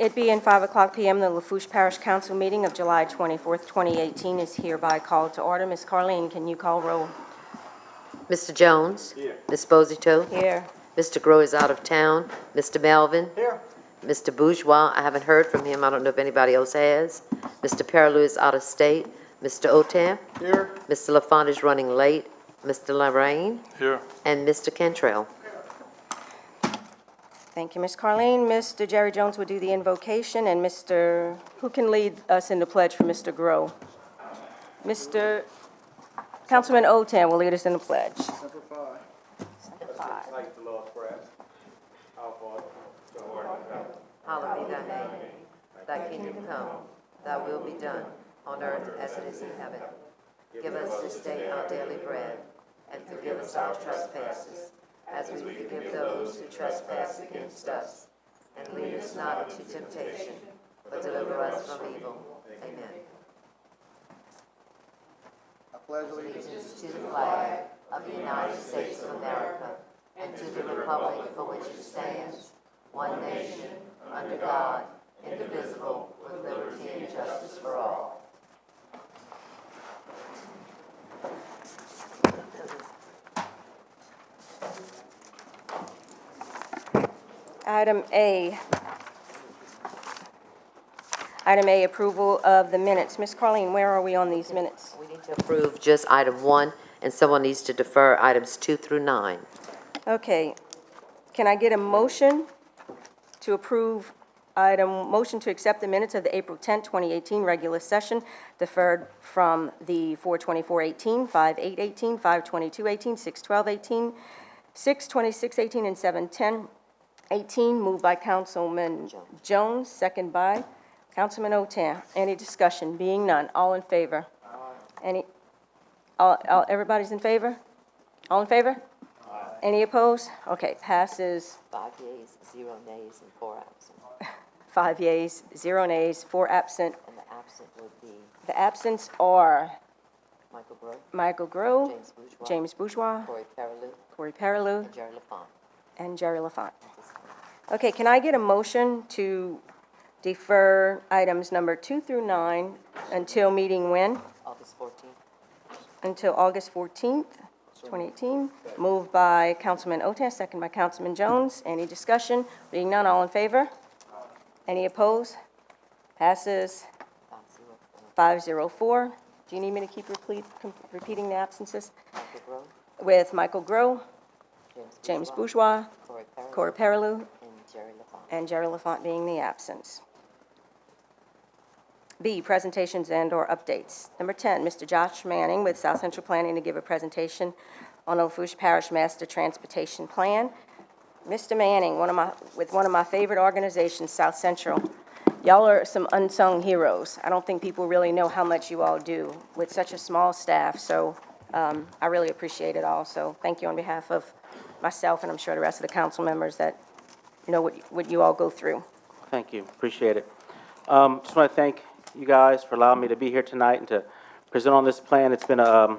It being 5:00 p.m., the Lafourche Parish Council meeting of July 24th, 2018 is hereby called to order. Ms. Carleen, can you call roll? Mr. Jones? Here. Ms. Posito? Here. Mr. Groh is out of town. Mr. Melvin? Here. Mr. Bourgeois, I haven't heard from him. I don't know if anybody else has. Mr. Perilou is out of state. Mr. Otam? Here. Mr. Lafont is running late. Mr. Lorraine? Here. And Mr. Cantrell. Thank you, Ms. Carleen. Mr. Jerry Jones will do the invocation, and who can lead us in the pledge for Mr. Groh? Mr. Councilman Otam will lead us in the pledge. Simplify. Like the Lord's Prayer. Our Father, who art in heaven, Hallowed be thy name. Thy kingdom come. Thy will be done, on earth as it is in heaven. Give us this day our daily bread, and forgive us our trespasses, as we forgive those who trespass against us. And lead us not into temptation, but deliver us from evil. Amen. I pledge Allegiance to the flag of the United States of America, and to the republic for which it stands, one nation, under God, indivisible, with liberty and justice for all. Item A. Item A, approval of the minutes. Ms. Carleen, where are we on these minutes? We need to approve just item 1, and someone needs to defer items 2 through 9. Okay. Can I get a motion to approve motion to accept the minutes of the April 10, 2018 regular session, deferred from the 4/24/18, 5/8/18, 5/22/18, 6/12/18, 6/26/18, and 7/10/18, moved by Councilman Jones, second by Councilman Otam. Any discussion? Being none, all in favor? Everybody's in favor? All in favor? Any opposed? Okay, passes 5 yeas, 0 nays, and 4 absent. 5 yeas, 0 nays, 4 absent. And the absent would be The absents are Michael Groh, Michael Groh, James Bourgeois, James Bourgeois, Corey Perilou, Corey Perilou, and Jerry Lafont. and Jerry Lafont. Okay, can I get a motion to defer items number 2 through 9 until meeting when? August 14th. Until August 14th, 2018. Moved by Councilman Otam, second by Councilman Jones. Any discussion? Being none, all in favor? Any opposed? Passes 504. Do you need me to keep repeating the absences? Michael Groh, With Michael Groh, James Bourgeois, Corey Corey Perilou, Perilou, and Jerry Lafont. and Jerry Lafont being the absence. B, presentations and/or updates. Number 10, Mr. Josh Manning with South Central Planning to give a presentation on Lafourche Parish Master Transportation Plan. Mr. Manning, with one of my favorite organizations, South Central. Y'all are some unsung heroes. I don't think people really know how much you all do with such a small staff, so I really appreciate it all. So thank you on behalf of myself, and I'm sure the rest of the council members that know what you all go through. Thank you. Appreciate it. Just want to thank you guys for allowing me to be here tonight and to present on this plan. It's been a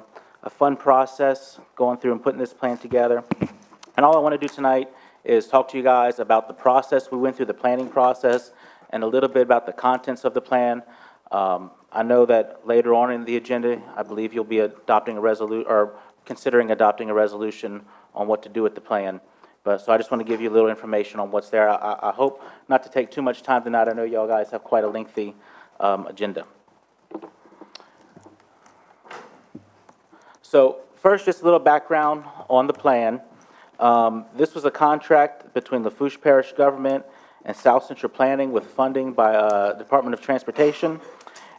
fun process going through and putting this plan together. And all I want to do tonight is talk to you guys about the process we went through, the planning process, and a little bit about the contents of the plan. I know that later on in the agenda, I believe you'll be adopting a resolution or considering adopting a resolution on what to do with the plan. So I just want to give you a little information on what's there. I hope not to take too much time tonight. I know y'all guys have quite a lengthy agenda. So first, just a little background on the plan. This was a contract between Lafourche Parish government and South Central Planning with funding by Department of Transportation.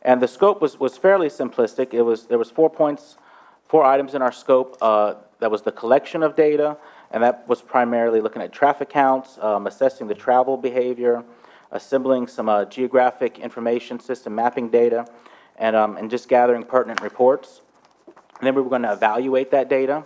And the scope was fairly simplistic. There was 4 items in our scope. That was the collection of data, and that was primarily looking at traffic counts, assessing the travel behavior, assembling some geographic information system mapping data, and just gathering pertinent reports. And then we were going to evaluate that data.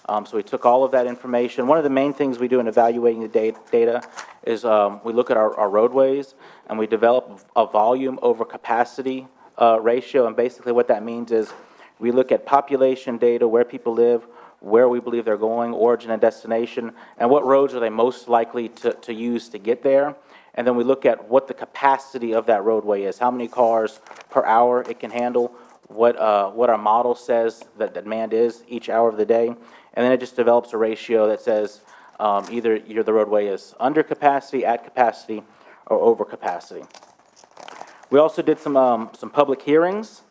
So we took all of that information. One of the main things we do in evaluating the data is we look at our roadways, and we develop a volume over capacity ratio. And basically what that means is we look at population data, where people live, where we believe they're going, origin and destination, and what roads are they most likely to use to get there. and then we look at what the capacity of that roadway is, how many cars per hour it can handle, what our model says that the demand is each hour of the day, and then it just develops a ratio that says either the roadway is under capacity, at capacity, or over capacity. We also did some public hearings.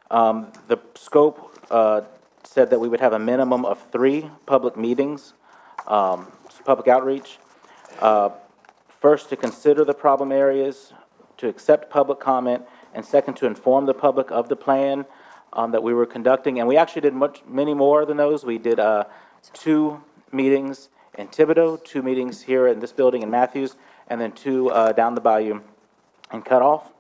The scope said that we would have a minimum of 3 public meetings, public outreach. First, to consider the problem areas, to accept public comment, and second, to inform the public of the plan that we were conducting. And we actually did many more than those. We did 2 meetings in Thibodaux, 2 meetings here in this building in Matthews, and then 2 down the bayou in Cutoff.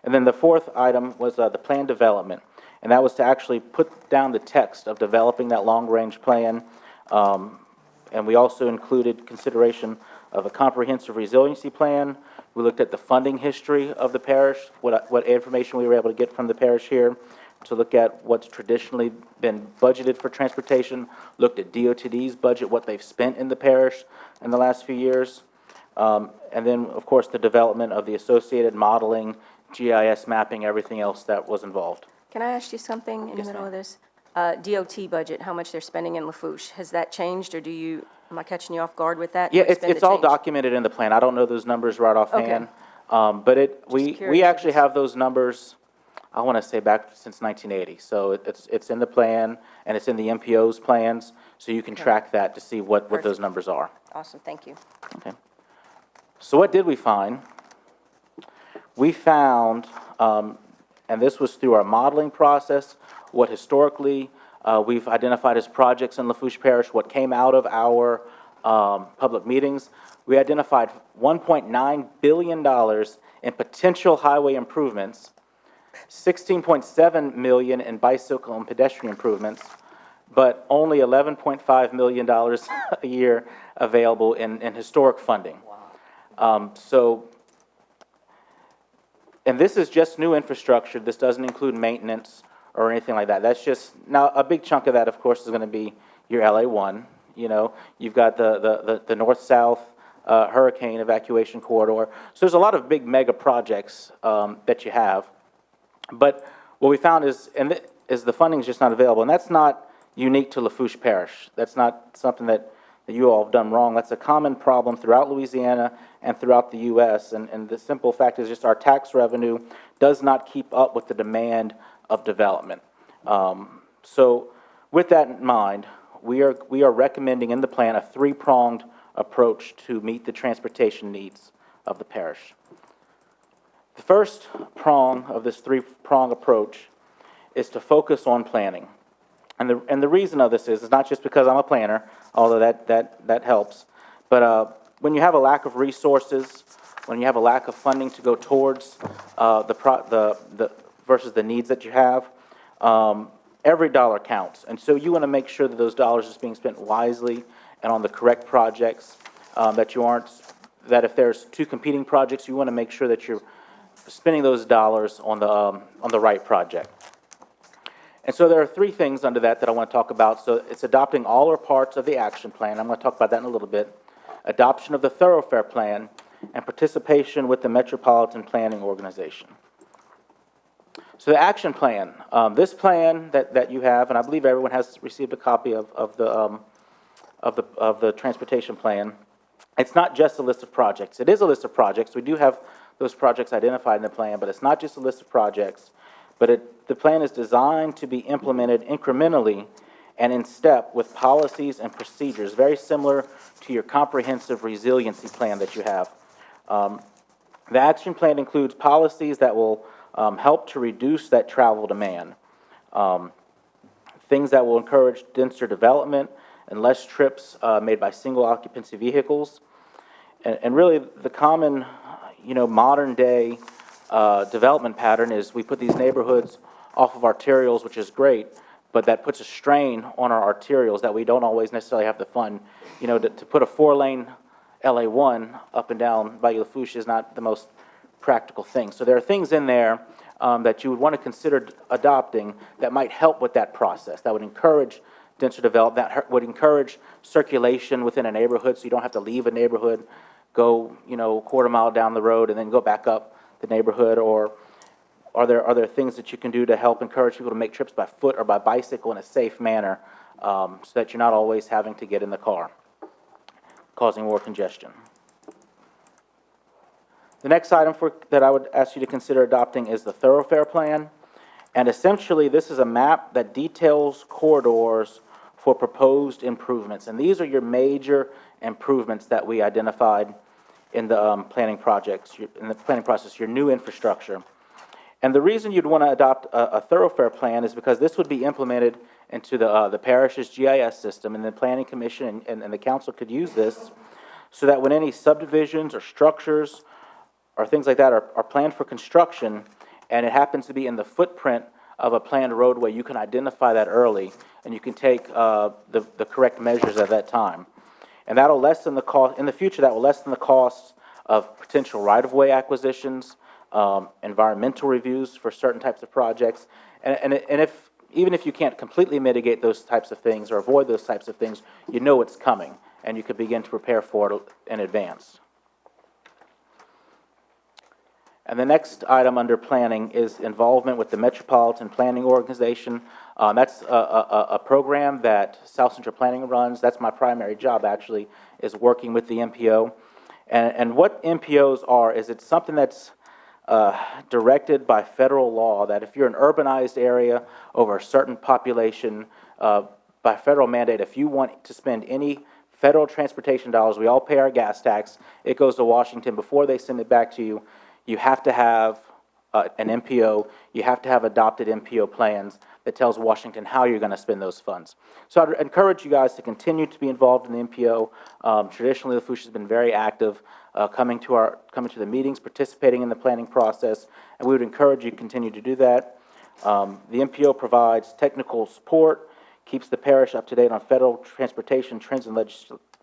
And then the 4th item was the plan development, and that was to actually put down the text of developing that long-range plan. And we also included consideration of a comprehensive resiliency plan. We looked at the funding history of the parish, what information we were able to get from the parish here, to look at what's traditionally been budgeted for transportation, looked at DOTD's budget, what they've spent in the parish in the last few years, and then, of course, the development of the associated modeling, GIS mapping, everything else that was involved. Can I ask you something in the Yes, middle ma'am. of this? DOT budget, how much they're spending in Lafourche, has that changed, or am I catching you off guard with that? Yeah, What's been it's the all change? documented in the plan. I don't know those numbers right offhand. But we curious if actually it's- have those numbers, I want to say back since 1980. So it's in the plan, and it's in the MPO's plans, so you can track that to see what those Perfect. numbers are. Awesome, thank you. Okay. So what did we find? We found, and this was through our modeling process, what historically we've identified as projects in Lafourche Parish, what came out of our public meetings. We identified $1.9 billion in potential highway improvements, $16.7 million in bicycle and pedestrian improvements, but only $11.5 million a year available in historic funding. And this is just new infrastructure. This doesn't include maintenance or anything like that. That's just, now, a big chunk of that, of course, is going to be your LA1. You know, you've got the north-south hurricane evacuation corridor. So there's a lot of big mega projects that you have. But what we found is the funding is just not available. And that's not unique to Lafourche Parish. That's not something that you all have done wrong. That's a common problem throughout Louisiana and throughout the U.S. And the simple fact is just our tax revenue does not keep up with the demand of development. So with that in mind, we are recommending in the plan a 3-pronged approach to meet the transportation needs of the parish. The first prong of this 3-prong approach is to focus on planning. And the reason of this is not just because I'm a planner, although that helps, but when you have a lack of resources, when you have a lack of funding to go towards versus the needs that you have, every dollar counts. And so you want to make sure that those dollars are being spent wisely and on the correct projects, that if there's 2 competing projects, you want to make sure that you're spending those dollars on the right project. And so there are 3 things under that I want to talk about. So it's adopting all or parts of the action plan. I'm going to talk about that in a little bit. Adoption of the thoroughfare plan, and participation with the Metropolitan Planning Organization. So the action plan, this plan that you have, and I believe everyone has received a copy of the transportation plan. It's not just a list of projects. It is a list of projects. We do have those projects identified in the plan, but it's not just a list of projects. But the plan is designed to be implemented incrementally and in step with policies and procedures, very similar to your comprehensive resiliency plan that you have. The action plan includes policies that will help to reduce that travel demand, things that will encourage denser development and less trips made by single occupancy vehicles. And really the common, modern day development pattern is we put these neighborhoods off of arterials, which is great, but that puts a strain on our arterials that we don't always necessarily have the fund. To put a 4-lane LA1 up and down Bayou Lafourche is not the most practical thing. So there are things in there that you would want to consider adopting that might help with that process, that would encourage denser development that would encourage circulation within a neighborhood, so you don't have to leave a neighborhood, go, a quarter mile down the road and then go back up the neighborhood? Or are there things that you can do to help encourage people to make trips by foot or by bicycle in a safe manner, so that you're not always having to get in the car, causing more congestion? The next item that I would ask you to consider adopting is the thoroughfare plan. And essentially, this is a map that details corridors for proposed improvements. And these are your major improvements that we identified in the planning projects, in the planning process, your new infrastructure. And the reason you'd want to adopt a thoroughfare plan is because this would be implemented into the parish's GIS system, and the Planning Commission and the council could use this so that when any subdivisions or structures or things like that are planned for construction, and it happens to be in the footprint of a planned roadway, you can identify that early, and you can take the correct measures at that time. And that'll lessen the cost, in the future, that will lessen the costs of potential right-of-way acquisitions, environmental reviews for certain types of projects, and even if you can't completely mitigate those types of things or avoid those types of things, you know it's coming, and you could begin to prepare for it in advance. And the next item under planning is involvement with the Metropolitan Planning Organization. That's a program that South Central Planning runs. That's my primary job, actually, is working with the MPO. And what MPOs are is it's something that's directed by federal law, that if you're an urbanized area over a certain population, by federal mandate, if you want to spend any federal transportation dollars, we all pay our gas tax, it goes to Washington. Before they send it back to you, you have to have an MPO, you have to have adopted MPO plans that tells Washington how you're going to spend those funds. So I'd encourage you guys to continue to be involved in the MPO. Traditionally, Lafourche has been very active, coming to the meetings, participating in the planning process, and we would encourage you to continue to do that. The MPO provides technical support, keeps the parish up to date on federal transportation trends and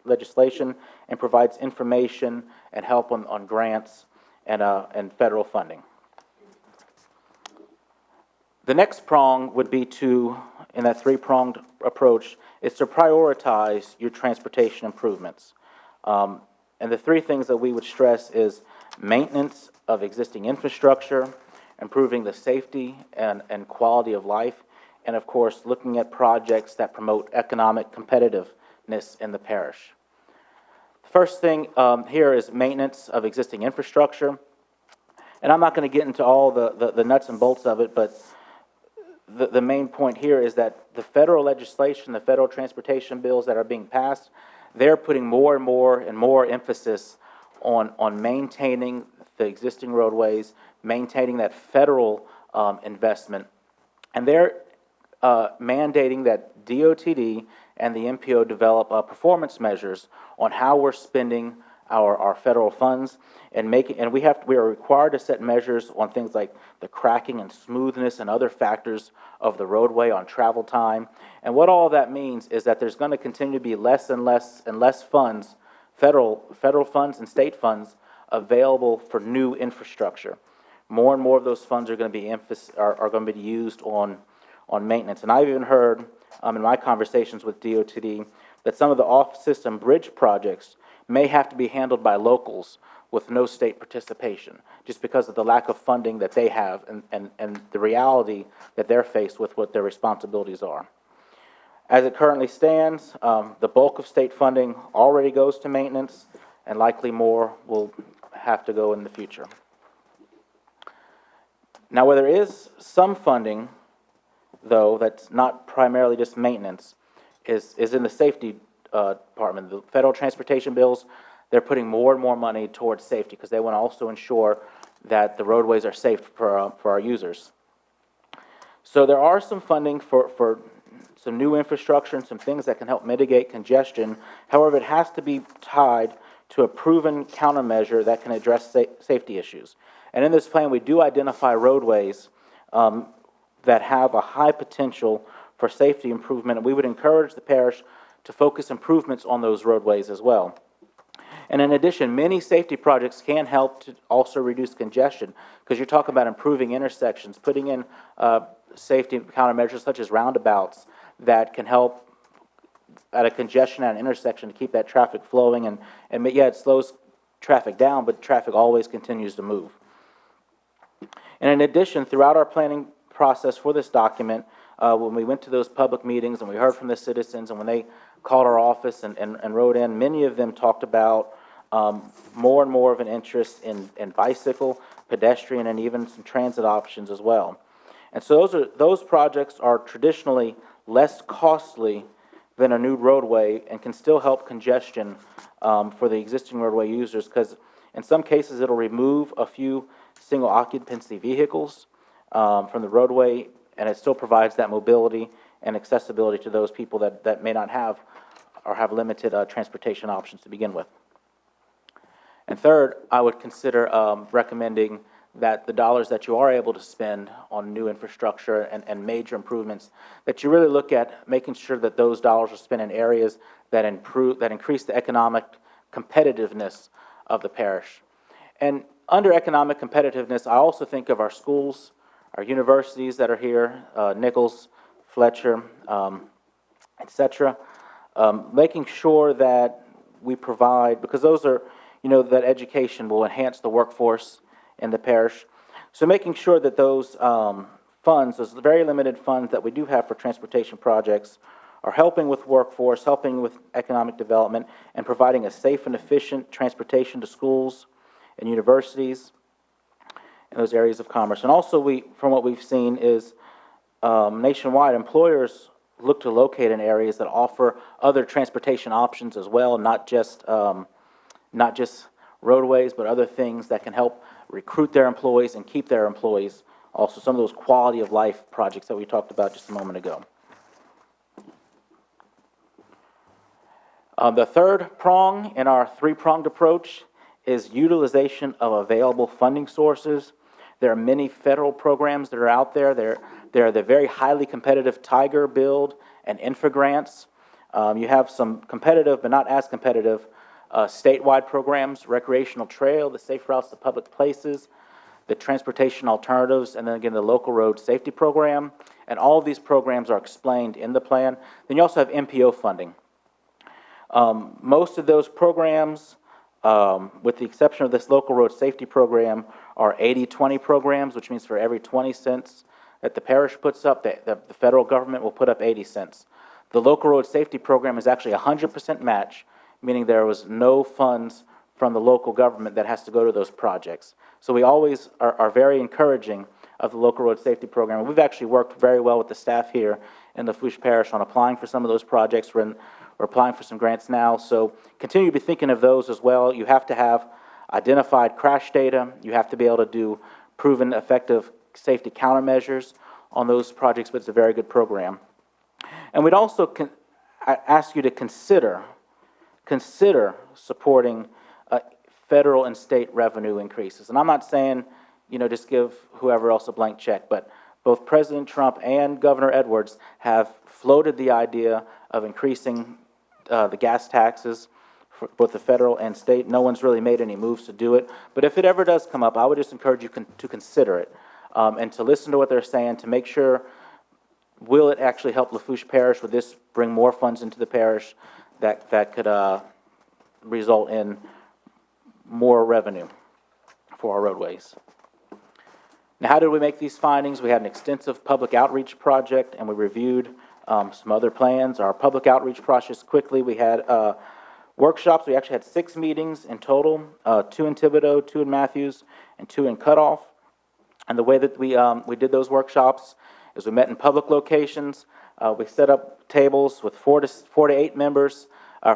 legislation, and provides information and help on grants and federal funding. The next prong would be in that three-pronged approach, is to prioritize your transportation improvements. And the three things that we would stress is maintenance of existing infrastructure, improving the safety and quality of life, and of course, looking at projects that promote economic competitiveness in the parish. First thing here is maintenance of existing infrastructure. And I'm not going to get into all the nuts and bolts of it, but the main point here is that the federal legislation, the federal transportation bills that are being passed, they're putting more and more emphasis on maintaining the existing roadways, maintaining that federal investment. And they're mandating that DOTD and the MPO develop performance measures on how we're spending our federal funds, and we are required to set measures on things like the cracking and smoothness and other factors of the roadway, on travel time. And what all that means is that there's going to continue to be less and less funds, federal funds and state funds, available for new infrastructure. More and more of those funds are going to be used on maintenance. And I've even heard in my conversations with DOTD that some of the off-system bridge projects may have to be handled by locals with no state participation, just because of the lack of funding that they have and the reality that they're faced with what their responsibilities are. As it currently stands, the bulk of state funding already goes to maintenance, and likely more will have to go in the future. Now, where there is some funding, though, that's not primarily just maintenance, is in the safety department. The federal transportation bills, they're putting more and more money towards safety because they want to also ensure that the roadways are safe for our users. So there are some funding for some new infrastructure and some things that can help mitigate congestion. However, it has to be tied to a proven countermeasure that can address safety issues. And in this plan, we do identify roadways that have a high potential for safety improvement, and we would encourage the parish to focus improvements on those roadways as well. And in addition, many safety projects can help to also reduce congestion, because you're talking about improving intersections, putting in safety countermeasures such as roundabouts that can help at a congestion at an intersection to keep that traffic flowing, and yeah, it slows traffic down, but traffic always continues to move. And in addition, throughout our planning process for this document, when we went to those public meetings and we heard from the citizens, and when they called our office and wrote in, many of them talked about more and more of an interest in bicycle, pedestrian, and even some transit options as well. And so those projects are traditionally less costly than a new roadway and can still help congestion for the existing roadway users, because in some cases it'll remove a few single occupancy vehicles from the roadway, and it still provides that mobility and accessibility to those people that may not have or have limited transportation options to begin with. And third, I would consider recommending that the dollars that you are able to spend on new infrastructure and major improvements, that you really look at making sure that those dollars are spent in areas that increase the economic competitiveness of the parish. And under economic competitiveness, I also think of our schools, our universities that are here, Nichols, Fletcher, etc., making sure that we provide, because those are, that education will enhance the workforce in the parish. So making sure that those funds, those very limited funds that we do have for transportation projects, are helping with workforce, helping with economic development, and providing a safe and efficient transportation to schools and universities in those areas of commerce. And also, from what we've seen is nationwide, employers look to locate in areas that offer other transportation options as well, not just roadways, but other things that can help recruit their employees and keep their employees. Also, some of those quality of life projects that we talked about just a moment ago. The third prong in our three-pronged approach is utilization of available funding sources. There are many federal programs that are out there. There are the very highly competitive Tiger, Build, and Infra grants. You have some competitive, but not as competitive, statewide programs, recreational trail, the safe routes to public places, the transportation alternatives, and then again the local road safety program. And all of these programs are explained in the plan. Then you also have MPO funding. Most of those programs, with the exception of this local road safety program, are 80-20 programs, which means for every 20 cents that the parish puts up, the federal government will put up 80 cents. The local road safety program is actually 100% match, meaning there was no funds from the local government that has to go to those projects. So we always are very encouraging of the local road safety program. We've actually worked very well with the staff here in Lafourche Parish on applying for some of those projects. We're applying for some grants now, so continue to be thinking of those as well. You have to have identified crash data. You have to be able to do proven effective safety countermeasures on those projects, but it's a very good program. And we'd also ask you to consider supporting federal and state revenue increases. And I'm not saying, just give whoever else a blank check, but both President Trump and Governor Edwards have floated the idea of increasing the gas taxes for both the federal and state. No one's really made any moves to do it. But if it ever does come up, I would just encourage you to consider it and to listen to what they're saying, to make sure, will it actually help Lafourche Parish? Would this bring more funds into the parish that could result in more revenue for our roadways? Now, how did we make these findings? We had an extensive public outreach project, and we reviewed some other plans. Our public outreach process, quickly, we had workshops. We actually had 6 meetings in total, 2 in Thibodaux, 2 in Matthews, and 2 in Cutoff. And the way that we did those workshops is we met in public locations. We set up tables with 4 to 8 members,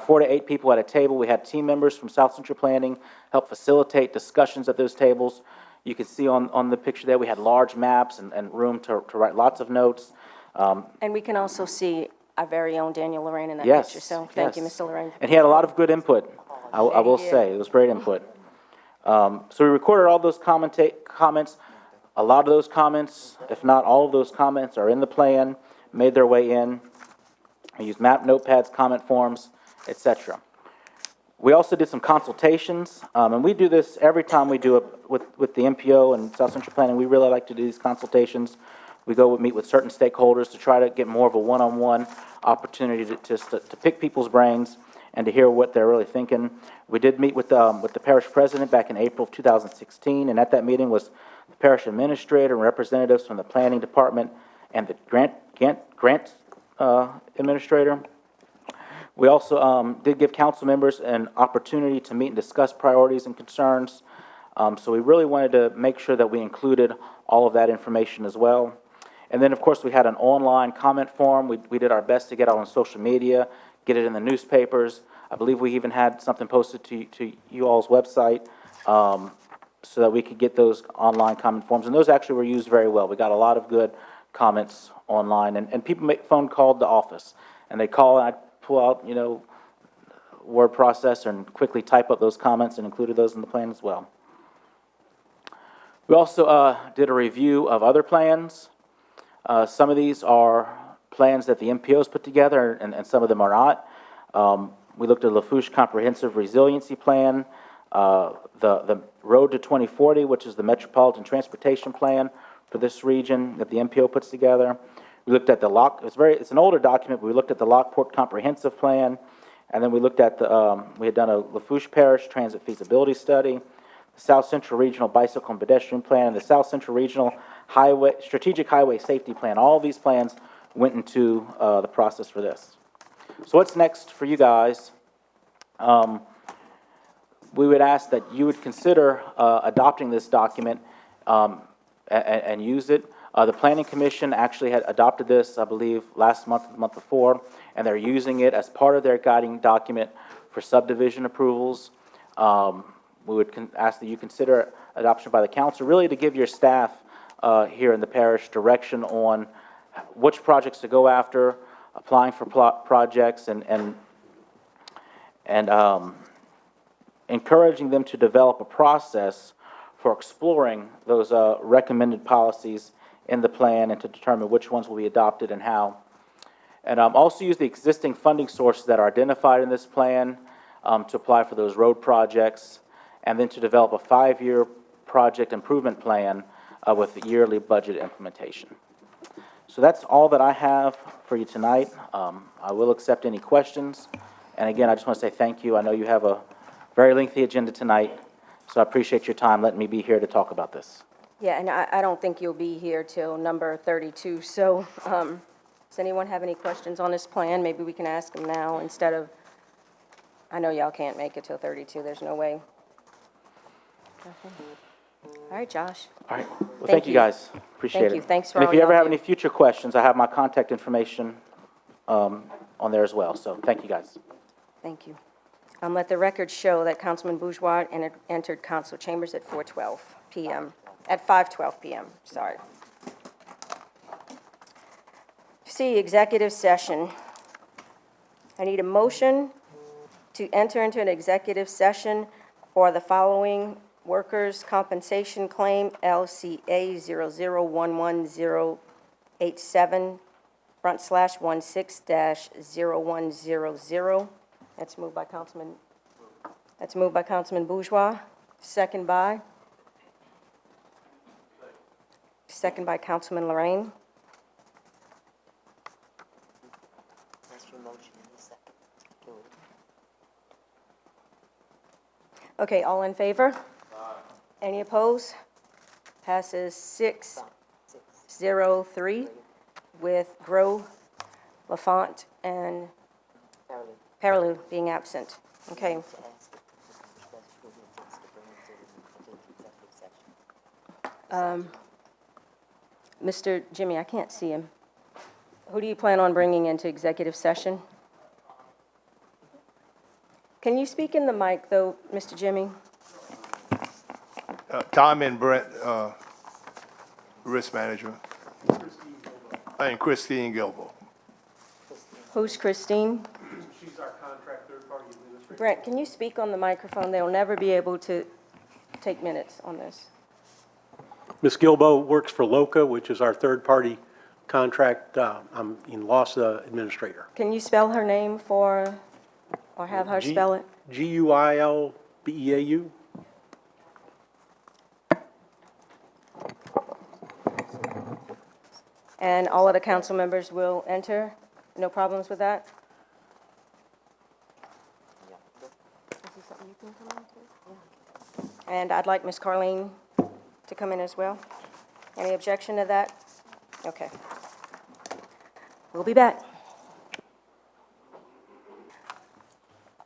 4 to 8 people at a table. We had team members from South Central Planning help facilitate discussions at those tables. You can see on the picture there, we had large maps and room to write lots of notes. And we can also see our very own Daniel Lorraine in that Yes, picture, so thank you, yes. Mr. Lorraine. And he had a lot of good input, I will say. It was great input. So we recorded all those comments. A lot of those comments, if not all of those comments, are in the plan, made their way in. We used map notepads, comment forms, etc. We also did some consultations, and we do this every time we do it with the MPO and South Central Planning. We really like to do these consultations We go meet with certain stakeholders to try to get more of a one-on-one opportunity to pick people's brains and to hear what they're really thinking. We did meet with the parish president back in April of 2016, and at that meeting was the parish administrator and representatives from the planning department and the grant administrator. We also did give council members an opportunity to meet and discuss priorities and concerns. So we really wanted to make sure that we included all of that information as well. And then, of course, we had an online comment form. We did our best to get out on social media, get it in the newspapers. I believe we even had something posted to you all's website so that we could get those online comment forms. And those actually were used very well. We got a lot of good comments online. And people phone called the office. And they call, and I'd pull out, word processor and quickly type up those comments and included those in the plan as well. We also did a review of other plans. Some of these are plans that the MPOs put together, and some of them are not. We looked at the Lafourche Comprehensive Resiliency Plan, the Road to 2040, which is the Metropolitan Transportation Plan for this region that the MPO puts together. We looked at it's an older document, but we looked at the Lockport Comprehensive Plan, and then we looked at we had done a Lafourche Parish Transit Feasibility Study, the South Central Regional Bicycle and Pedestrian Plan, and the South Central Regional Strategic Highway Safety Plan. All of these plans went into the process for this. So what's next for you guys? We would ask that you would consider adopting this document and use it. The Planning Commission actually had adopted this, I believe, last month or the month before, and they're using it as part of their guiding document for subdivision approvals. We would ask that you consider adoption by the council, really to give your staff here in the parish direction on which projects to go after, applying for projects, and encouraging them to develop a process for exploring those recommended policies in the plan and to determine which ones will be adopted and how. And also use the existing funding sources that are identified in this plan to apply for those road projects, and then to develop a 5-year project improvement plan with yearly budget implementation. So that's all that I have for you tonight. I will accept any questions. And again, I just want to say thank you. I know you have a very lengthy agenda tonight, so I appreciate your time letting me be here to talk about this. Yeah, and I don't think you'll be here till number 32. So does anyone have any questions on this plan? Maybe we can ask them now instead of, I know y'all can't make it till 32. There's no way. Okay. All right, Josh. All right. Well, thank you guys. Appreciate it. Thank you. Thanks for and all if you ever y'all have do. any future questions, I have my contact information on there as well. So thank you guys. Thank you. Let the record show that Councilman Bourgeois entered council chambers at 4:12 p.m. At 5:12 p.m. Sorry. C, executive session. I need a motion to enter into an executive session for the following workers' compensation claim, LCA 0011-087/16-0100. That's moved by Councilman Bourgeois. Second by Councilman Lorraine. Okay, all in favor? Any opposed? Passes 6-0-3 with Grove, Lafont, and Paraloo being absent. Okay. Mr. Jimmy, I can't see him. Who do you plan on bringing into executive session? Can you speak in the mic, though, Mr. Jimmy? Tom and Brent, risk management. And Christine Gilbo. Who's Christine? She's our contract third-party administrator. Brent, can you speak on the microphone? They'll never be able to take minutes on this. Ms. Gilbo works for LOCA, which is our third-party contract. I'm in loss administrator. Can you spell her name or have her spell it? Guilbeau. And all of the council members will enter? No problems with that? And I'd like Ms. Carleen to come in as well. Any objection to that? Okay. We'll be back.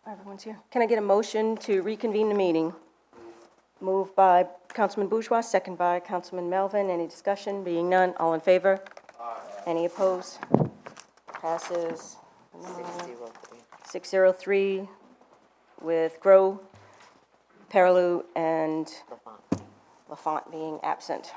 Everyone's here. Can I get a motion to reconvene the meeting? Moved by Councilman Bourgeois, second by Councilman Melvin. Any discussion? Being none, all in favor? Any opposed? Passes 603 with Grow, Perilou, and Lafont being absent.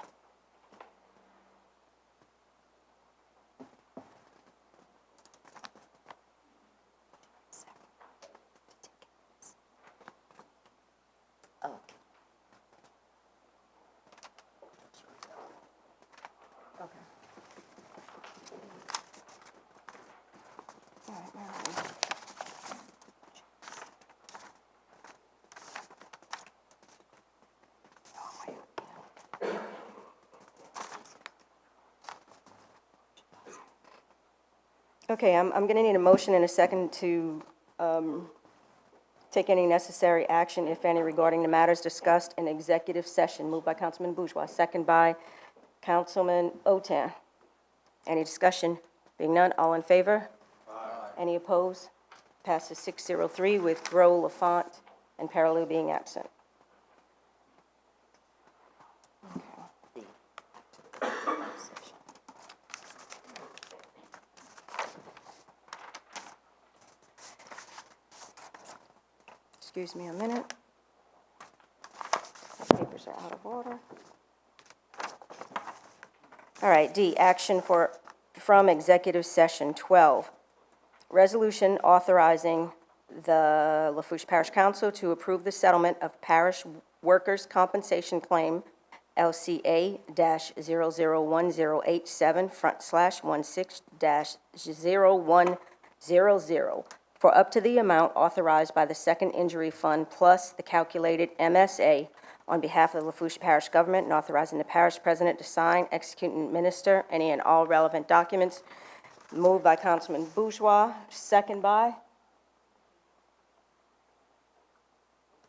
Okay, I'm going to need a motion in a second to take any necessary action, if any, regarding the matters discussed in executive session. Moved by Councilman Bourgeois, second by Councilman Otan. Any discussion? Being none, all in favor? Any opposed? Passes 603 with Grow, Lafont, and Perilou being absent. Excuse me a minute. My papers are out of order. All right, D, action from executive session. 12, resolution authorizing the Lafourche Parish Council to approve the settlement of parish workers' compensation claim LCA-001087/16-0100 for up to the amount authorized by the Second Injury Fund plus the calculated MSA on behalf of the Lafourche Parish Government, and authorizing the parish president to sign, execute, and administer any and all relevant documents. Moved by Councilman Bourgeois, second by?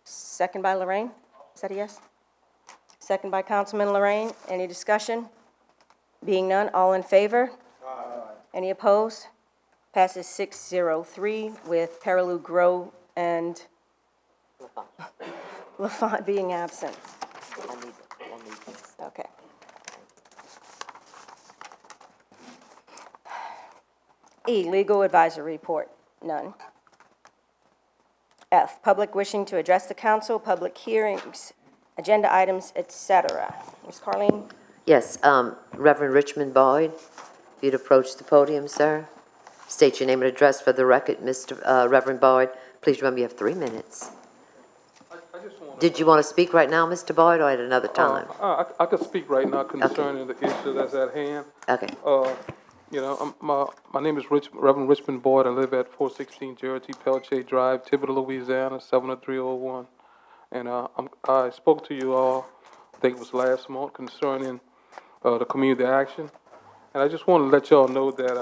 Second by Lorraine? Is that a yes? Second by Councilman Lorraine. Any discussion? Being none, all in favor? Any opposed? Passes 603 with Perilou, Grow, and Lafont being absent. Okay. E, legal advisory report, none. F, public wishing to address the council, public hearings, agenda items, etc. Ms. Carleen? Yes, Reverend Richmond Boyd, if you'd approach the podium, sir. State your name and address for the record, Mr. Reverend Boyd. Please remember you have 3 minutes. Did you want to speak right now, Mr. Boyd, or at another time? I could speak right now concerning the issue that's at hand. Okay. My name is Reverend Richmond Boyd. I live at 416 Gerald T. Peltier Drive, Thibodaux, Louisiana, 70301. And I spoke to you all, I think it was last month, concerning the community action. And I just want to let y'all know that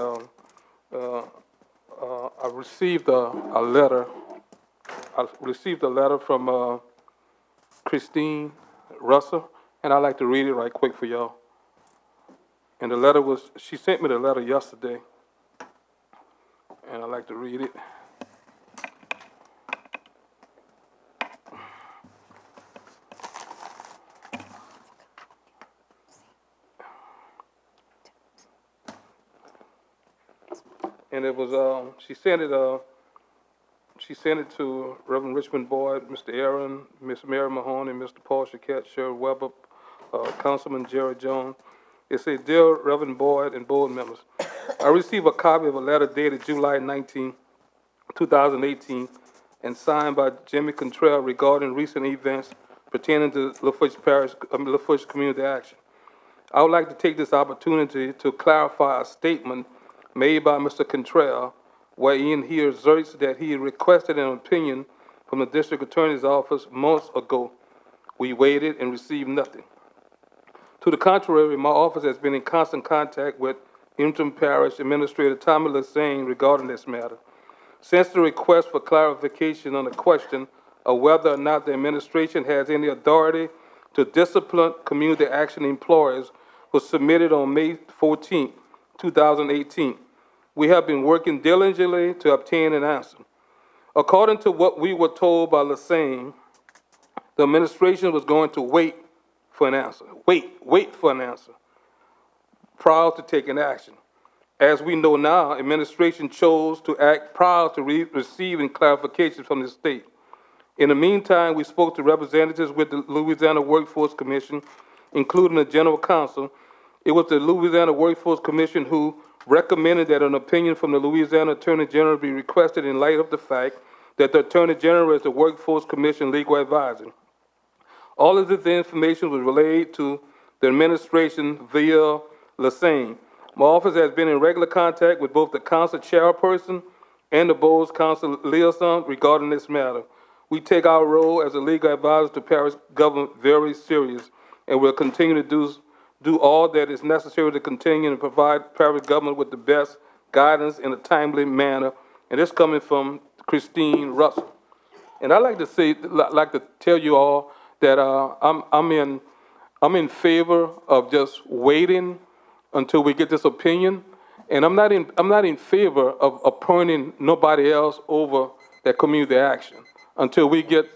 I received a letter. I received a letter from Christine Russell, and I'd like to read it right quick for y'all. And the letter was, she sent me the letter yesterday, and I'd like to read it. And it was, she sent it to Reverend Richmond Boyd, Mr. Aaron, Miss Mary Mahoney, Mr. Paul Chiquette, Sherry Weber, Councilman Jerry Jones. It says, Dear Reverend Boyd and board members, I received a copy of a letter dated July 19, 2018, and signed by Jimmy Contrell regarding recent events pertaining to Lafourche Community Action. I would like to take this opportunity to clarify a statement made by Mr. Contrell, wherein he asserts that he requested an opinion from the District Attorney's Office months ago. We waited and received nothing. To the contrary, my office has been in constant contact with interim parish administrator Tommy Lassane regarding this matter. Since the request for clarification on the question of whether or not the administration has any authority to discipline community action employees was submitted on May 14, 2018, we have been working diligently to obtain an answer. According to what we were told by Lassane, the administration was going to wait for an answer. Wait for an answer prior to taking action. As we know now, administration chose to act prior to receiving clarification from the state. In the meantime, we spoke to representatives with the Louisiana Workforce Commission, including the General Counsel. It was the Louisiana Workforce Commission who recommended that an opinion from the Louisiana Attorney General be requested in light of the fact that the Attorney General is the Workforce Commission legal advisor. All of this information was relayed to the administration via Lassane. My office has been in regular contact with both the council chairperson and the board's council liaison regarding this matter. We take our role as a legal advisor to parish government very serious, and will continue to do all that is necessary to continue to provide parish government with the best guidance in a timely manner. And this coming from Christine Russell. And I'd like to tell you all that I'm in favor of just waiting until we get this opinion, and I'm not in favor of appointing nobody else over that community action until we get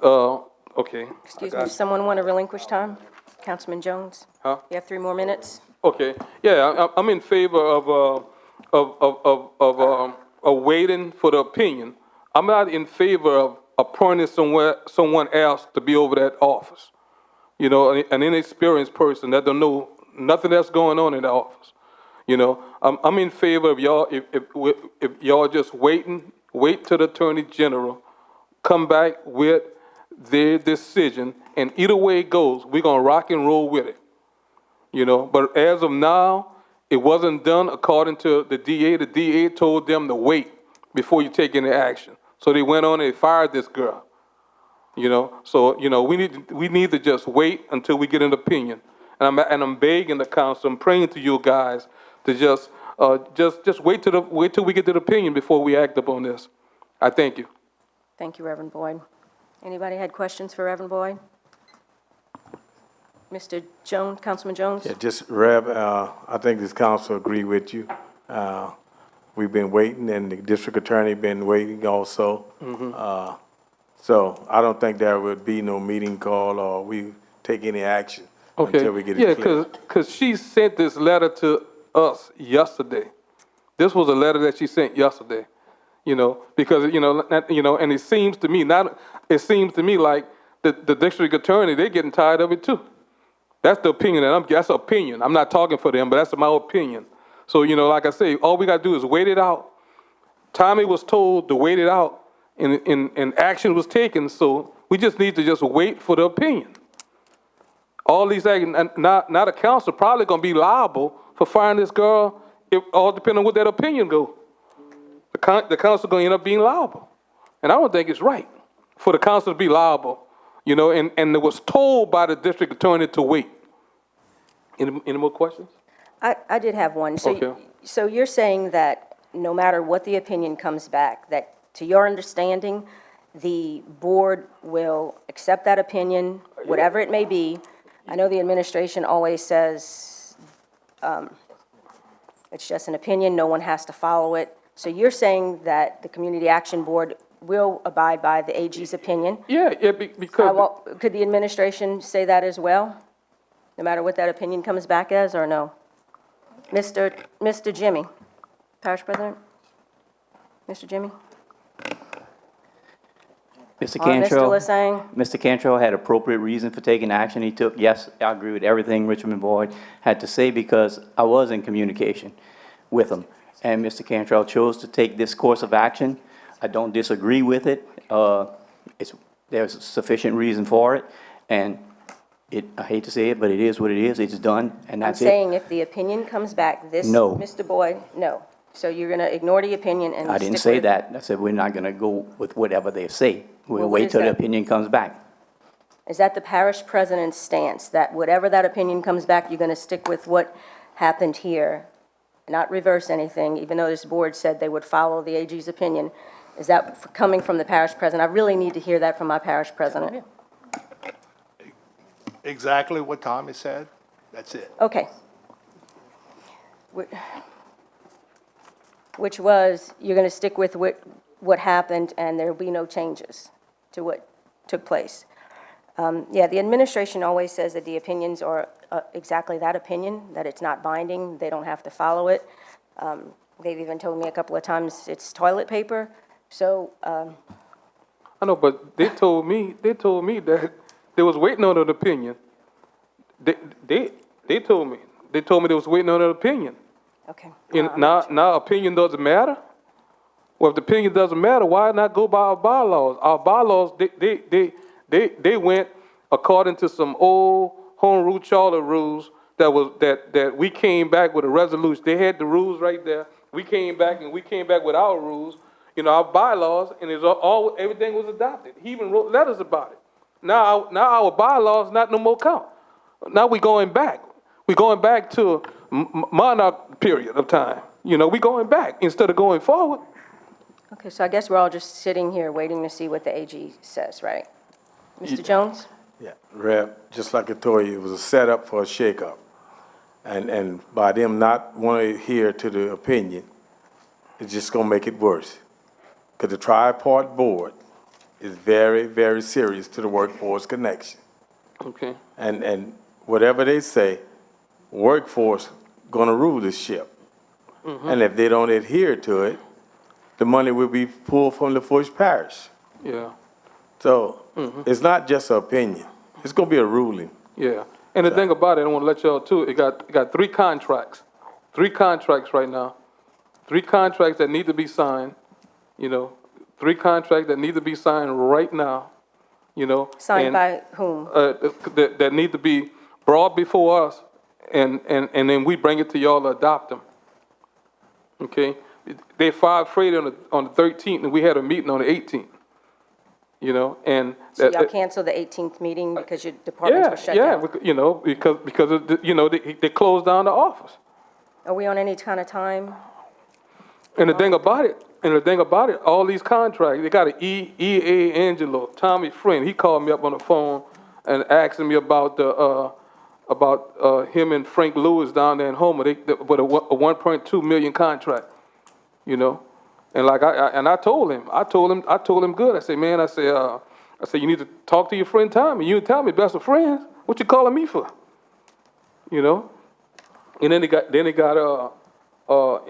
okay. Excuse me, does someone want to relinquish time? Councilman Jones? Huh? You have 3 more minutes? Okay, yeah, I'm in favor of waiting for the opinion. I'm not in favor of appointing someone else to be over that office. You know, an inexperienced person that don't know nothing that's going on in the office. You know, I'm in favor of y'all, if y'all just wait till the Attorney General come back with their decision, and either way it goes, we're gonna rock and roll with it. You know, but as of now, it wasn't done according to the DA. The DA told them to wait before you take any action. So they went on and fired this girl. You know, so you know we need to just wait until we get an opinion. And I'm begging the council, I'm praying to you guys to just wait till we get the opinion before we act upon this. I thank you. Thank you, Reverend Boyd. Anybody had questions for Reverend Boyd? Mr. Jones, Councilman Jones? Yeah, just Rev, I think this council agree with you. We've been waiting, and the district attorney been waiting also. So I don't think there would be no meeting call or we take any action until we get it clear. Yeah, because she sent this letter to us yesterday. This was a letter that she sent yesterday. You know, because and it seems to me like the district attorney, they're getting tired of it too. That's the opinion that's opinion. I'm not talking for them, but that's my opinion. So, you know, like I say, all we got to do is wait it out. Tommy was told to wait it out, and action was taken, so we just need to just wait for the opinion. All these actions, not a council probably going to be liable for firing this girl, all depending on what that opinion go. The council going to end up being liable. And I don't think it's right for the council to be liable, you know, and it was told by the district attorney to wait. Any more questions? I did have one. Okay. So you're saying that no matter what the opinion comes back, that to your understanding, the board will accept that opinion, whatever it may be. I know the administration always says it's just an opinion, no one has to follow it. So you're saying that the Community Action Board will abide by the AG's opinion? Yeah, because... Could the administration say that as well, no matter what that opinion comes back as, or no? Mr. Jimmy, Parish President? Mr. Jimmy? Mr. Or Mr. Cantrell, Lassang? Mr. Cantrell had appropriate reason for taking action he took. Yes, I agree with everything Richmond Boyd had to say because I was in communication with him. And Mr. Cantrell chose to take this course of action. I don't disagree with it. There's sufficient reason for it. And I hate to say it, but it is what it is. It's done, and that's it. I'm saying if the opinion comes back, this, No. Mr. Boyd, no. So you're going to ignore the opinion and I didn't stick say with- that. I said we're not going to go with whatever they say. Well, We'll what wait is till the that? opinion comes back. Is that the parish president's stance, that whatever that opinion comes back, you're going to stick with what happened here not reverse anything, even though this board said they would follow the AG's opinion. Is that coming from the parish president? I really need to hear that from my parish president. Exactly what Tommy said, that's it. Okay. Which was, you're going to stick with what happened, and there'll be no changes to what took place. Yeah, the administration always says that the opinions are exactly that opinion, that it's not binding, they don't have to follow it. They've even told me a couple of times it's toilet paper, so, I know, but they told me that they was waiting on an opinion. They told me they was waiting on an opinion. okay. And now opinion doesn't matter? Well, if the opinion doesn't matter, why not go by our bylaws? Our bylaws, they went according to some old home rule charter rules that we came back with a resolution. They had the rules right there. We came back with our rules, our bylaws, and everything was adopted. He even wrote letters about it. Now our bylaws not no more count. Now we're going back. We're going back to monarch period of time. We're going back instead of going forward. Okay, so I guess we're all just sitting here waiting to see what the AG says, right? Mr. Jones? Yeah, Rep, just like I told you, it was a setup for a shakeup. And by them not wanting to adhere to the opinion, it's just gonna make it worse. Because the tri-part board is very, very serious to the workforce connection. Okay. And whatever they say, workforce gonna rule this ship. And if they don't adhere to it, the money will be pulled from Lafourche Parish. Yeah. So it's not just an opinion. It's gonna be a ruling. Yeah. And the thing about it, I want to let y'all too, it got 3 contracts. 3 contracts right now. 3 contracts that need to be signed, 3 contracts that need to be signed right now, Signed and, by whom? that need to be brought before us, and then we bring it to y'all to adopt them. Okay? They filed freight on the 13th, and we had a meeting on the 18th. And So y'all canceled the 18th meeting because your departments were shut down? because of they closed down the office. Are we on any kind of time? And the thing about it, all these contracts, they got an E.A. Angelo, Tommy Friend. He called me up on the phone and asking me about him and Frank Lewis down there in Homer, with a 1.2 million contract, And like I told him good. I said, man, I said, you need to talk to your friend Tommy. You tell me best of friends. What you calling me for? And then they got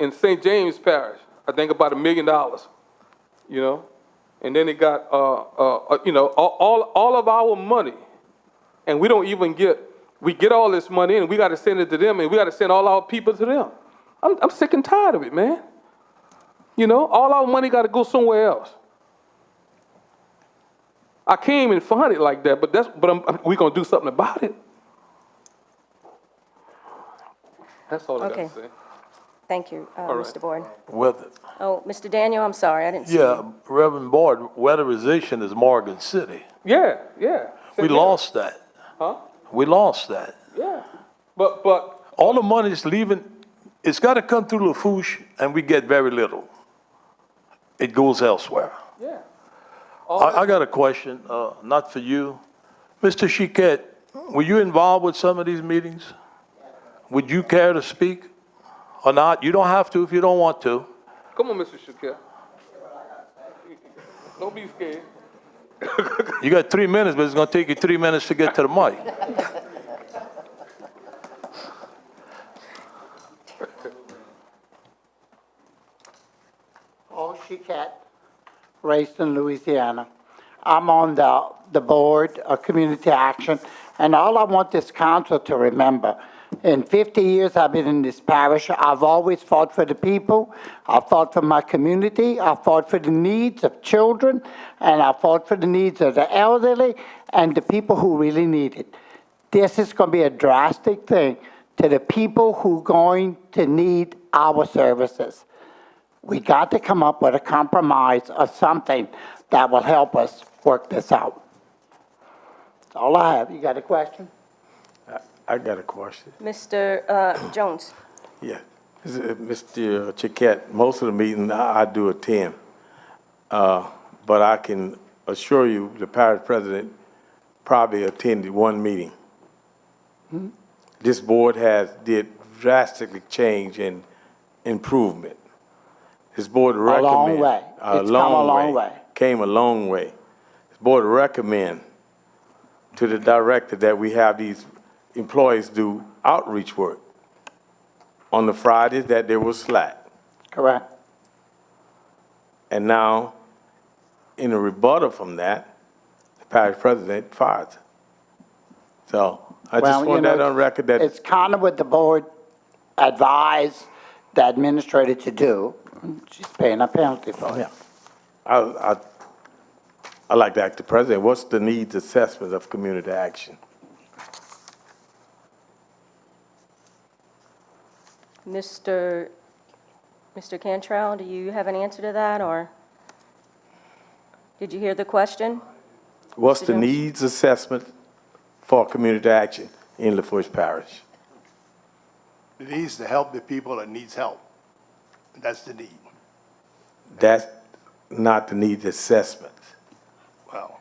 in St. James Parish, I think about $1 million. And then they got all of our money, and we don't even we get all this money in, and we got to send it to them, and we got to send all our people to them. I'm sick and tired of it, man. All our money got to go somewhere else. I can't even find it like that, but we're going to do something about it. That's all I got to say. Thank you, right. Mr. Boyd. Well, Oh, Mr. Daniel, I'm sorry, I didn't see yeah, you. Reverend Boyd, weatherization is Morgan City. Yeah. We lost that. Huh? We lost that. Yeah. But All the money's leaving, it's got to come through Lafourche, and we get very little. It goes elsewhere. yeah. I got a question, not for you. Mr. Chiquette, were you involved with some of these meetings? Would you care to speak or not? You don't have to if you don't want to. Come on, Mr. Shakir. Don't be scared. You got 3 minutes, but it's going to take you 3 minutes to get to the mic. Paul Chiquette, raised in Louisiana. I'm on the board of Community Action, and all I want this council to remember, in 50 years I've been in this parish, I've always fought for the people, I fought for my community, I fought for the needs of children, and I fought for the needs of the elderly and the people who really need it. This is going to be a drastic thing to the people who are going to need our services. We got to come up with a compromise or something that will help us work this out. That's all I have. You got a question? I got a question. Mr. Jones? Yeah. Mr. Chiquette, most of the meetings I do attend, but I can assure you the parish president probably attended one meeting. This board did drastically change and improvement. This board recommend. long way. It's come a long way. Came a long way. This board recommend to the director that we have these employees do outreach work on the Fridays that they were slack. Correct. And now, in a rebuttal from that, the parish president fired her. So I Well, just want that on record that. It's kind of what the board advised the administrator to do. She's paying a penalty for it. Yeah. I'd like to ask the president, what's the needs assessment of community action? Mr. Cantrell, do you have an answer to that, or did you hear the question? What's Mr. the Jones? needs assessment for community action in Lafourche Parish? It needs to help the people that needs help. That's the need. That's not the needs assessment. Well,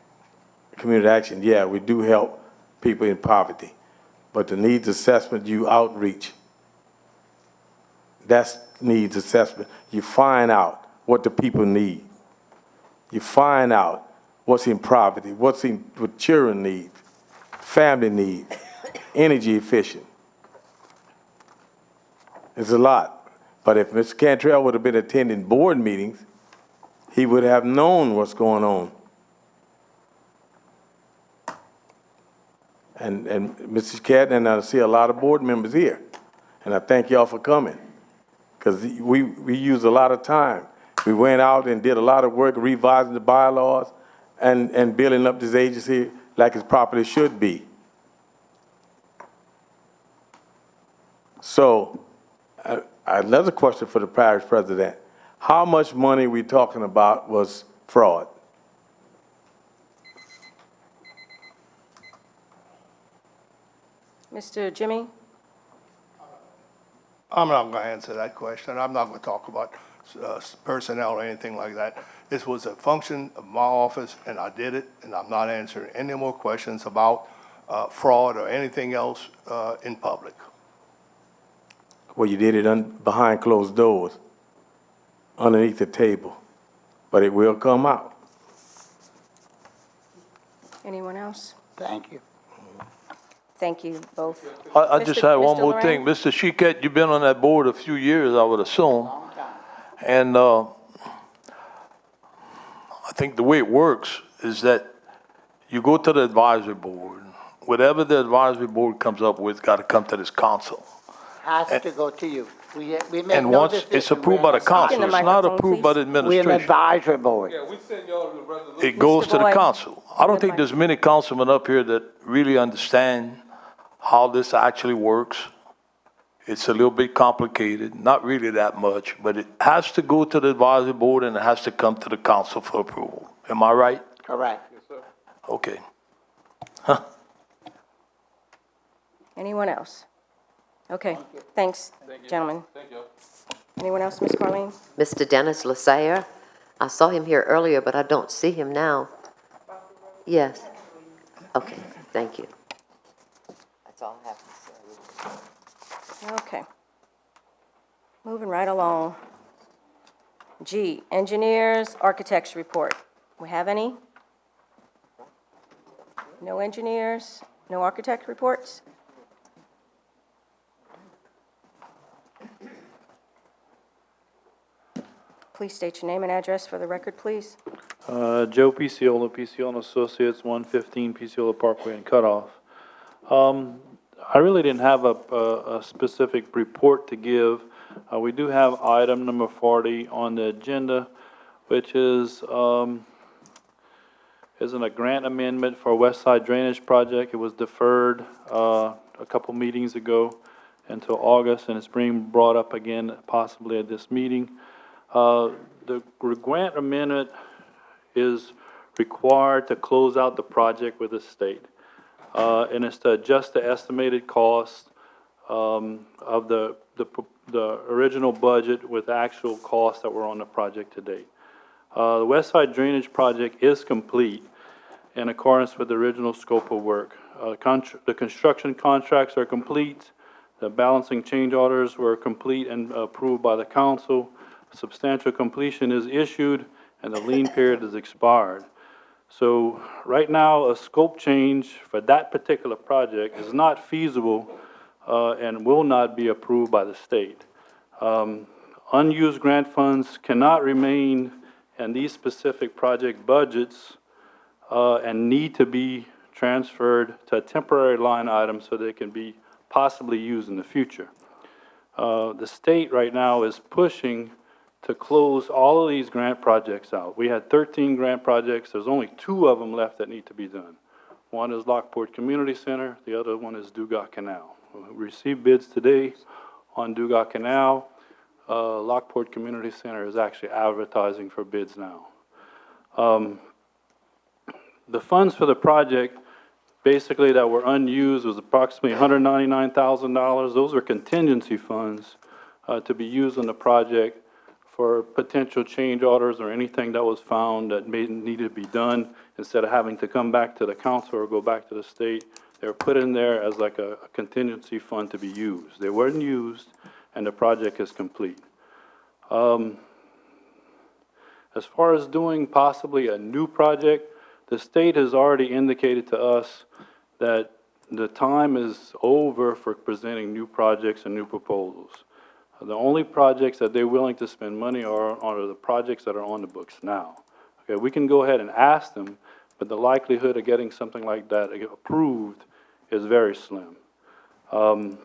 Community action, yeah, we do help people in poverty, but the needs assessment, you outreach. That's needs assessment. You find out what the people need. You find out what's in poverty, what children need, family need, energy efficient. It's a lot. But if Mr. Cantrell would have been attending board meetings, he would have known what's going on. And Mr. Cat, and I see a lot of board members here, and I thank y'all for coming, because we used a lot of time. We went out and did a lot of work revising the bylaws and building up this agency like it properly should be. So, another question for the parish president. How much money we talking about was fraud? Mr. Jimmy? I'm not going to answer that question. I'm not going to talk about personnel or anything like that. This was a function of my office, and I did it, and I'm not answering any more questions about fraud or anything else in public. Well, you did it behind closed doors, underneath the table, but it will come out. Anyone else? Thank you. Thank you both. I just Mr. had one Mr. more Loran? thing. Mr. Chiquette, you've been on that board a few years, I would assume. Long time. And I think the way it works is that you go to the advisory board. Whatever the advisory board comes up with, got to come to this council. Has to go to you. We make And no once decision. it's approved by the council, the it's not microphone, approved by the please. We're an administration. advisory board. Yeah, we send y'all the resolution. It goes Mr. to the Boyd, council. I don't the think there's many councilmen up here that really understand how this actually works. It's a little bit complicated, not really that much, but it has to go to the advisory board and it has to come to the council for approval. Am I right? Correct. Okay. Anyone else? Okay, thanks, gentlemen. Thank you. Anyone else, Ms. Carleen? Mr. Dennis Lasaire, I saw him here earlier, but I don't see him now. Yes. Okay, thank you. That's all I have to say. Okay. Moving right along. G, engineers, architects report. We have any? No engineers, no architect reports? Please state your name and address for the record, please. Joe Piciola, Piciola and Associates, 115 Piciola Parkway in Cutoff. I really didn't have a specific report to give. We do have item number 40 on the agenda, which is isn't a grant amendment for West Side Drainage Project. It was deferred a couple meetings ago until August, and it's being brought up again possibly at this meeting. The grant amendment is required to close out the project with the state. And it's to adjust the estimated cost of the the original budget with actual costs that were on the project to date. The West Side Drainage Project is complete in accordance with the original scope of work. The construction contracts are complete. The balancing change orders were complete and approved by the council. Substantial completion is issued, and the lien period is expired. So right now, a scope change for that particular project is not feasible and will not be approved by the state. Unused grant funds cannot remain in these specific project budgets and need to be transferred to a temporary line item so they can be possibly used in the future. The state right now is pushing to close all of these grant projects out. We had 13 grant projects. There's only 2 of them left that need to be done. One is Lockport Community Center. The other one is Dugas Canal. We received bids today on Dugas Canal. Lockport Community Center is actually advertising for bids now. The funds for the project basically that were unused was approximately $199,000. Those are contingency funds to be used on the project for potential change orders or anything that was found that needed to be done. Instead of having to come back to the council or go back to the state, they were put in there as like a contingency fund to be used. They weren't used, and the project is complete. As far as doing possibly a new project, the state has already indicated to us that the time is over for presenting new projects and new proposals. The only projects that they're willing to spend money on are the projects that are on the books now. Okay, we can go ahead and ask them, but the likelihood of getting something like that approved is very slim. In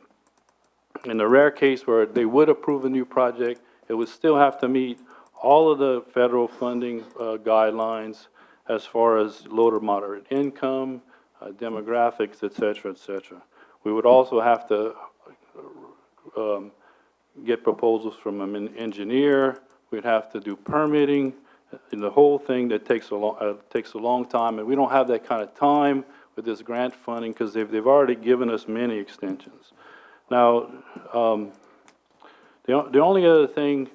the rare case where they would approve a new project, it would still have to meet all of the federal funding guidelines as far as low to moderate income, demographics, et cetera, et cetera. We would also have to get proposals from an engineer. We'd have to do permitting, and the whole thing that takes a long time, and we don't have that kind of time with this grant funding because they've already given us many extensions. Now, the only other thing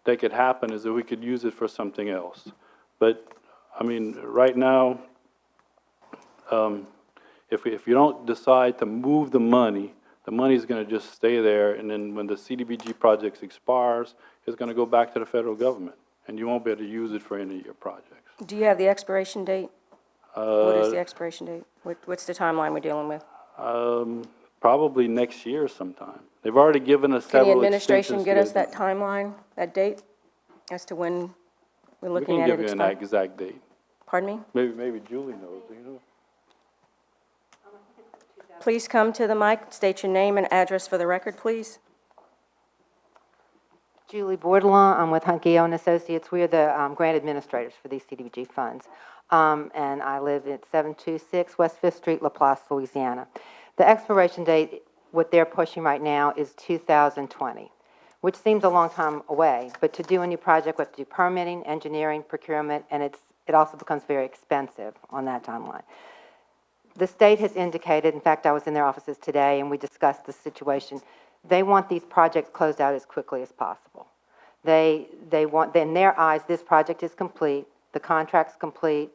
that could happen is that we could use it for something else. But, I mean, right now, if you don't decide to move the money's going to just stay there, and then when the CDBG project expires, it's going to go back to the federal government, and you won't be able to use it for any of your projects. Do you have the expiration date? What is the expiration date? What's the timeline we're dealing with? Probably next year sometime. They've already given us Can the several administration extensions get to us that timeline, that date, as to when we're looking at it We can give you an exact date. Pardon me? Maybe Julie knows, do you know? Please come to the mic, state your name and address for the record, please. Julie Bordelon, I'm with Hunkeo and Associates. We are the grant administrators for these CDBG funds. And I live at 726 West 5th Street, Laplace, Louisiana. The expiration date, what they're pushing right now, is 2020, which seems a long time away. But to do a new project, we have to do permitting, engineering, procurement, and it also becomes very expensive on that timeline. The state has indicated, in fact, I was in their offices today and we discussed the situation. They want these projects closed out as quickly as possible. They want, in their eyes, this project is complete, the contract's complete,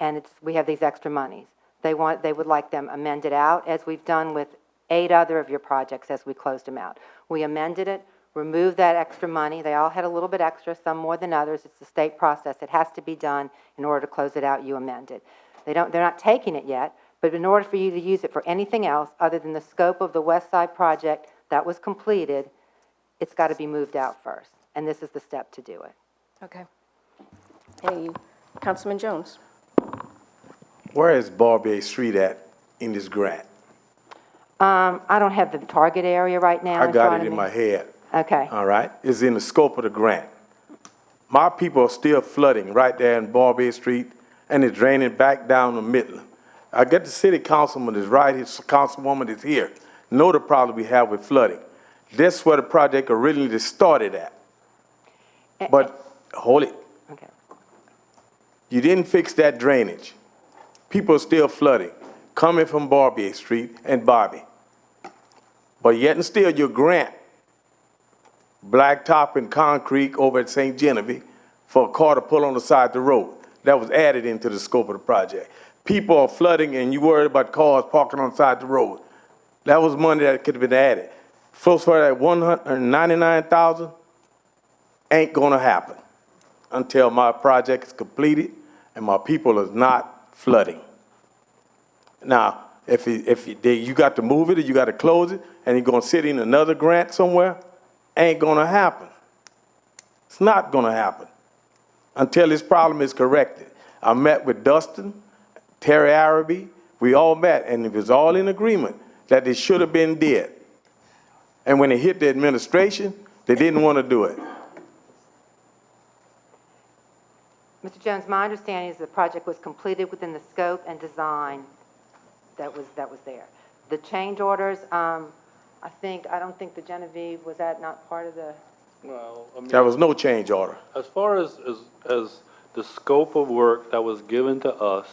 and we have these extra monies. They would like them amended out, as we've done with 8 other of your projects as we closed them out. We amended it, removed that extra money. They all had a little bit extra, some more than others. It's the state process. It has to be done in order to close it out. You amend it. They're not taking it yet, but in order for you to use it for anything else other than the scope of the West Side project that was completed, it's got to be moved out first. And this is the step to do it. Okay. Hey, Councilman Jones. Where is Barbier Street at in this grant? I don't have the target area right now. I got it in my head. Okay. All right? It's in the scope of the grant. My people are still flooding right there in Barbier Street, and it's draining back down to Midland. I get the city councilman is right, his councilwoman is here. Know the problem we have with flooding. That's where the project originally started at. But, hold it. Okay. You didn't fix that drainage. People are still flooding, coming from Barbier Street and Barbie. But yet and still, your grant blacktop and concrete over at St. Genevieve for a car to pull on the side of the road. That was added into the scope of the project. People are flooding and you worried about cars parking on the side of the road. That was money that could have been added. Folks, for that $199,000 ain't gonna happen until my project is completed and my people is not flooding. Now, you got to move it or you got to close it and you're gonna sit in another grant somewhere, ain't gonna happen. It's not gonna happen until this problem is corrected. I met with Dustin, Terry Araby, we all met, and it was all in agreement that it should have been did. And when it hit the administration, they didn't want to do it. Mr. Jones, my understanding is the project was completed within the scope and design that was there. The change orders, I don't think the Genevieve, was that not part of the? Well, I mean, There was no change order. as far as the scope of work that was given to us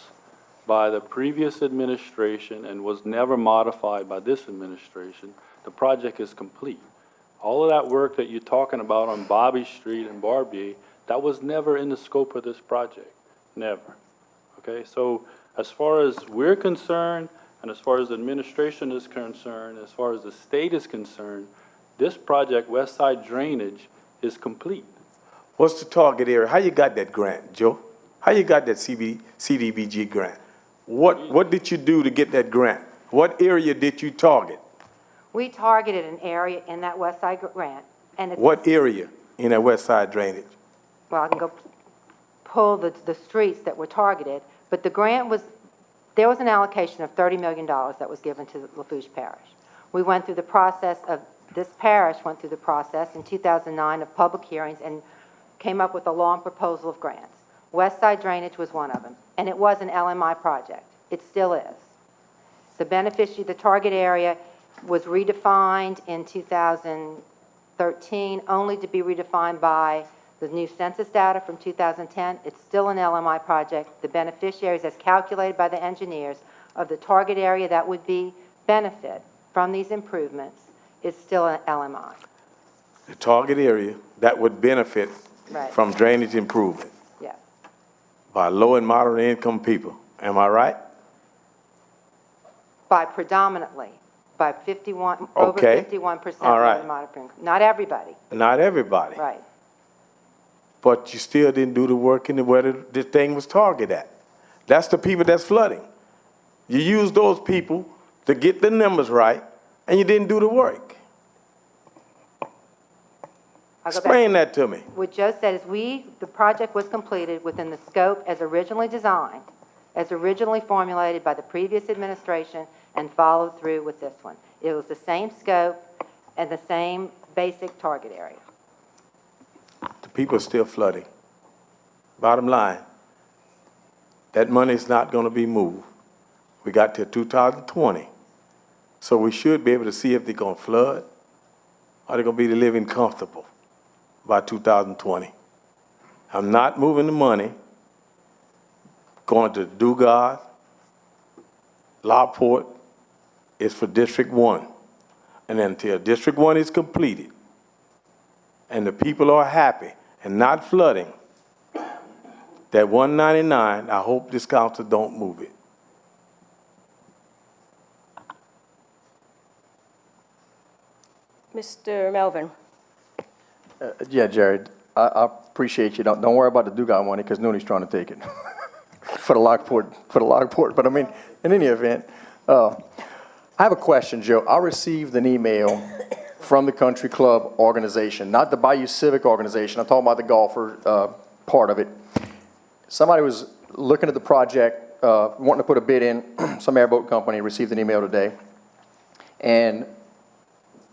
by the previous administration and was never modified by this administration, the project is complete. All of that work that you're talking about on Bobby Street and Barbier, that was never in the scope of this project, never. Okay, so as far as we're concerned, and as far as the administration is concerned, as far as the state is concerned, this project, West Side Drainage, is complete. What's the target area? How you got that grant, Joe? How you got that CDBG grant? What did you do to get that grant? What area did you target? We targeted an area in that West Side grant, and it's. What area in that West Side Drainage? Well, I can go pull the streets that were targeted, but the grant was, there was an allocation of $30 million that was given to Lafourche Parish. We went through the process of, this parish went through the process in 2009 of public hearings and came up with a long proposal of grants. West Side Drainage was one of them, and it was an LMI project. It still is. The beneficiary, the target area was redefined in 2013, only to be redefined by the new census data from 2010. It's still an LMI project. The beneficiaries, as calculated by the engineers, of the target area that would be benefit from these improvements is still an LMI. The target area that would benefit Right. from drainage improvement Yes. by low and moderate income people. Am I right? By predominantly, by 51, over Okay. 51% All right. of the monitoring. Not everybody. Not everybody. Right. But you still didn't do the work in where the thing was targeted at. That's the people that's flooding. You used those people to get the numbers right, and you didn't do the work. I'll go back. Explain that to me. What Joe said is the project was completed within the scope as originally designed, as originally formulated by the previous administration and followed through with this one. It was the same scope and the same basic target area. The people are still flooding. Bottom line, that money is not going to be moved. We got till 2020. So we should be able to see if they're going to flood or they're going to be living comfortable by 2020. I'm not moving the money going to Dugard, Lafourche. It's for District 1. And until District 1 is completed and the people are happy and not flooding, that 199, I hope this council don't move it. Mr. Melvin. Yeah, Jared, I appreciate you. Don't worry about the Dugas money because Nooney's trying to take it for the Lockport. But I mean, in any event, I have a question, Joe. I received an email from the Country Club organization, not the Bayou Civic organization. I'm talking about the golfer part of it. Somebody was looking at the project, wanting to put a bid in. Some airboat company received an email today, and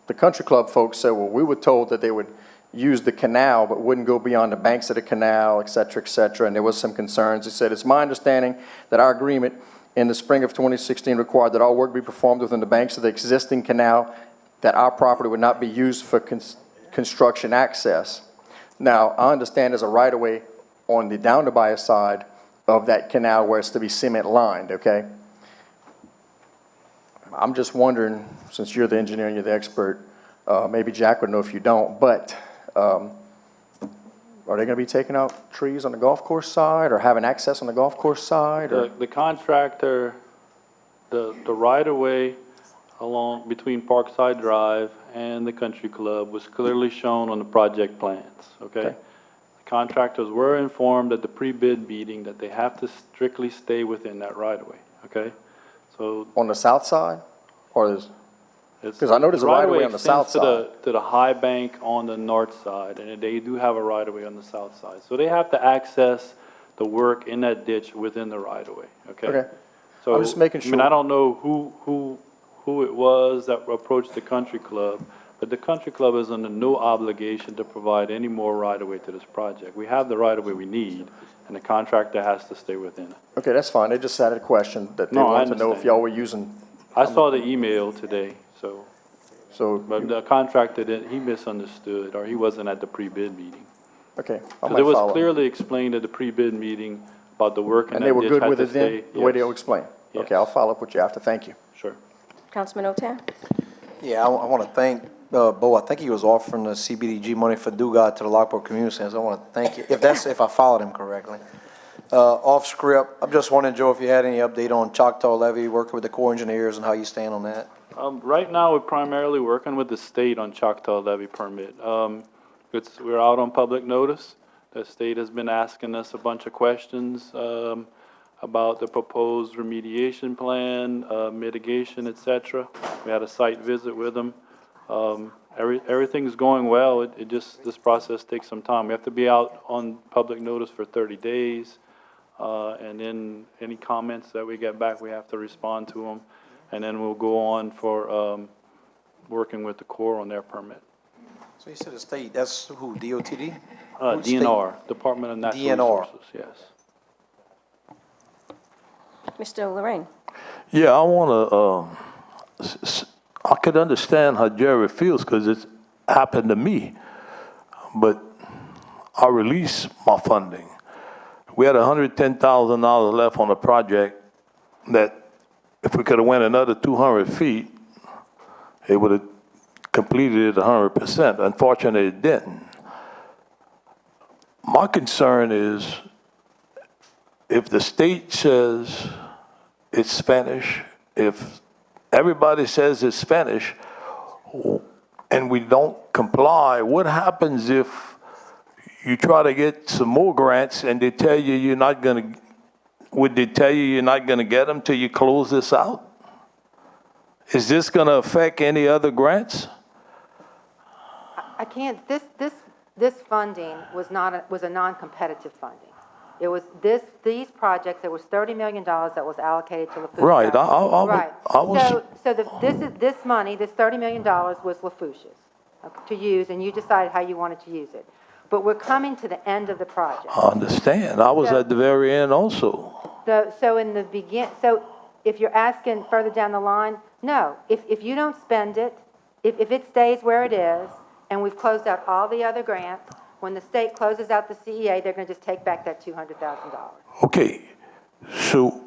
the Country Club folks said, well, we were told that they would use the canal but wouldn't go beyond the banks of the canal, et cetera, and there was some concerns. They said, it's my understanding that our agreement in the spring of 2016 required that all work be performed within the banks of the existing canal, that our property would not be used for construction access. Now, I understand there's a right-of-way on the down the Bayou side of that canal where it's to be cement lined, okay? I'm just wondering, since you're the engineer and you're the expert, Maybe Jack would know if you don't, but are they gonna be taking out trees on the golf course side or having access on the golf course side? Or The contractor, the right-of-way along between Parkside Drive and the country club was clearly shown on the project plans, okay? Okay. The contractors were informed at the pre-bid meeting that they have to strictly stay within that right-of-way, okay? So on the south side? Or is, it's. 'Cause I know there's a right-of-way the on the south extends to the high bank on the north side, and they do have a right-of-way on the south side. So they have to access the work in that ditch within the right-of-way, okay? Okay. So, I'm just making I mean, sure. I don't know who it was that approached the country club, but the country club is under no obligation to provide any more right-of-way to this project. We have the right-of-way we need, and the contractor has to stay within it. okay, that's fine. They just had a question that they No, I wanted to know if understand. y'all were using, I saw the email today, so, so, but the contractor, he misunderstood, or he wasn't at the pre-bid meeting. okay, I Because might it was follow. clearly explained at the pre-bid meeting about the work in And that they were ditch good had with to it then, stay. the way Yes. they'll explain? Yes. Okay, I'll follow up with you after. Thank you. Sure. Councilman Otan? Yeah, I want to thank Bo. I think he was offering the CBDG money for Dugas to the Lockport Community Center. So I want to thank you, if I followed him correctly. Off script, I'm just wondering, Joe, if you had any update on Choctaw Levee, working with the Corps engineers and how you stand on that? Right now, we're primarily working with the state on Choctaw levy permit. We're out on public notice. The state has been asking us a bunch of questions about the proposed remediation plan, mitigation, et cetera. We had a site visit with them. Everything's going well. This process takes some time. We have to be out on public notice for 30 days. And then any comments that we get back, we have to respond to them. And then we'll go on for working with the Corps on their permit. So you said the state, that's who, DOTD? DNR, Department of Natural DNR. Resources, yes. Mr. Lorraine? Yeah, I want to, I could understand how Jerry feels because it's happened to me. But I released my funding. We had $110,000 left on the project that if we could have went another 200 feet, it would have completed it 100%. Unfortunately, it didn't. My concern is if the state says it's finished, if everybody says it's finished, and we don't comply, what happens if you try to get some more grants and they tell you you're not going to, would they tell you you're not going to get them till you close this out? Is this going to affect any other grants? I can't, this funding was a non-competitive funding. It was these projects, there was $30 million that was allocated to Lafourche. Right, Right. I was. This money, this $30 million was Lafourche's to use, and you decided how you wanted to use it. But we're coming to the end of the project. I understand. I was at the very end also. So in the so if you're asking further down the line, no. If you don't spend it, if it stays where it is, and we've closed out all the other grants, when the state closes out the CEA, they're going to just take back that $200,000. Okay, so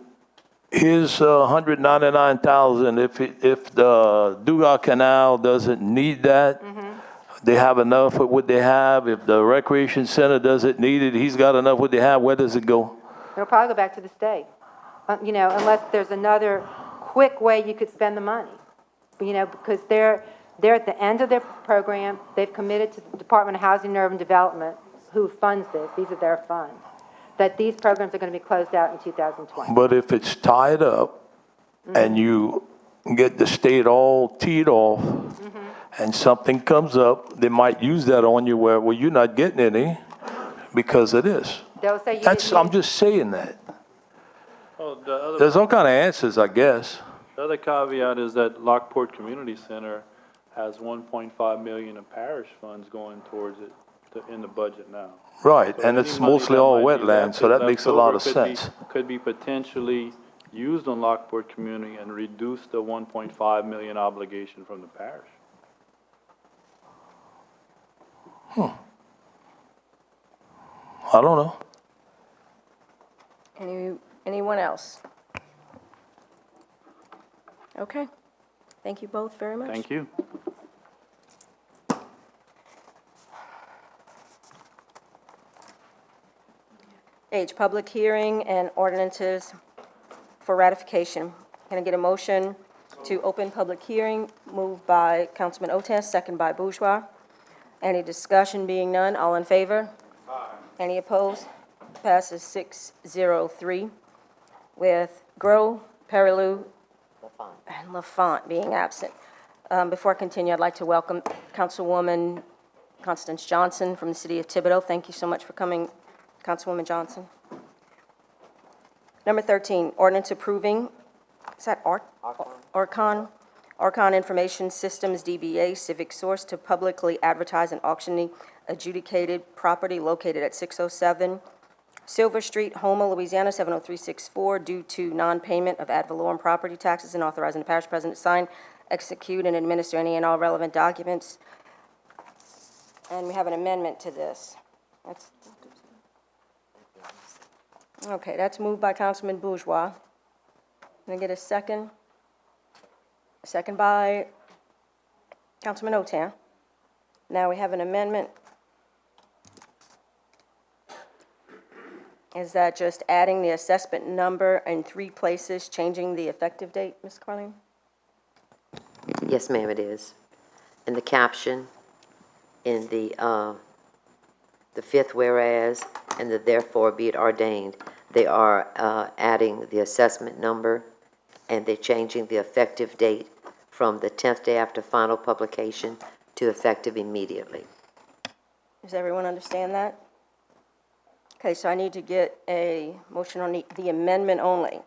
here's $199,000. If the Dugas Canal doesn't need that, they have enough with what they have. If the recreation center doesn't need it, he's got enough what they have. Where does it go? It'll probably go back to the state, unless there's another quick way you could spend the money. Because they're at the end of their program. They've committed to the Department of Housing and Urban Development, who funds this. These are their funds. That these programs are going to be closed out in 2020. But if it's tied up and you get the state all teed off and something comes up, they might use that on you where, well, you're not getting any because of this. They'll say I'm just saying that. There's all kind of answers, I guess. The other caveat is that Lockport Community Center has $1.5 million in parish funds going towards it in the budget now. Right, So and any it's money mostly that all might be wetland, so that makes a lot of sense. Could be potentially used on Lockport Community and reduce the $1.5 million obligation from the parish. I don't know. Anyone else? Okay. Thank you both very much. Thank you. H, public hearing and ordinances for ratification. Can I get a motion to open public hearing? Moved by Councilman Otas, second by Bourgeois. Any discussion? Being none, all in favor? Aye. Any opposed? Passes 603, with Grow, Perilou, and Lafont being absent. Before I continue, I'd like to welcome Councilwoman Constance Johnson from the city of Thibodeau. Thank you so much for coming, Councilwoman Johnson. Number 13, ordinance approving, is that Archon? Archon Information Systems, DBA, Civic Source, to publicly advertise and auction the adjudicated property located at 607 Silver Street, Houma, Louisiana, 70364, due to non-payment of ad valorem property taxes, and authorizing the parish president to sign, execute, and administer any and all relevant documents. And we have an amendment to this. Okay, that's moved by Councilman Bourgeois. Can I get a second? Second by Councilman Otan. Now we have an amendment. Is that just adding the assessment number in 3 places, changing the effective date, Ms. Carlene? Yes, ma'am, it is. In the caption, in the 5th whereas, and the therefore be it ordained, they are adding the assessment number, and they're changing the effective date from the 10th day after final publication to effective immediately. Does everyone understand that? Okay, so I need to get a motion on the amendment only.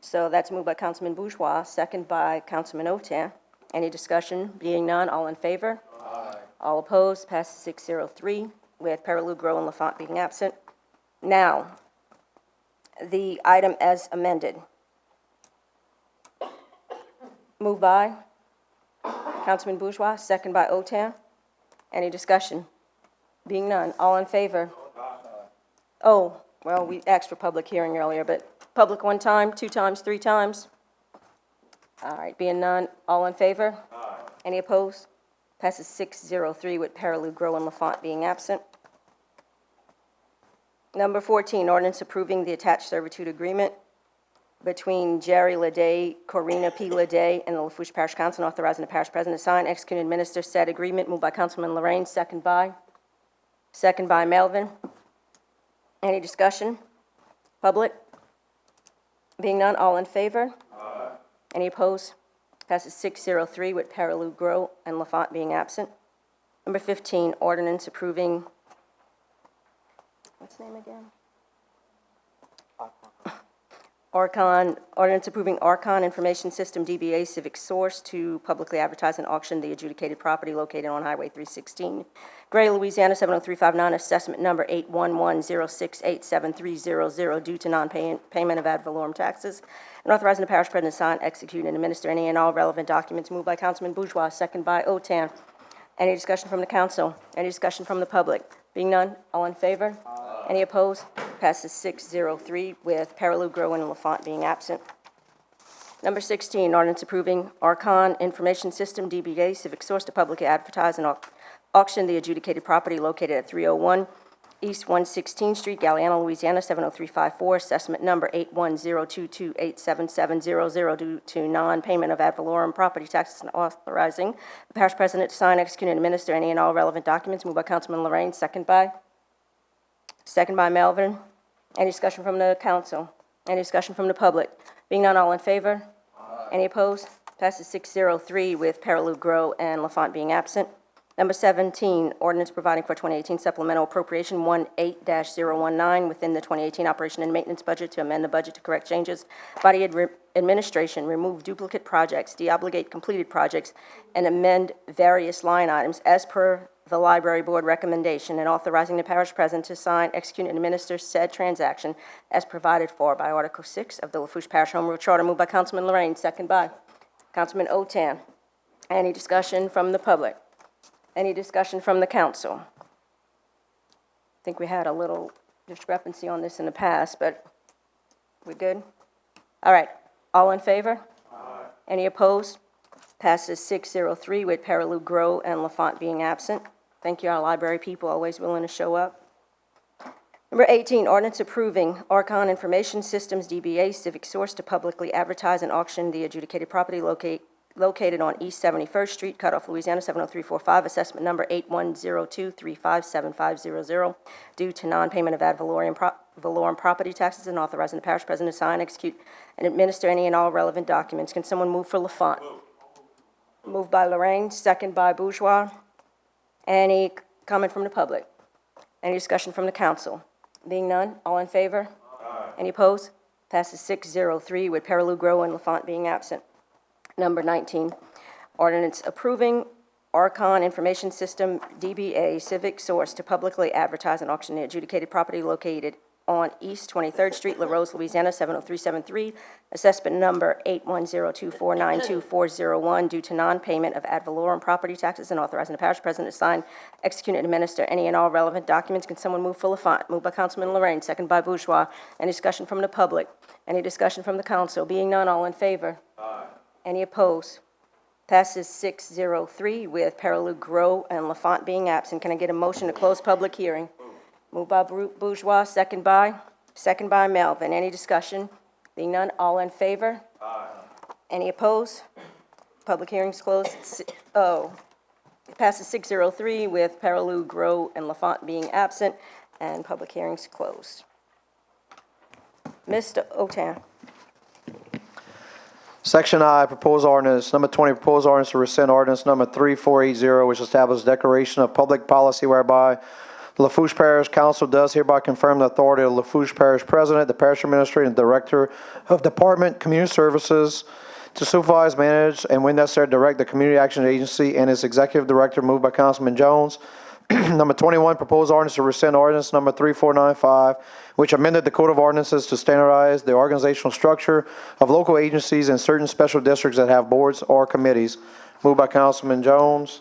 So that's moved by Councilman Bourgeois, second by Councilman Otan. Any discussion? Being none, all in favor? Aye. All opposed? Passes 603, with Perilou, Grow, and Lafont being absent. Now, the item as amended. Moved by Councilman Bourgeois, second by Otan. Any discussion? Being none, all in favor? Oh, well, we asked for public hearing earlier, but public 1 time, 2 times, 3 times? All right, being none, all in favor? Aye. Any opposed? Passes 603, with Perilou, Grow, and Lafont being absent. Number 14, ordinance approving the attached servitude agreement between Jerry Leday, Corina P. Leday, and the Lafourche Parish Council, authorizing the parish president to sign, execute, and administer said agreement. Moved by Councilman Lorraine, second by Melvin. Any discussion? Public? Being none, all in favor? Aye. Any opposed? Passes 603, with Perilou, Grow, and Lafont being absent. Number 15, ordinance approving, what's the name again? Archon, ordinance approving Archon Information System, DBA, Civic Source, to publicly advertise and auction the adjudicated property located on Highway 316, Gray, Louisiana, 70359, assessment number 81106873000, due to non-payment of ad valorem taxes, and authorizing the parish president to sign, execute, and administer any and all relevant documents. Moved by Councilman Bourgeois, second by Otan. Any discussion from the council? Any discussion from the public? Being none, all in favor? Aye. Any opposed? Passes 603, with Perilou, Grow, and Lafont being absent. Number 16, ordinance approving Archon Information System, DBA, Civic Source, to publicly advertise and auction the adjudicated property located at 301 East 116th Street, Galliano, Louisiana, 70354, assessment number 81022877000, due to non-payment of ad valorem property taxes, and authorizing the parish president to sign, execute, and administer any and all relevant documents. Moved by Councilman Lorraine, second by Melvin. Any discussion from the council? Any discussion from the public? Being none, all in favor? Aye. Any opposed? Passes 603, with Perilou, Grow, and Lafont being absent. Number 17, ordinance providing for 2018 supplemental appropriation 18-019 within the 2018 operation and maintenance budget to amend the budget to correct changes by the administration, remove duplicate projects, deobligate completed projects, and amend various line items as per the library board recommendation, and authorizing the parish president to sign, execute, and administer said transaction as provided for by Article 6 of the Lafourche Parish Home Rule Charter. Moved by Councilman Lorraine, second by Councilman Otan. Any discussion from the public? Any discussion from the council? I think we had a little discrepancy on this in the past, but we're good? All right, all in favor? Aye. Any opposed? Passes 603, with Perilou, Grow, and Lafont being absent. Thank you, our library people, always willing to show up. Number 18, ordinance approving Archon Information Systems, DBA, Civic Source to publicly advertise and auction the adjudicated property located on East 71st Street, Cutoff, Louisiana, 70345, assessment number 8102357500, due to non-payment of ad valorem property taxes, and authorizing the parish president to sign, execute, and administer any and all relevant documents. Can someone move for Lafont? Moved by Lorraine, second by Bourgeois. Any comment from the public? Any discussion from the council? Being none, all in favor? Any opposed? Passes 6-0-3 with Perilou, Grow, and Lafont being absent. Number 19, ordinance approving Archon Information System, DBA, Civic Source to publicly advertise and auction the adjudicated property located on East 23rd Street, La Rose, Louisiana, 70373, assessment number 8102492401, due to non-payment of ad valorem property taxes, and authorizing the parish president to sign, execute, and administer any and all relevant documents. Can someone move for Lafont? Moved by Councilman Lorraine, second by Bourgeois. Any discussion from the public? Any discussion from the council? Being none, all in favor? Any opposed? Passes 6-0-3 with Perilou, Grow, and Lafont being absent. Can I get a motion to close public hearing? Moved by Bourgeois, second by Melvin. Any discussion? Being none, all in favor? Any opposed? Public hearing's closed. It passes 6-0-3 with Perilou, Grow, and Lafont being absent, and public hearing's closed. Mr. Otan. Section I, proposed ordinance. Number 20, proposed ordinance to rescind ordinance number 3480, which establishes declaration of public policy whereby the Lafourche Parish Council does hereby confirm the authority of the Lafourche Parish President, the Parish Administrator, and Director of Department Community Services to supervise, manage, and when necessary, direct the Community Action Agency and its Executive Director, moved by Councilman Jones. Number 21, proposed ordinance to rescind ordinance number 3495, which amended the Code of Ordinances to standardize the organizational structure of local agencies in certain special districts that have boards or committees, moved by Councilman Jones.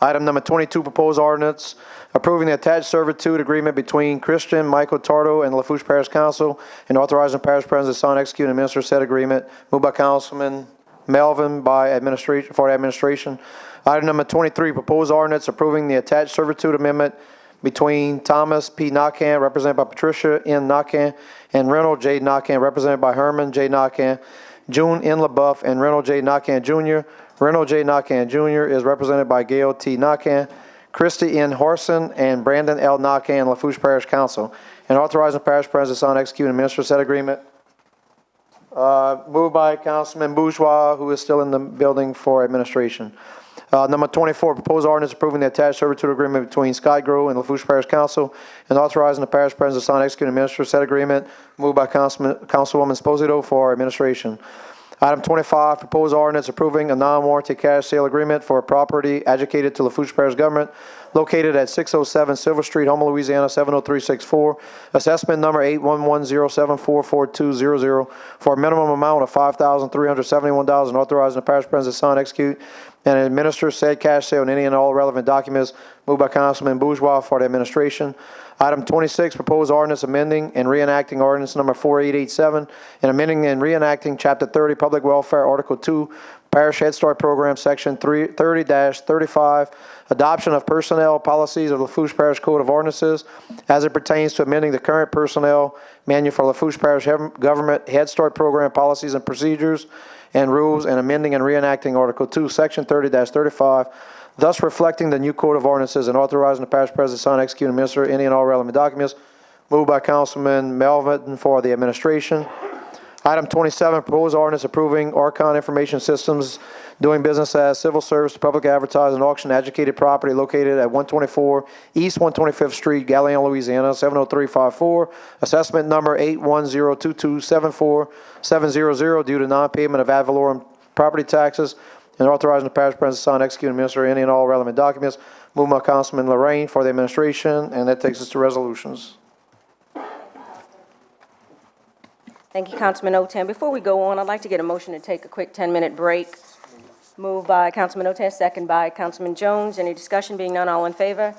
Item number 22, proposed ordinance approving the attached servitude agreement between Christian Michael Tardo and Lafourche Parish Council and authorizing parish president to sign, execute, and administer said agreement, moved by Councilman Melvin for the administration. Item number 23, proposed ordinance approving the attached servitude amendment between Thomas P. Nakan, represented by Patricia N. Nakan, and Reynold J. Nakan, represented by Herman J. Nakan, June N. LaBeouf, and Reynold J. Nakan Jr. Reynold J. Nakan Jr. is represented by Gail T. Nakan, Christy N. Horson, and Brandon L. Nakan, Lafourche Parish Council, and authorizing parish president to sign, execute, and administer said agreement. Moved by Councilman Bourgeois, who is still in the building for administration. Number 24, proposed ordinance approving the attached servitude agreement between Sky Grow and Lafourche Parish Council and authorizing the parish president to sign, execute, and administer said agreement, moved by Councilwoman Esposito for administration. Item 25, proposed ordinance approving a non-warranty cash sale agreement for a property adjudicated to Lafourche Parish government located at 607 Silver Street, Houma, Louisiana, 70364, assessment number 81107444200, for a minimum amount of $5,371, and authorizing the parish president to sign, execute, and administer said cash sale and any and all relevant documents, moved by Councilman Bourgeois for the administration. Item 26, proposed ordinance amending and reenacting ordinance number 4887 and amending and reenacting Chapter 30, Public Welfare, Article 2, Parish Head Start Program, Section 30-35, adoption of personnel policies of Lafourche Parish Code of Ordinances as it pertains to amending the current personnel manual for Lafourche Parish Government Head Start Program policies and procedures and rules, and amending and reenacting Article 2, Section 30-35, thus reflecting the new Code of Ordinances and authorizing the parish president to sign, execute, and administer any and all relevant documents, moved by Councilman Melvin for the administration. Item 27, proposed ordinance approving Archon Information Systems doing business as civil service to public advertise and auction adjudicated property located at 124 East 125th Street, Galion, Louisiana, 70354, assessment number 810227470, due to non-payment of ad valorem property taxes, and authorizing the parish president to sign, execute, and administer any and all relevant documents, moved by Councilman Lorraine for the administration, and that takes us to resolutions. Thank you, Councilman Otan. Before we go on, I'd like to get a motion to take a quick 10-minute break. Moved by Councilman Otan, second by Councilman Jones. Any discussion? Being none, all in favor?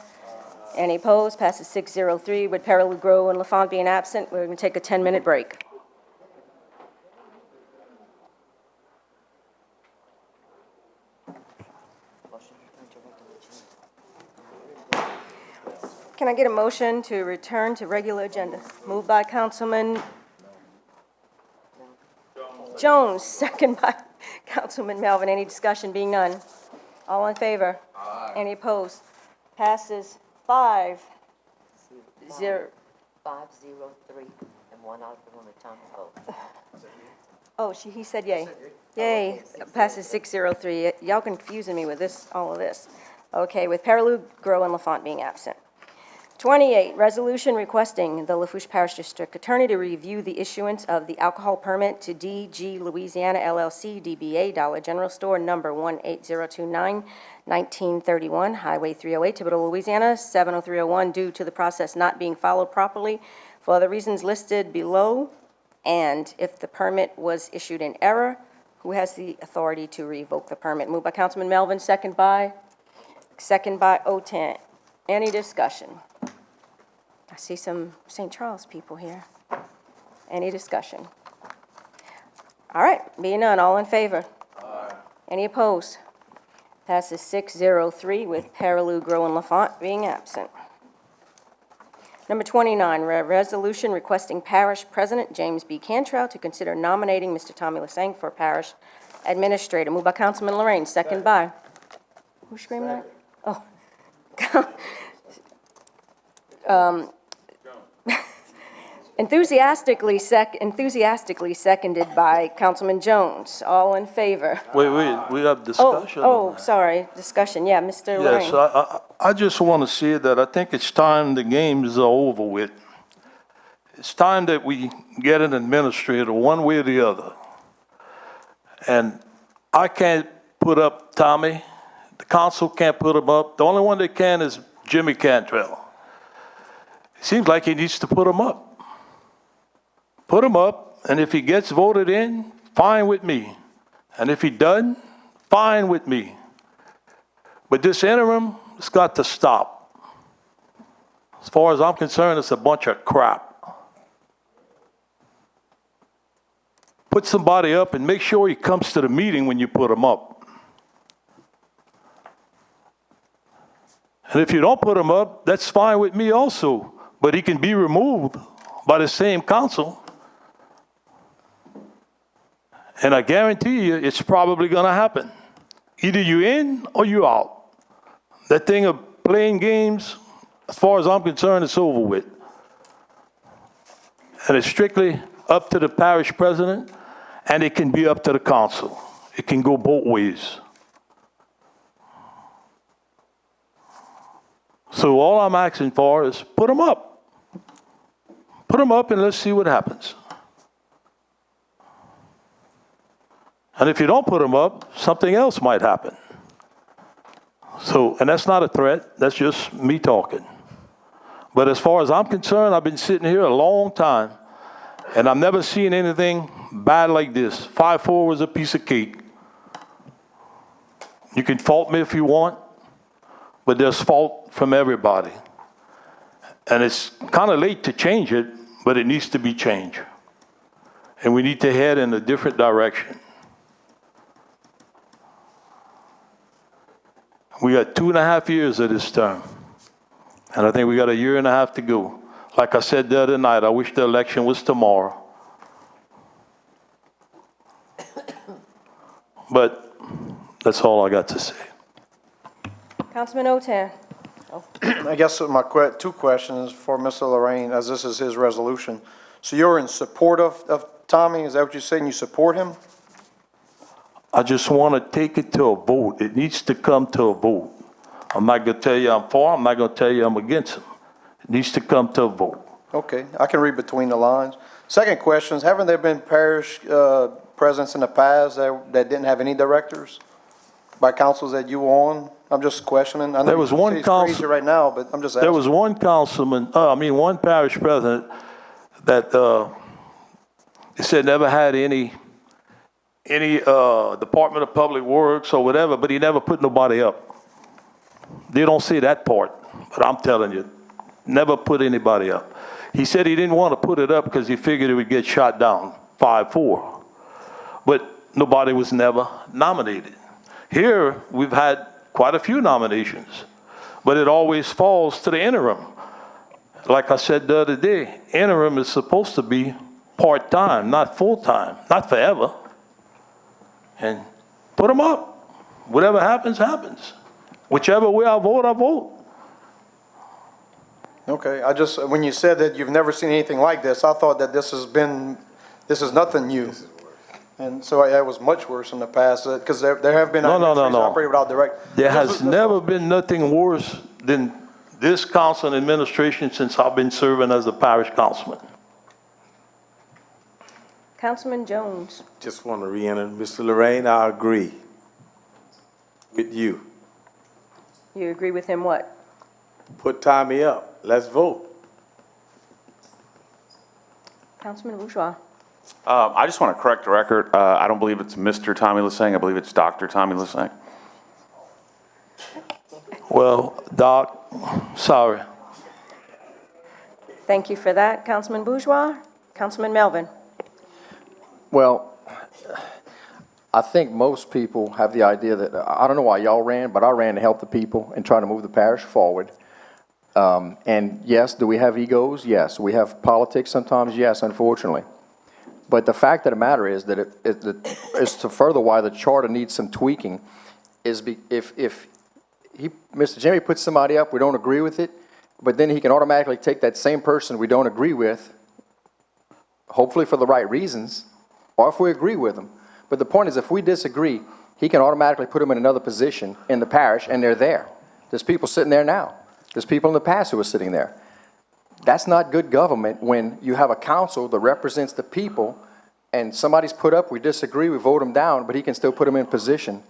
Any opposed? Passes 6-0-3 with Perilou, Grow, and Lafont being absent. We're going to take a 10-minute break. Can I get a motion to return to regular agenda? Moved by Councilman Jones, second by Councilman Melvin. Any discussion? Being none. All in favor? Aye. Any opposed? Passes 5-0. 503, and one Alderwoman Thomas vote. Oh, he said yay. Yay. Passes 603. Y'all confusing me with this, all of this. Okay, with Perilou, Grow, and Lafont being absent. 28, resolution requesting the Lafourche Parish District Attorney to review the issuance of the alcohol permit to DG Louisiana LLC DBA Dollar General Store number 18029, 1931, Highway 308, Thibodaux, Louisiana, 70301, due to the process not being followed properly for the reasons listed below, and if the permit was issued in error, who has the authority to revoke the permit? Moved by Councilman Melvin, second by O10. Any discussion? I see some St. Charles people here. Any discussion? All right, being none, all in favor? Aye. Any opposed? Passes 603 with Perilou, Grow, and Lafont being absent. Number 29, resolution requesting Parish President James B. Cantrell to consider nominating Mr. Tommy Lassang for Parish Administrator. Moved by Councilman Lorraine, second by. Who screamed that? Oh. Enthusiastically seconded by Councilman Jones. All in favor? Wait, we have discussion. Sorry, discussion. Yeah, Mr. Yes, Lorraine. I just want to say that I think it's time the games are over with. It's time that we get an administrator one way or the other. And I can't put up Tommy. The council can't put him up. The only one that can is Jimmy Cantrell. It seems like he needs to put him up. Put him up, and if he gets voted in, fine with me. And if he doesn't, fine with me. But this interim has got to stop. As far as I'm concerned, it's a bunch of crap. Put somebody up and make sure he comes to the meeting when you put him up. And if you don't put him up, that's fine with me also. But he can be removed by the same council. And I guarantee you, it's probably going to happen. Either you in or you out. That thing of playing games, as far as I'm concerned, it's over with. And it's strictly up to the parish president, and it can be up to the council. It can go both ways. So all I'm asking for is put them up. Put them up and let's see what happens. And if you don't put them up, something else might happen. So, and that's not a threat, that's just me talking. But as far as I'm concerned, I've been sitting here a long time, and I've never seen anything bad like this. 5-4 was a piece of cake. You can fault me if you want, but there's fault from everybody. And it's kind of late to change it, but it needs to be changed. And we need to head in a different direction. We got 2.5 years of this term. And I think we got 1.5 years to go. Like I said the other night, I wish the election was tomorrow. But that's all I got to say. Councilman Otan. I guess my two questions for Mr. Lorraine, as this is his resolution. So you're in support of Tommy? Is that what you're saying? You support him? I just want to take it to a vote. It needs to come to a vote. I'm not going to tell you I'm for him. I'm not going to tell you I'm against him. It needs to come to a vote. Okay, I can read between the lines. Second question is, haven't there been parish presidents in the past that didn't have any directors by councils that you were on? I'm just questioning. I know There was one council right now, but I'm just asking. There was one councilman, one parish president that they said never had any Department of Public Works or whatever, but he never put nobody up. They don't say that part, but I'm telling you, never put anybody up. He said he didn't want to put it up because he figured it would get shot down, 5-4. But nobody was never nominated. Here, we've had quite a few nominations, but it always falls to the interim. like I said the other day, interim is supposed to be part-time, not full-time, not forever. And put them up. Whatever happens, happens. Whichever way I vote, I vote. Okay, I just, when you said that you've never seen anything like this, I thought that this is nothing new. And so it was much worse in the past, because there have been No. administrations operated without direct. There has never been nothing worse than this council and administration since I've been serving as a parish councilman. Councilman Jones. Just want to reenter, Mr. Lorraine, I agree with you. You agree with him what? Put Tommy up. Let's vote. Councilman Bourgeois. I just want to correct the record. I don't believe it's Mr. Tommy Lesang. I believe it's Dr. Tommy Lesang. Well, Doc, sorry. Thank you for that, Councilman Bourgeois. Councilman Melvin. Well, I think most people have the idea that, I don't know why y'all ran, but I ran to help the people and try to move the parish forward. And yes, do we have egos? Yes. We have politics sometimes? Yes, unfortunately. But the fact of the matter is that is to further why the charter needs some tweaking is if Mr. Jimmy puts somebody up, we don't agree with it, but then he can automatically take that same person we don't agree with, hopefully for the right reasons, or if we agree with them. But the point is, if we disagree, he can automatically put them in another position in the parish, and they're there. There's people sitting there now. There's people in the past who were sitting there. That's not good government when you have a council that represents the people, and somebody's put up, we disagree, we vote them down, but he can still put them in position.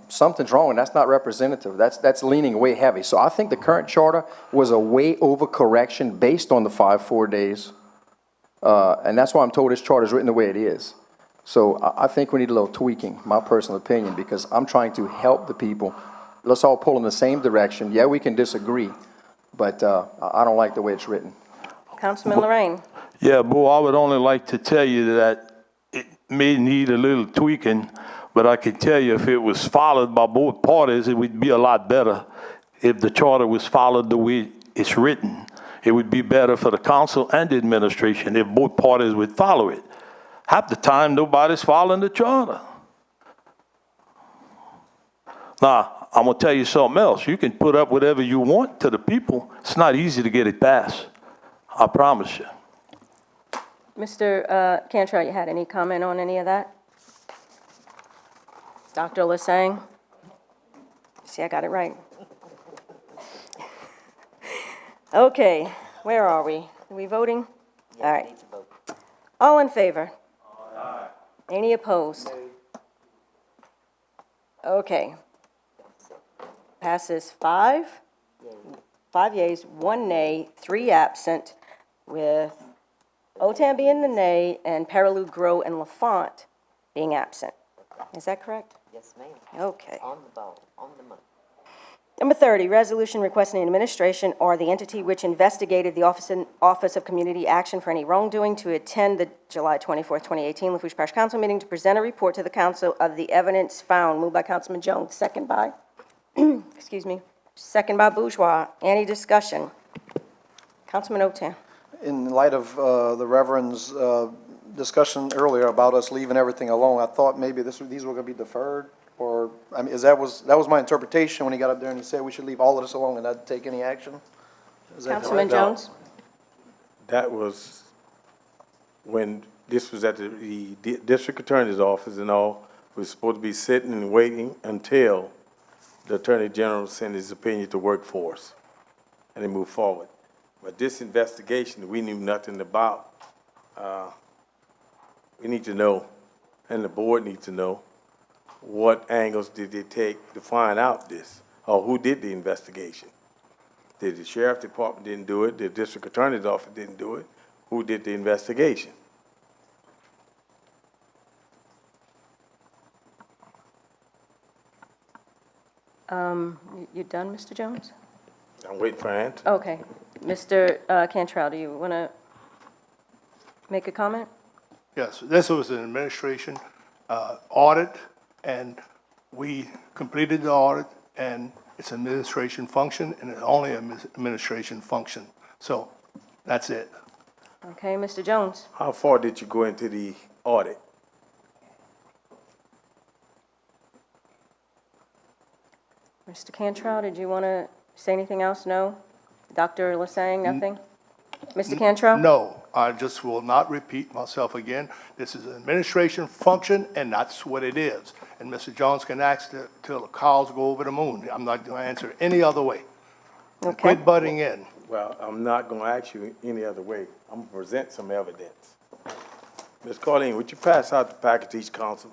Something's wrong, and that's not representative. That's leaning way heavy. So I think the current charter was a way over correction based on the 5-4 days. And that's why I'm told this charter is written the way it is. So I think we need a little tweaking, my personal opinion, because I'm trying to help the people. Let's all pull in the same direction. Yeah, we can disagree, but I don't like the way it's written. Councilman Lorraine. Yeah, Bo, I would only like to tell you that it may need a little tweaking, but I can tell you if it was followed by both parties, it would be a lot better. If the charter was followed the way it's written, it would be better for the council and the administration if both parties would follow it. Half the time, nobody's following the charter. Now, I'm going to tell you something else. You can put up whatever you want to the people. It's not easy to get it passed. I promise you. Mr. Cantrell, you had any comment on any of that? Dr. Lesang? See, I got it right. Okay, where are we? Are we voting? All right. All in favor? Aye. Any opposed? Okay. Passes 5 yeas, 1 nay, 3 absent, with OTAN being the nay and Perilou, Gros, and Lafont being absent. Is that correct? Yes, ma'am. Okay. On the ball, on the money. Number 30, resolution requesting the administration or the entity which investigated the Office of Community Action for any wrongdoing to attend the July 24th, 2018 Lafourche Parish Council meeting to present a report to the council of the evidence found. Moved by Councilman Jones, second by, excuse me, second by Bourgeois. Any discussion? Councilman Otan. In light of the Reverend's discussion earlier about us leaving everything alone, I thought maybe these were going to be deferred, or, I mean, that was my interpretation when he got up there and he said we should leave all of this alone and not take any action? Councilman Jones? That was when this was at the district attorney's office and all. We were supposed to be sitting and waiting until the attorney general sent his opinion to workforce and then move forward. But this investigation we knew nothing about. We need to know, and the board needs to know, what angles did they take to find out this, or who did the investigation? Did the sheriff department didn't do it? The district attorney's office didn't do it? Who did the investigation? You done, Mr. Jones? I'm waiting for an answer. Okay. Mr. Cantrell, do you want to make a comment? Yes, this was an administration audit, and we completed the audit, and it's an administration function, and it's only an administration function. So that's it. Okay, Mr. Jones? How far did you go into the audit? Mr. Cantrell, did you want to say anything else? No? Dr. Lasang, nothing? Mr. Cantrell? No, I just will not repeat myself again. This is an administration function, and that's what it is. And Mr. Jones can ask till the cows go over the moon. I'm not going to answer any other way. Okay. Quit butting in. Well, I'm not gonna ask you any other way. I'm gonna present some evidence. Ms. Colleen, would you pass out the package to each council?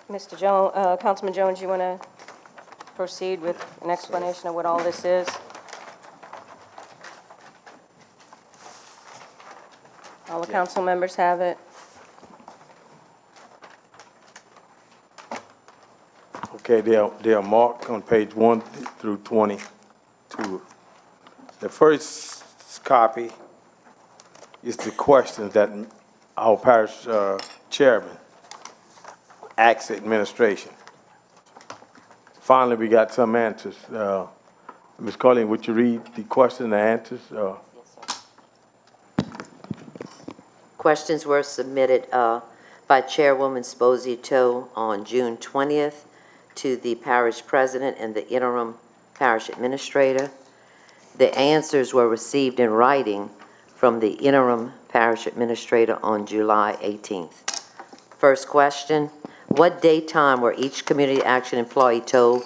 Mr. Jones, Councilman Jones, you want to proceed with an explanation of what all this is? All the council members have it? Okay, they are marked on page 1 through 22. The first copy is the questions that our parish chairman asked the administration. Finally, we got some answers. Ms. Colleen, would you read the question and answers? Questions were submitted by Chairwoman Sposito on June 20th to the parish president and the interim parish administrator. The answers were received in writing from the interim parish administrator on July 18th. First question, what date time were each community action employee told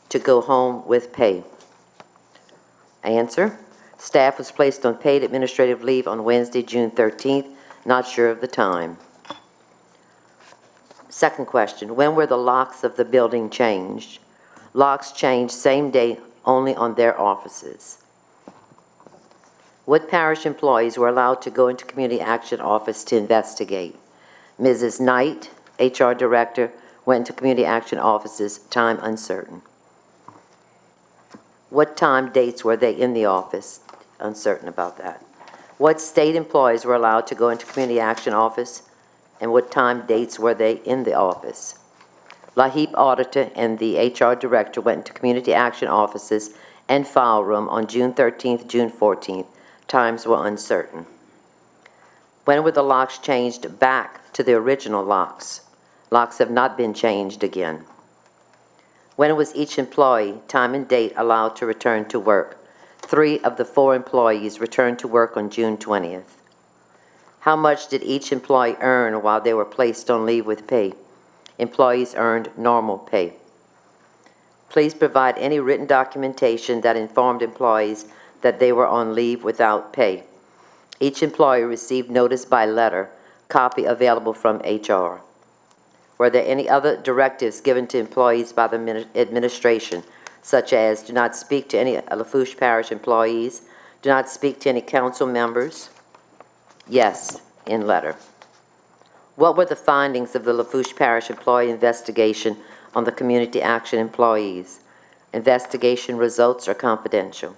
to go home with pay? Answer, staff was placed on paid administrative leave on Wednesday, June 13th, not sure of the time. Second question, when were the locks of the building changed? Locks changed same day only on their offices. What parish employees were allowed to go into community action office to investigate? Mrs. Knight, HR director, went to community action offices, time uncertain. What time dates were they in the office? Uncertain about that. What state employees were allowed to go into community action office, and what time dates were they in the office? LaHeap auditor and the HR director went into community action offices and file room on June 13th, June 14th. Times were uncertain. When were the locks changed back to the original locks? Locks have not been changed again. When was each employee, time and date, allowed to return to work? 3 of the 4 employees returned to work on June 20th. How much did each employee earn while they were placed on leave with pay? Employees earned normal pay. Please provide any written documentation that informed employees that they were on leave without pay. Each employee received notice by letter, copy available from HR. Were there any other directives given to employees by the administration, such as do not speak to any Lafourche Parish employees, do not speak to any council members? Yes, in letter. What were the findings of the Lafourche Parish employee investigation on the community action employees? Investigation results are confidential.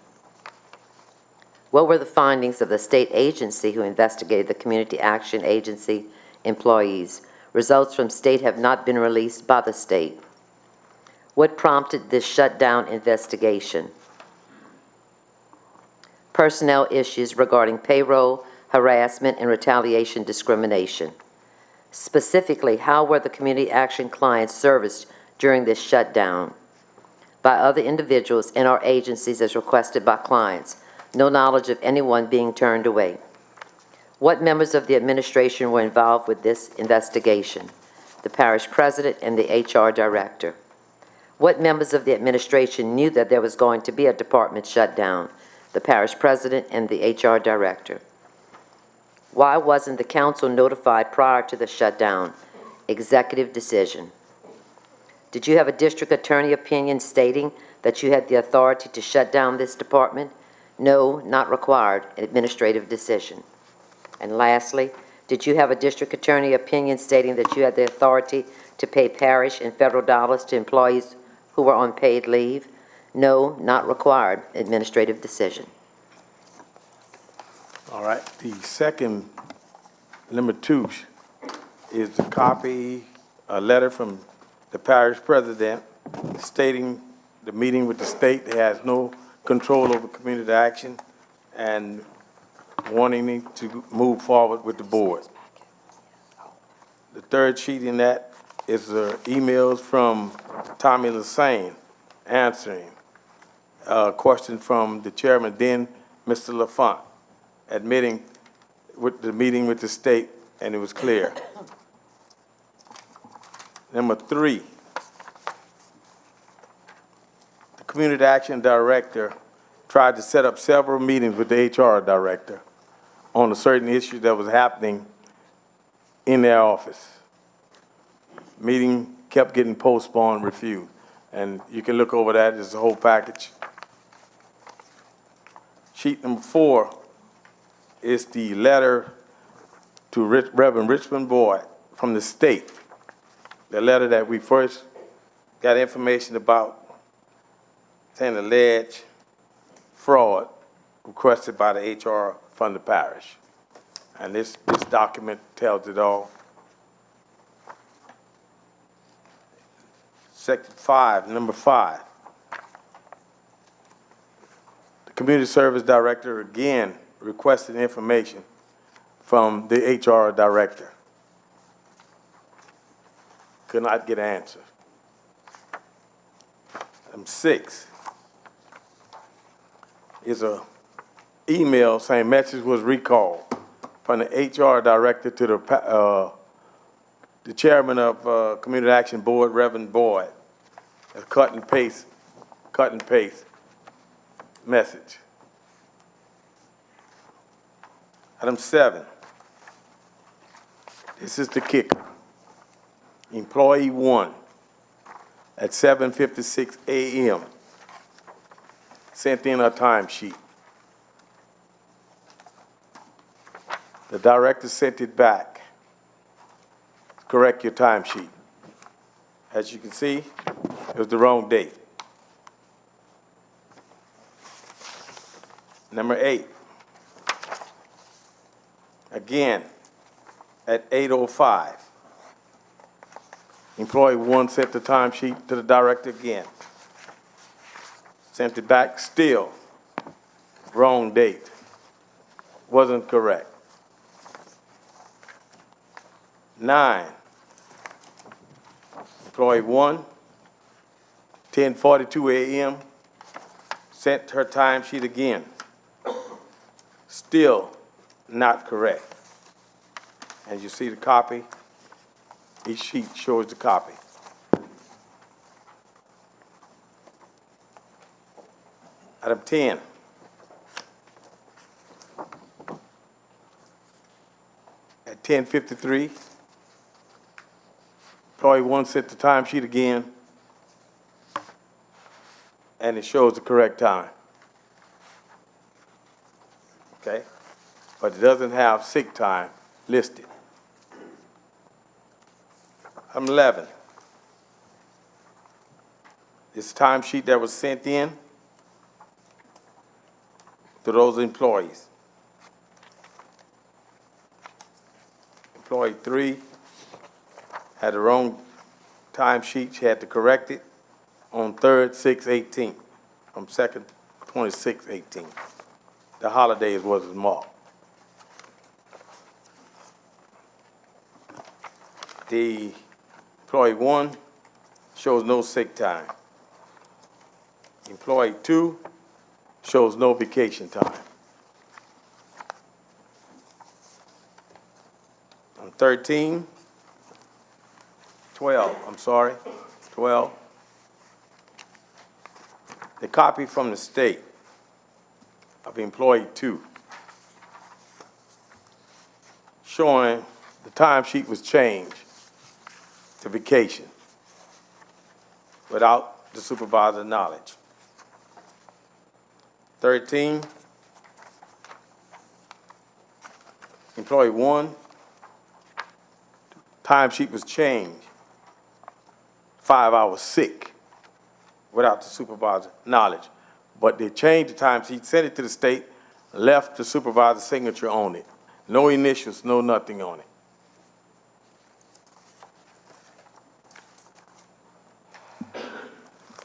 What were the findings of the state agency who investigated the community action agency employees? Results from state have not been released by the state. What prompted this shutdown investigation? Personnel issues regarding payroll, harassment, and retaliation discrimination. Specifically, how were the community action clients serviced during this shutdown? By other individuals in our agencies as requested by clients. No knowledge of anyone being turned away. What members of the administration were involved with this investigation? The parish president and the HR director. What members of the administration knew that there was going to be a department shutdown? The parish president and the HR director. Why wasn't the council notified prior to the shutdown? Executive decision. Did you have a district attorney opinion stating that you had the authority to shut down this department? No, not required, administrative decision. And lastly, Did you have a district attorney opinion stating that you had the authority to pay parish and federal dollars to employees who were on paid leave? No, not required. Administrative decision. All right, the second, number 2, is a copy, a letter from the parish president stating the meeting with the state has no control over community action and wanting me to move forward with the board. The third sheet in that is emails from Tommy Lassane answering a question from the chairman then, Mr. LaFont, admitting with the meeting with the state, and it was clear. Number 3, the community action director tried to set up several meetings with the HR director on a certain issue that was happening in their office. Meeting kept getting postponed, refused. And you can look over that, it's a whole package. Sheet number 4 is the letter to Reverend Richmond Boyd from the state. The letter that we first got information about saying alleged fraud requested by the HR from the parish. And this document tells it all. Section 5, number 5. The community service director again requested information from the HR director. Could not get an answer. Number 6 is a email saying message was recalled from the HR director to the chairman of Community Action Board, Reverend Boyd. A cut and paste message. Item 7. This is the kicker. Employee 1 at 7:56 a.m. sent in a timesheet. The director sent it back. Correct your timesheet. As you can see, it was the wrong date. Number 8. Again, at 8:05, employee 1 sent the timesheet to the director again. Sent it back, still wrong date. Wasn't correct. 9, employee 1, 10:42 a.m., sent her timesheet again. Still not correct. As you see the copy, each sheet shows the copy. Item 10. At 10:53, employee 1 sent the timesheet again, and it shows the correct time. Okay? But it doesn't have sick time listed. Item 11. This timesheet that was sent in to those employees. Employee 3 had the wrong timesheet. She had to correct it on 3rd, 6/18, from 2nd, 26/18. The holidays wasn't marked. The employee 1 shows no sick time. Employee 2 shows no vacation time. On 12, the copy from the state of employee 2 showing the timesheet was changed to vacation without the supervisor's knowledge. 13, employee 1 timesheet was changed. 5 hours sick without the supervisor's knowledge. But they changed the timesheet, sent it to the state, left the supervisor's signature on it. No initials, no nothing on it.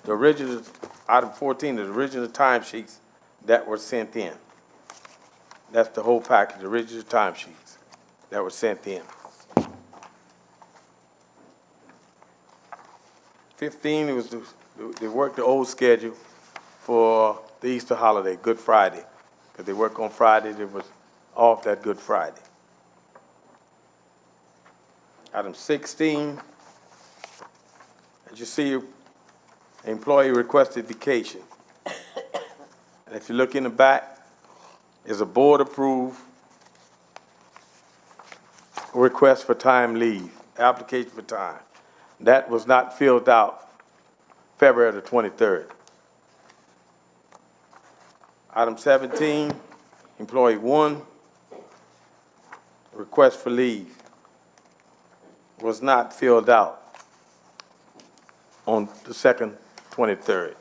The original, item 14, the original timesheets that were sent in. That's the whole package, the original timesheets that were sent in. 15, it was they worked the old schedule for the Easter holiday, Good Friday. Because they work on Friday, they was off that Good Friday. Item 16, as you see, employee requested vacation. And if you look in the back, is a board-approved request for time leave, application for time. That was not filled out February the 23rd. Item 17, employee 1, request for leave was not filled out on the 2nd, 23rd.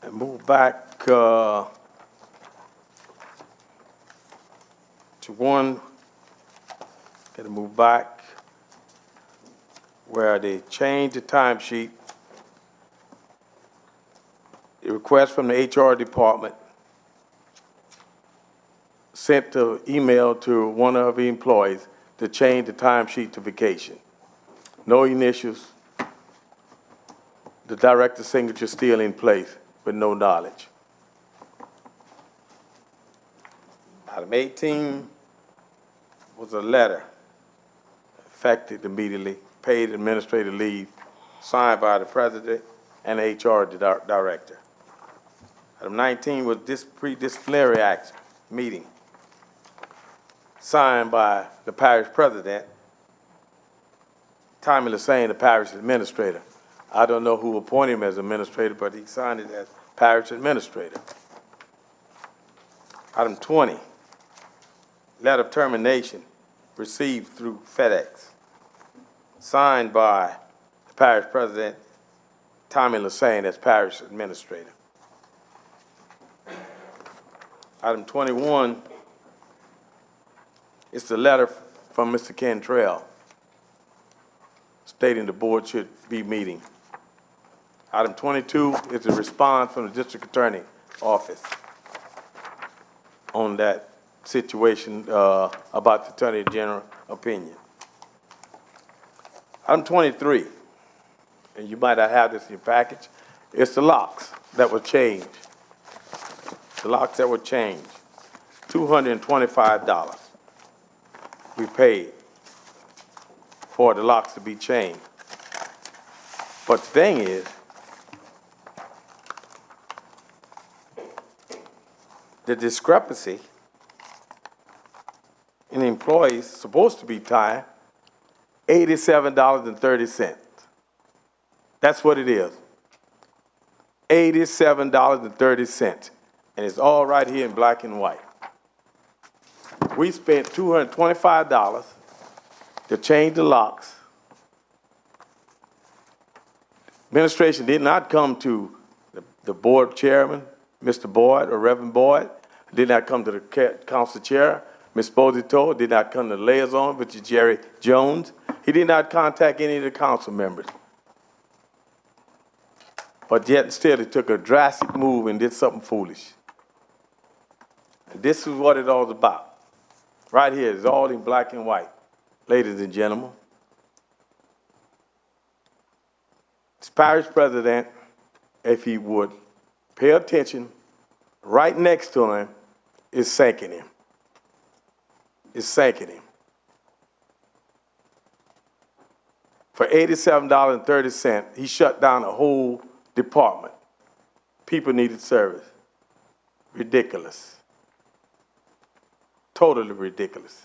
And move back to one, gotta move back where they changed the timesheet. A request from the HR department sent an email to one of the employees to change the timesheet to vacation. No initials. The director's signature still in place, with no knowledge. Item 18 was a letter effective immediately, paid administrative leave, signed by the president and HR director. Item 19 was this pre-disciplinary action meeting, signed by the parish president, Tommy Lassane, the parish administrator. I don't know who appointed him as administrator, but he signed it as parish administrator. Item 20, letter of termination received through FedEx, signed by the parish president, Tommy Lassane, as parish administrator. Item 21 is the letter from Mr. Cantrell stating the board should be meeting. Item 22 is a response from the district attorney office on that situation about the attorney general opinion. Item 23, and you might not have this in your package, it's the locks that were changed. The locks that were changed, $225 we paid for the locks to be changed. But the thing is, the discrepancy in the employees supposed to be tied $87.30. That's what it is. $87.30. And it's all right here in black and white. We spent $225 to change the locks. Administration did not come to the board chairman, Mr. Boyd or Reverend Boyd, did not come to the council chair, Ms. Posito, did not come to the liaison, which is Jerry Jones. He did not contact any of the council members. But yet instead he took a drastic move and did something foolish. And this is what it's all about. Right here, it's all in black and white, ladies and gentlemen. This parish president, if he would pay attention, right next to him is thanking him. Is thanking him. For $87.30, he shut down a whole department. People needed service. Ridiculous. Totally ridiculous.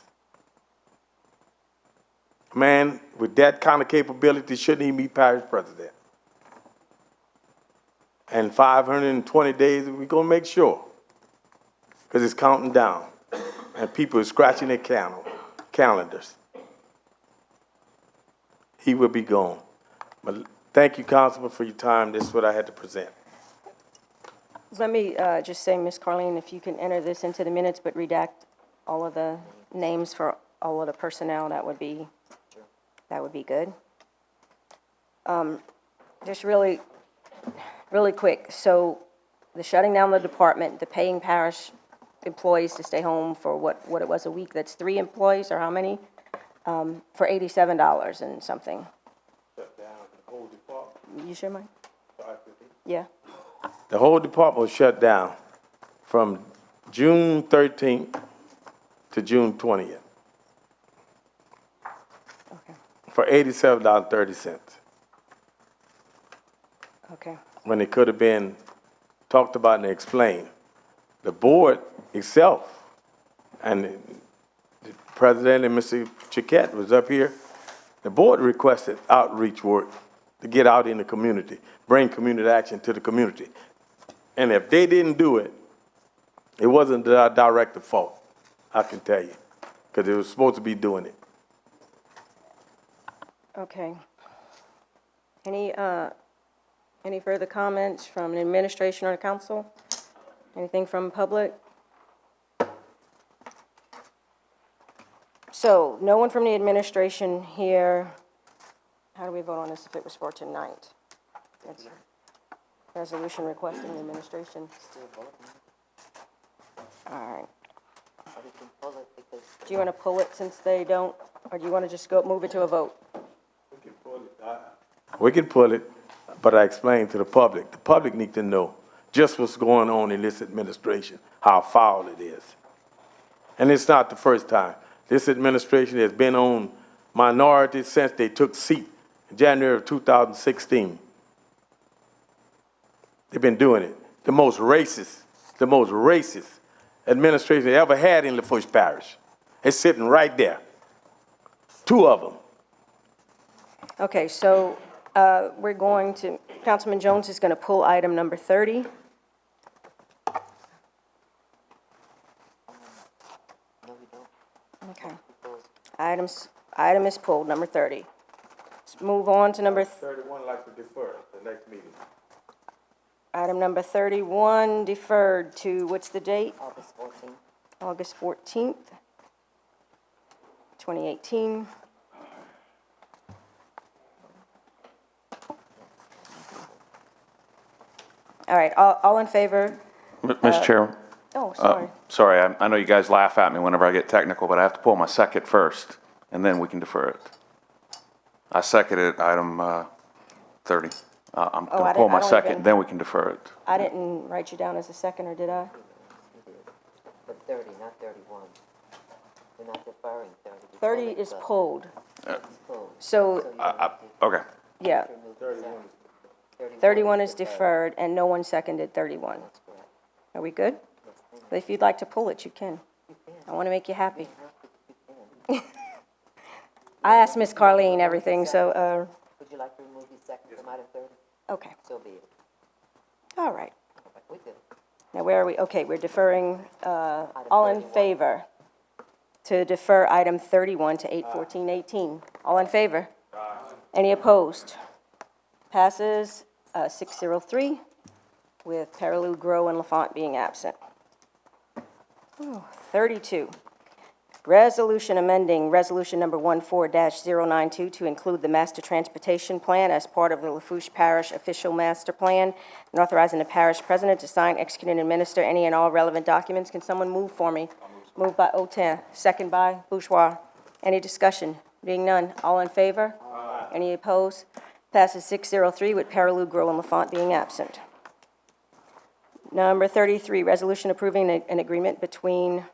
A man with that kind of capability shouldn't even be parish president. And 520 days, we're gonna make sure, because it's counting down, and people are scratching their calendars. He will be gone. But thank you, Councilman, for your time. This is what I had to present. Let me just say, Ms. Carleen, if you can enter this into the minutes, but redact all of the names for all of the personnel, that would be good. Just really quick, so the shutting down the department, the paying parish employees to stay home for what it was a week, that's 3 employees, or how many? For $87 and something. Shut down the whole department. You sure, Mike? Yeah. The whole department was shut down from June 13th to June 20th. Okay. For $87.30. Okay. When it could have been talked about and explained. The board itself, and the president and Mr. Chiquette was up here, the board requested outreach work to get out in the community, bring community action to the community. And if they didn't do it, it wasn't the director's fault, I can tell you, because they were supposed to be doing it. Okay. Any further comments from the administration or the council? Anything from public? So, no one from the administration here. How do we vote on this if it was for tonight? It's a resolution requesting the administration. All right. Do you want to pull it since they don't, or do you want to just move it to a vote? We can pull it, but I explained to the public. The public need to know just what's going on in this administration, how foul it is. And it's not the first time. This administration has been on minorities since they took seat in January of 2016. They've been doing it. The most racist administration they ever had in Lafourche Parish. It's sitting right there. 2 of them. Okay, so we're going to, Councilman Jones is going to pull item number 30. Okay. Item is pulled, number 30. Let's move on to number 31 like to defer the next meeting. item number 31, deferred to, what's the date? August 14th. August 14th, 2018. All right, all in favor? Mr. Chairman? Oh, sorry. Sorry, I know you guys laugh at me whenever I get technical, but I have to pull my second first, and then we can defer it. I seconded item 30. I'm going to pull my second, then we can defer it. I didn't write you down as a second, or did I? But 30, not 31. We're not deferring 30. 30 is pulled. Pulled. So, Okay. yeah. 31 is deferred, and no one seconded 31. Are we good? If you'd like to pull it, you can. I want to make you happy. I asked Ms. Carleen everything, so, Would you like to remove your second from item 30? okay. So be it. All right. We good. Now, where are we? Okay, we're deferring, all in favor to defer item 31 to 8/14/18. All in favor? Any opposed? Passes 603, with Perilou, Grow, and Lafont being absent. 32, resolution amending resolution number 14-092 to include the master transportation plan as part of the Lafourche Parish official master plan, and authorizing the parish president to sign, execute, and administer any and all relevant documents. Can someone move for me? Moved by Otin, second by Bourgeois. Any discussion? Being none, all in favor? Any opposed? Passes 603 with Perilou, Grow, and Lafont being absent. Number 33, resolution approving an agreement between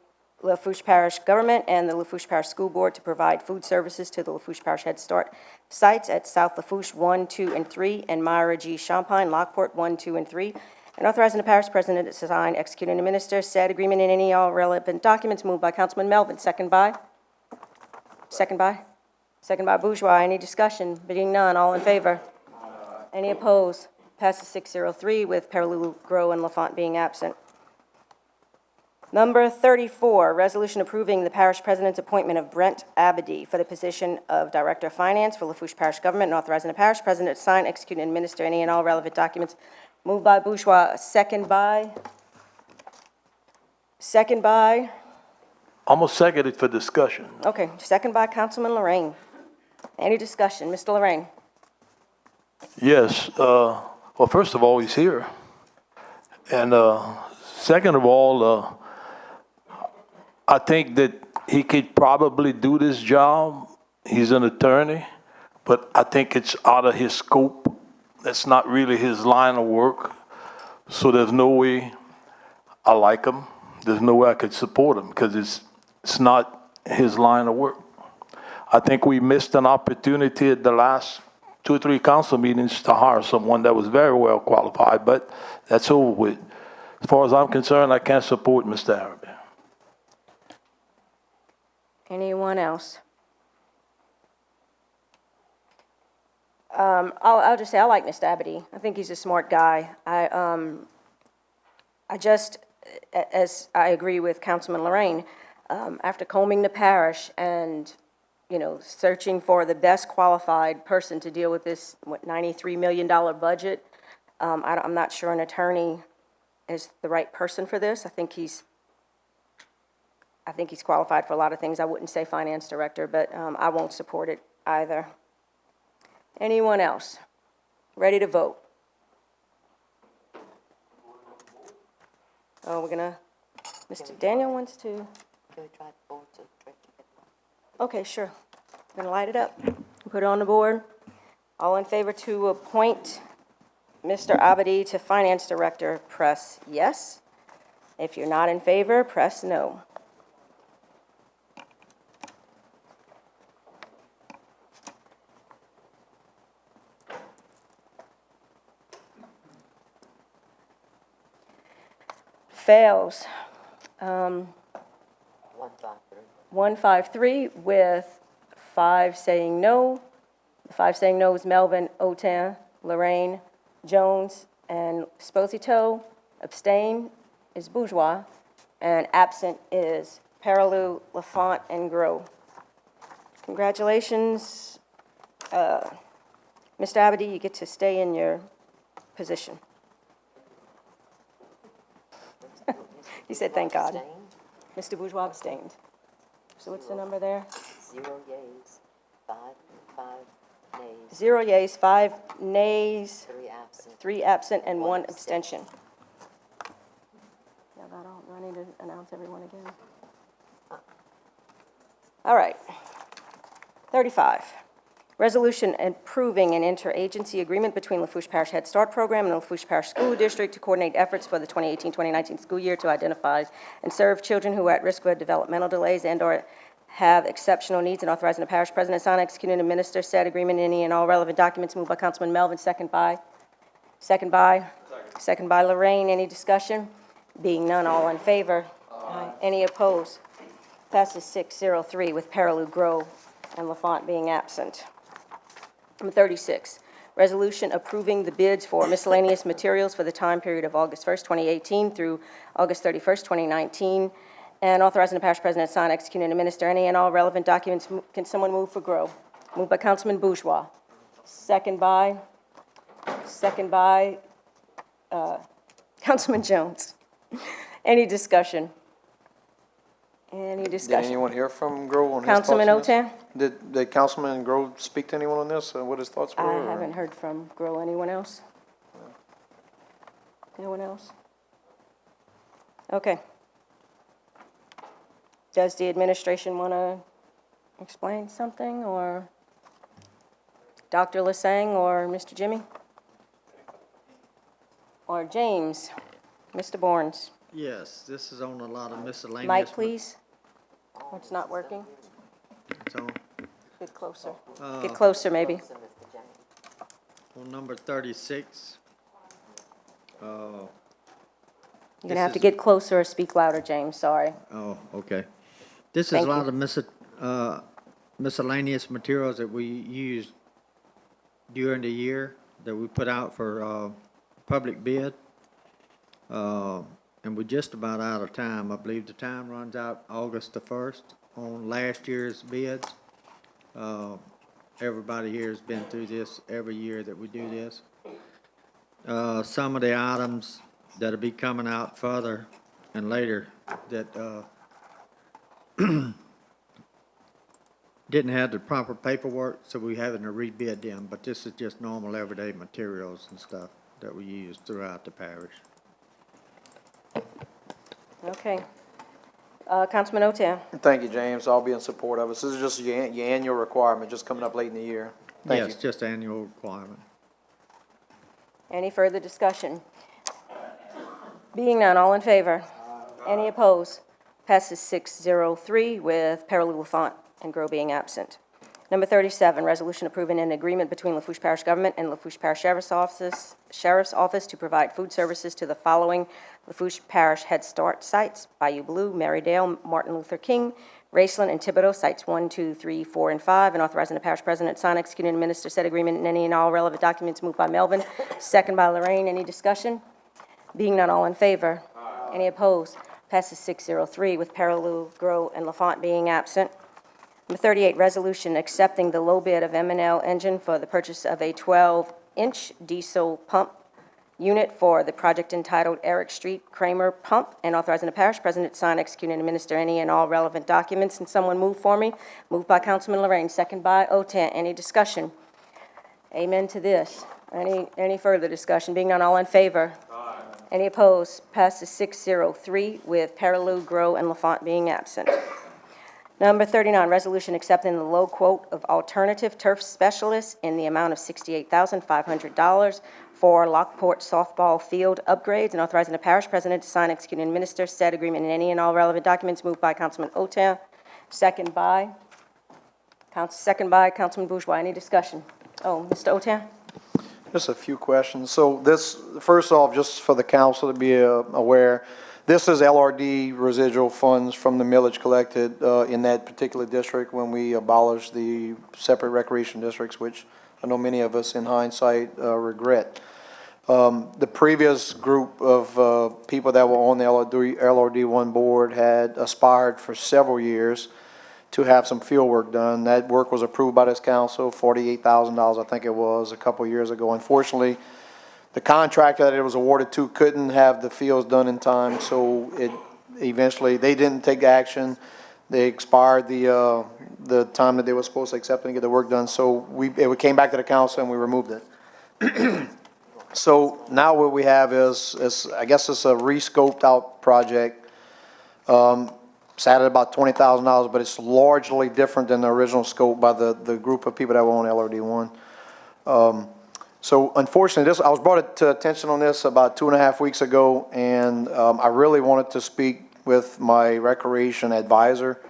Lafourche Parish government and the Lafourche Parish School Board to provide food services to the Lafourche Parish Head Start sites at South Lafourche 1, 2, and 3, and Myra G. Champagne, Lockport 1, 2, and 3, and authorizing the parish president to sign, execute, and administer said agreement and any all relevant documents. Moved by Councilman Melvin, second by Bourgeois. Any discussion? Being none, all in favor? Any opposed? Passes 603 with Perilou, Grow, and Lafont being absent. Number 34, resolution approving the parish president's appointment of Brent Abady for the position of Director of Finance for Lafourche Parish Government and authorizing the parish president to sign, execute, and administer any and all relevant documents. Moved by Bourgeois, second by? Almost seconded for discussion. Okay, second by Councilman Lorraine. Any discussion? Mr. Lorraine? Yes, well, first of all, he's here. And, second of all, I think that he could probably do this job. He's an attorney, but I think it's out of his scope. That's not really his line of work. So there's no way I like him. There's no way I could support him because it's not his line of work. I think we missed an opportunity at the last 2 or 3 council meetings to hire someone that was very well qualified, but that's over with. As far as I'm concerned, I can't support Mr. Arabi. Anyone else? I'll just say I like Mr. Abady. I think he's a smart guy. As I agree with Councilman Lorraine, after combing the parish and, searching for the best qualified person to deal with this, $93 million budget, I'm not sure an attorney is the right person for this. I think he's qualified for a lot of things. I wouldn't say finance director, but I won't support it either. Anyone else? Ready to vote? Oh, Mr. Daniel wants to. Can we try the board to direct you? Okay, sure. Gonna light it up. Put it on the board. All in favor to appoint Mr. Abady to finance director, press yes. If you're not in favor, press no. Fails. 153 with 5 saying no. The 5 saying no is Melvin, Otan, Lorraine, Jones, and Sposito. Abstain is Bourgeois, and absent is Perilou, Lafont, and Grow. Congratulations, Mr. Abady, you get to stay in your position. He said, thank God. Mr. Bourgeois abstained. So what's the number there? 0 yeas, 5 nays. 0 yeas, 5 nays, 3 absent. 3 absent, and 1 abstention. Yeah, do I need to announce everyone again? All right. 35. Resolution approving an interagency agreement between Lafourche Parish Head Start Program and Lafourche Parish School District to coordinate efforts for the 2018-2019 school year to identify and serve children who are at risk of developmental delays and/or have exceptional needs, and authorizing the parish president to sign, execute, and administer said agreement in any and all relevant documents. Moved by Councilman Melvin, second by Lorraine. Any discussion? Being none, all in favor? Aye. Any opposed? Passes 603 with Perilou, Grow, and Lafont being absent. Number 36, resolution approving the bids for miscellaneous materials for the time period of August 1st, 2018 through August 31st, 2019, and authorizing the parish president to sign, execute, and administer any and all relevant documents. Can someone move for Grow? Moved by Councilman Bourgeois. Second by Councilman Jones. Any discussion? Any Did discussion? anyone hear from Grow on his thoughts on Councilman this? Otan? Did Councilman Grow speak to anyone on this, what his thoughts were? I haven't heard from Grow. Anyone else? Anyone else? Okay. Does the administration want to explain something, or Dr. Lasang, or Mr. Jimmy? Or James? Mr. Bournes? Yes, this is on a lot of miscellaneous. Mike, please. Oh, it's not working. It's on, Get closer. Get closer, maybe. on number 36. You're going to have to get closer or speak louder, James. Sorry. Oh, okay. This is Thank a lot you. of miscellaneous materials that we use during the year that we put out for public bid. And we're just about out of time. I believe the time runs out August the 1st on last year's bids. Everybody here has been through this every year that we do this. Some of the items that'll be coming out further and later that didn't have the proper paperwork, so we're having to rebid them, but this is just normal everyday materials and stuff that we use throughout the parish. Okay. Councilman Otem. Thank you, James. I'll be in support of it. This is just your annual requirement, just coming up late in the year. Thank you. Yes, just annual requirement. Any further discussion? Being none, all in favor? Any opposed? Passes 6-0-3 with Perilou, Lafont, and Grow being absent. Number 37, resolution approving an agreement between Lafourche Parish Government and Lafourche Parish Sheriff's Office to provide food services to the following Lafourche Parish Head Start sites: Bayou Blue, Marydale, Martin Luther King, Raceland, and Thibodaux, sites 1, 2, 3, 4, and 5, and authorizing the parish president to sign, execute, and administer said agreement and any and all relevant documents. Moved by Melvin, second by Lorraine. Any discussion? Being none, all in favor? Any opposed? Passes 6-0-3 with Perilou, Grow, and Lafont being absent. Number 38, resolution accepting the low bid of M&L Engine for the purchase of a 12-inch diesel pump unit for the project entitled Eric Street Kramer Pump, and authorizing the parish president to sign, execute, and administer any and all relevant documents. And someone move for me. Moved by Councilman Lorraine, second by Oten. Any discussion? Amen to this. Any further discussion? Being none, all in favor? Aye. Any opposed? Passes 6-0-3 with Perilou, Grow, and Lafont being absent. Number 39, resolution accepting the low quote of alternative turf specialists in the amount of $68,500 for Lockport softball field upgrades, and authorizing the parish president to sign, execute, and administer said agreement and any and all relevant documents. Moved by Councilman Otem, second by Councilman Bourgeois. Any discussion? Oh, Mr. Otem? Just a few questions. So this, first off, just for the council to be aware, this is LRD residual funds from the millage collected in that particular district when we abolished the separate recreation districts, which I know many of us in hindsight regret. The previous group of people that were on the LRD1 board had aspired for several years to have some field work done. That work was approved by this council, $48,000 I think it was a couple years ago. Unfortunately, the contractor that it was awarded to couldn't have the fields done in time, so eventually they didn't take action. They expired the time that they were supposed to accept and get the work done, so it came back to the council and we removed it. So now what we have is I guess it's a re-scoped out project. It's added about $20,000, but it's largely different than the original scope by the group of people that were on LRD1. So unfortunately, I was brought to attention on this about 2.5 weeks ago, and I really wanted to speak with my recreation advisor,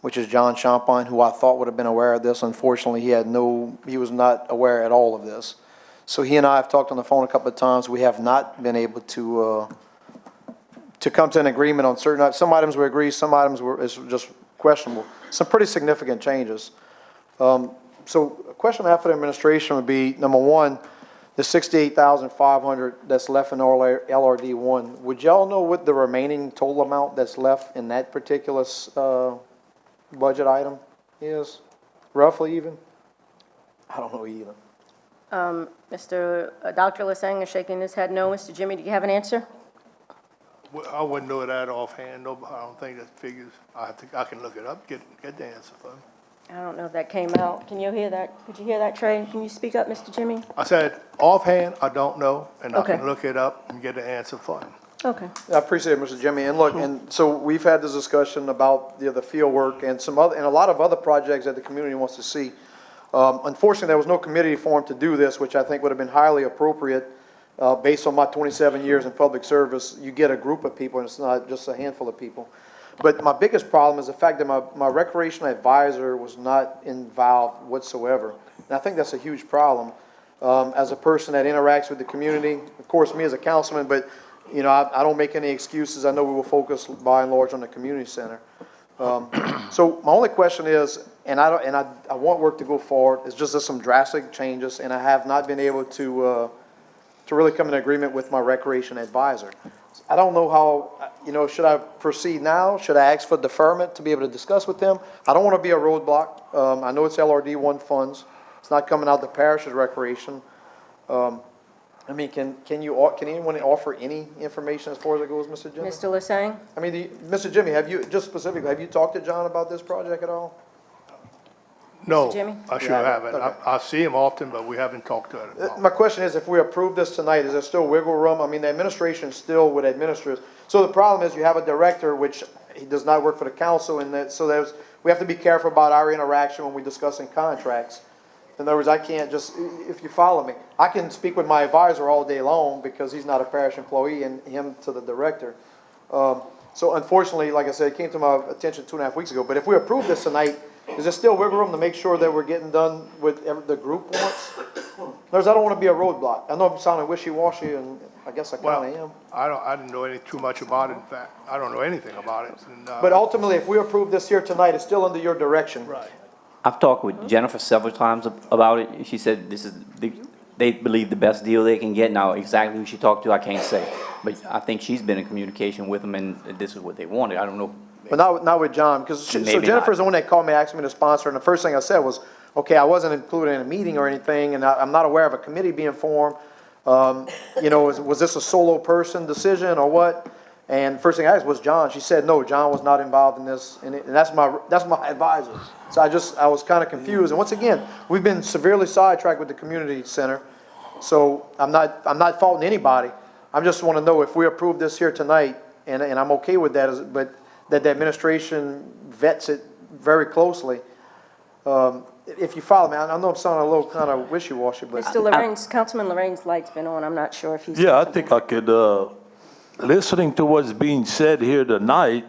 which is John Champagne, who I thought would have been aware of this. Unfortunately, he was not aware at all of this. So he and I have talked on the phone a couple of times. We have not been able to come to an agreement on certain, some items we agree, some items is just questionable. Some pretty significant changes. So a question I have for the administration would be, number one, the $68,500 that's left in LRD1, would y'all know what the remaining total amount that's left in that particular budget item is? Roughly even? I don't know either. Dr. Lasang is shaking his head no. Mr. Jimmy, do you have an answer? Well, I wouldn't know that offhand. No, I don't think that figures. I can look it up, get the answer for me. I don't know if that came out. Can you hear that? Could you hear that, Trey? Can you speak up, Mr. Jimmy? I said offhand, I don't know, and Okay. I can look it up and get the answer for you. Okay. I appreciate it, Mr. Jimmy. And look, and so we've had this discussion about the field work and and a lot of other projects that the community wants to see. Unfortunately, there was no committee formed to do this, which I think would have been highly appropriate based on my 27 years in public service. You get a group of people, and it's not just a handful of people. But my biggest problem is the fact that my recreation advisor was not involved whatsoever. And I think that's a huge problem. As a person that interacts with the community, of course, me as a councilman, but you know, I don't make any excuses. I know we will focus by and large on the community center. So my only question is, and I want work to go forward. It's just there's some drastic changes, and I have not been able to to really come in agreement with my recreation advisor. I don't know how, should I proceed now? Should I ask for deferment to be able to discuss with them? I don't want to be a roadblock. I know it's LRD1 funds. It's not coming out the parish's recreation. I mean, can anyone offer any information as far as it goes, Mr. Jimmy? Mr. Lasang? I mean, Mr. Jimmy, have you talked to John about this project at all? No, Jimmy? I sure haven't. Okay. I see him often, but we haven't talked to him. My question is, if we approve this tonight, is there still wiggle room? I mean, the administration still would administer it. So the problem is you have a director, which he does not work for the council, and so we have to be careful about our interaction when we're discussing contracts. In other words, I can't just, if you follow me, I can speak with my advisor all day long because he's not a parish employee and him to the director. So unfortunately, like I said, it came to my attention 2.5 weeks ago. But if we approve this tonight, is there still wiggle room to make sure that we're getting done with the group wants? In other words, I don't want to be a roadblock. I know I'm sounding wishy-washy, and I guess I kind of am. I didn't know too much about it. In fact, I don't know anything about it. And, But ultimately, if we approve this here tonight, it's still under your direction. right. I've talked with Jennifer several times about it. She said they believe the best deal they can get. Now, exactly who she talked to, I can't say. But I think she's been in communication with them, and this is what they wanted. I don't know. But not with John, because so Jennifer's the one that called me, asked me to sponsor, and the first thing I said was, okay, I wasn't included in a meeting or anything, and I'm not aware of a committee being formed. Was this a solo person decision or what? And first thing I asked was John. She said, no, John was not involved in this, and that's my advisor. So I was kind of confused. And once again, we've been severely sidetracked with the community center. So I'm not faulting anybody. I just want to know if we approve this here tonight, and I'm okay with that, but that the administration vets it very closely. If you follow me, I know I'm sounding a little kind of wishy-washy, but Councilman Lorraine's light's been on. I'm not sure if he's. Yeah, I think I could, listening to what's being said here tonight,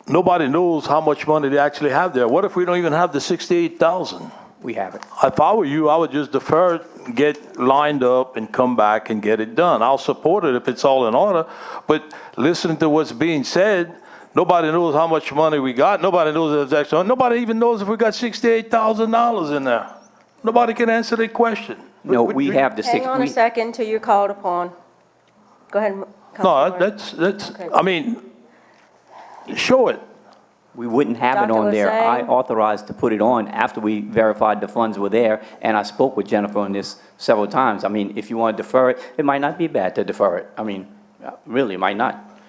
nobody knows how much money they actually have there. What if we don't even have the 68,000? We have it. If I were you, I would just defer it, get lined up and come back and get it done. I'll support it if it's all in order. But listening to what's being said, nobody knows how much money we got. Nobody knows if it's extra. Nobody even knows if we got $68,000 in there. Nobody can answer that question. No, we have the Hang on a second till you're called upon. Go ahead, No, Councilman. that's, I mean, show it. We wouldn't have it Dr. on there. I Lasang? authorized to put it on after we verified the funds were there, and I spoke with Jennifer on this several times. I mean, if you want to defer it, it might not be bad to defer it. I mean, really, it might not.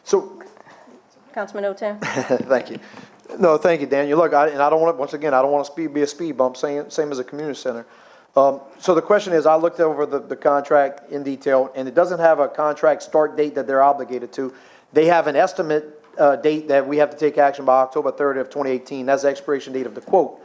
So, Councilman Otem? thank you. No, thank you, Daniel. Look, I don't want to, once again, I don't want to be a speed bump, same as a community center. So the question is, I looked over the contract in detail, and it doesn't have a contract start date that they're obligated to. They have an estimate date that we have to take action by October 30th of 2018. That's the expiration date of the quote.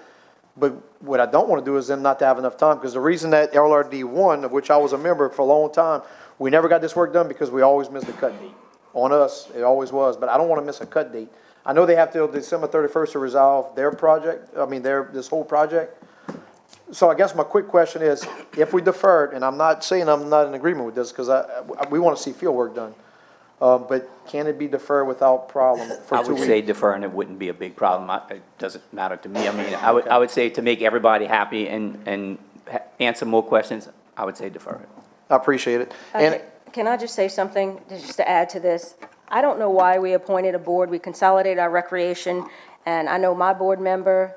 But what I don't want to do is them not to have enough time, because the reason that LRD1, of which I was a member for a long time, we never got this work done because we always missed the cut date. On us, it always was, but I don't want to miss a cut date. I know they have till December 31st to resolve their project, this whole project. So I guess my quick question is, if we deferred, and I'm not saying I'm not in agreement with this, because we want to see field work done, but can it be deferred without problem for 2 weeks? I would say deferring it wouldn't be a big problem. It doesn't matter to me. I mean, I would say to make everybody happy and answer more questions, I would say defer it. I appreciate it. And Can I just say something, just to add to this? I don't know why we appointed a board. We consolidated our recreation, and I know my board member.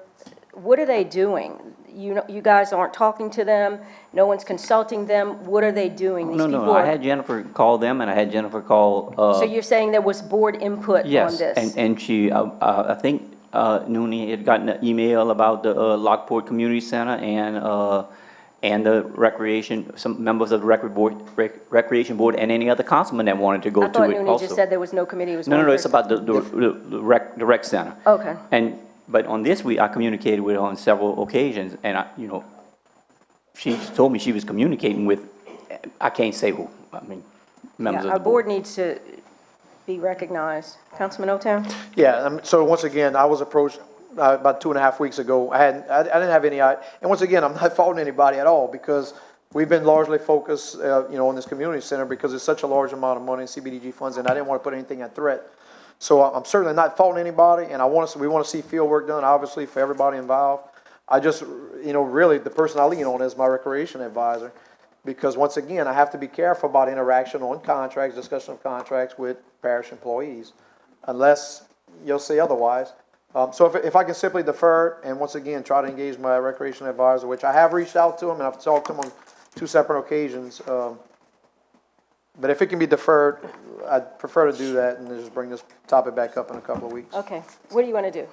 What are they doing? You guys aren't talking to them. No one's consulting them. What are they doing? These people No. I had Jennifer call them, and I had Jennifer call. So you're saying there was board input on this? Yes, and she, I think Nooney had gotten an email about the Lockport Community Center and the recreation, some members of the recreation board, and any other councilman that wanted to go to it also. I thought Nooney just said there was no committee. It was No, it's about the rec center. Okay. But on this week, I communicated with her on several occasions, and she told me she was communicating with, I can't say who, I mean, members of the Our board needs to be recognized. Councilman Otown? yeah, so once again, I was approached about 2.5 weeks ago. I didn't have any, and once again, I'm not faulting anybody at all, because we've been largely focused, on this community center because it's such a large amount of money in CBDG funds, and I didn't want to put anything at threat. So I'm certainly not faulting anybody, and we want to see field work done, obviously, for everybody involved. I just, really, the person I lean on is my recreation advisor. because once again, I have to be careful about interaction on contracts, discussion of contracts with parish employees, unless you'll say otherwise. So if I can simply defer, and once again, try to engage my recreation advisor, which I have reached out to him, and I've talked to him on 2 separate occasions, but if it can be deferred, I'd prefer to do that and then just bring this topic back up in a couple of weeks. Okay, what do you want to do?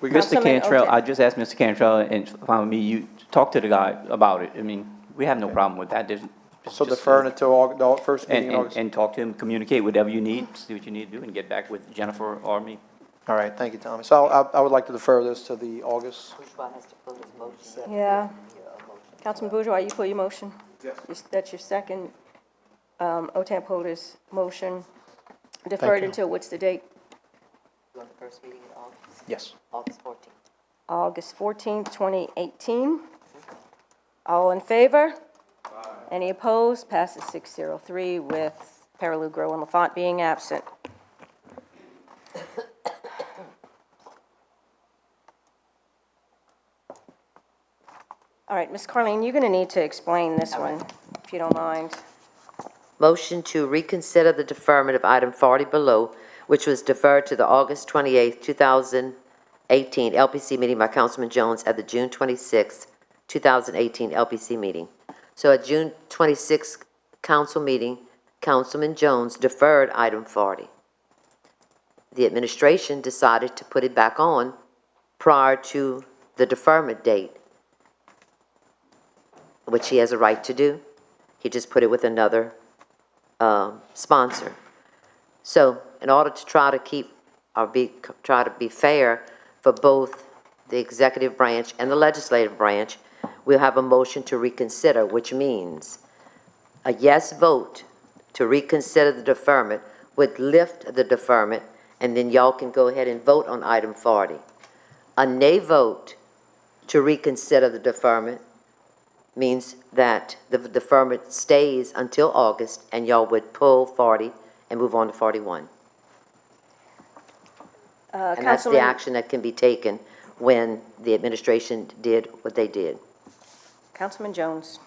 Mr. Councilman Cantrell, Oden. I just asked Mr. Cantrell, and fine with me, you talk to the guy about it. I mean, we have no problem with that. So deferring it till the first meeting in August. And talk to him, communicate whatever you need, see what you need to do, and get back with Jennifer or me. All right, thank you, Tommy. So I would like to defer this to the August. Yeah. Councilman Bourgeois, you pull your motion? Yes. That's your second. OTAN pulled his motion. Deferred you. until, what's the date? On the first meeting in August, Yes. August 14th. August 14th, 2018. All in favor? Any opposed? Passes 603 with Perilou, Grow, and Lafont being absent. All right, Ms. Carleen, you're going to need to explain this one, if you don't mind. Motion to reconsider the deferment of item 40 below, which was deferred to the August 28th, 2018 LPC meeting by Councilman Jones at the June 26th, 2018 LPC meeting. So at June 26th council meeting, Councilman Jones deferred item 40. The administration decided to put it back on prior to the deferment date, which he has a right to do. He just put it with another sponsor. So in order to try to try to be fair for both the executive branch and the legislative branch, we'll have a motion to reconsider, which means a yes vote to reconsider the deferment would lift the deferment, and then y'all can go ahead and vote on item 40. A nay vote to reconsider the deferment means that the deferment stays until August, and y'all would pull 40 and move on to 41. And that's the action that can be taken when the administration did what they did. Councilman Jones.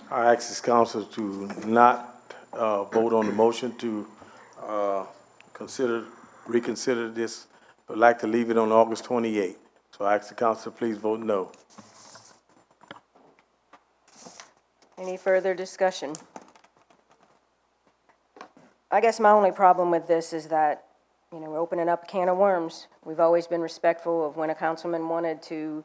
I ask this council to not vote on the motion to reconsider this. I'd like to leave it on August 28th. So I ask the council to please vote no. Any further discussion? I guess my only problem with this is that, you know, we're opening up a can of worms. We've always been respectful of when a councilman wanted to,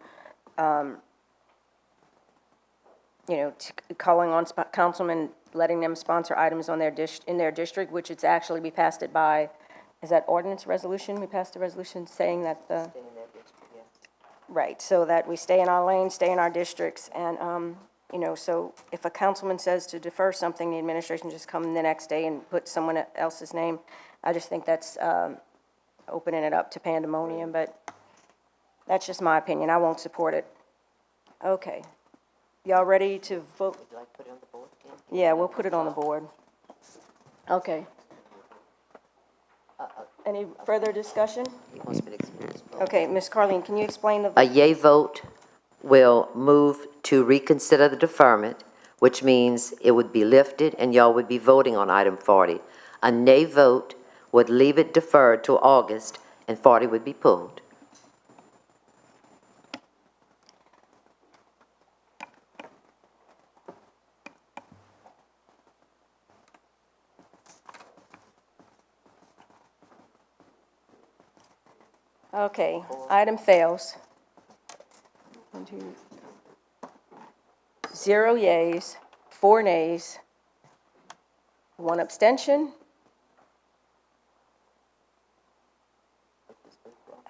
calling on councilmen, letting them sponsor items on in their district, which it's actually, we passed it by, is that ordinance resolution? We passed a resolution saying that the, right, so that we stay in our lane, stay in our districts, and, so if a councilman says to defer something, the administration just come the next day and put someone else's name. I just think that's opening it up to pandemonium, but that's just my opinion. I won't support it. Okay. Y'all ready to vote? Would you like to put it on the board again? Yeah, we'll put it on the board. Okay. Any further discussion? He wants me to explain this. Okay, Ms. Carleen, can you explain the? A yea vote will move to reconsider the deferment, which means it would be lifted and y'all would be voting on item 40. A nay vote would leave it deferred till August and 40 would be pulled. Okay, item fails. 0 yeas, 4 nays, 1 abstention.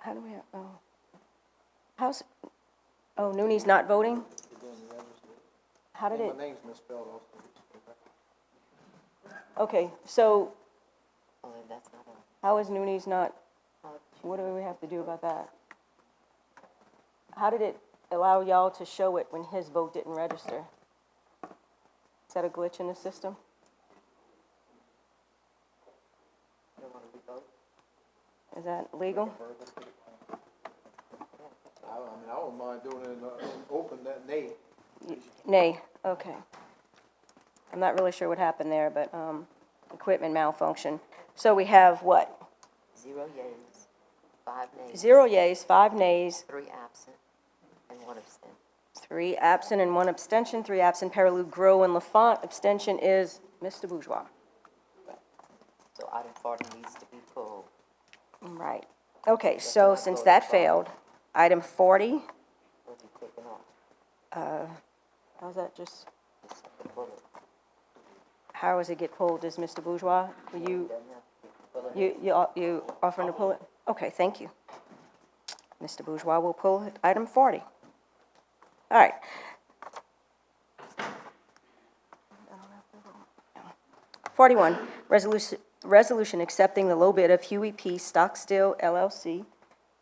How do we have, Nooney's not voting? How did it? My name's misspelled also. Okay, so Oh, that's not on. how is Nooney's not, what do we have to do about that? How did it allow y'all to show it when his vote didn't register? Is that a glitch in the system? Is that legal? I wouldn't mind doing it in open, that nay. Nay, okay. I'm not really sure what happened there, but, equipment malfunction. So we have what? 0 yeas, 5 nays. 0 yeas, 5 nays, 3 absent, and 1 absent. 3 absent and 1 abstention, 3 absent, Perilou, Grow, and Lafont. Abstention is Mr. Bourgeois. So item 40 needs to be pulled. Right. Okay, so since that failed, item 40, Will be taken off. how's that just, Just pull it. how does it get pulled? Does Mr. Bourgeois, will you, Doesn't have to be pulled. you offering to pull it? Okay, thank you. Mr. Bourgeois will pull it, item 40. All right. 41, resolution accepting the low bid of Huey P. Stockstill LLC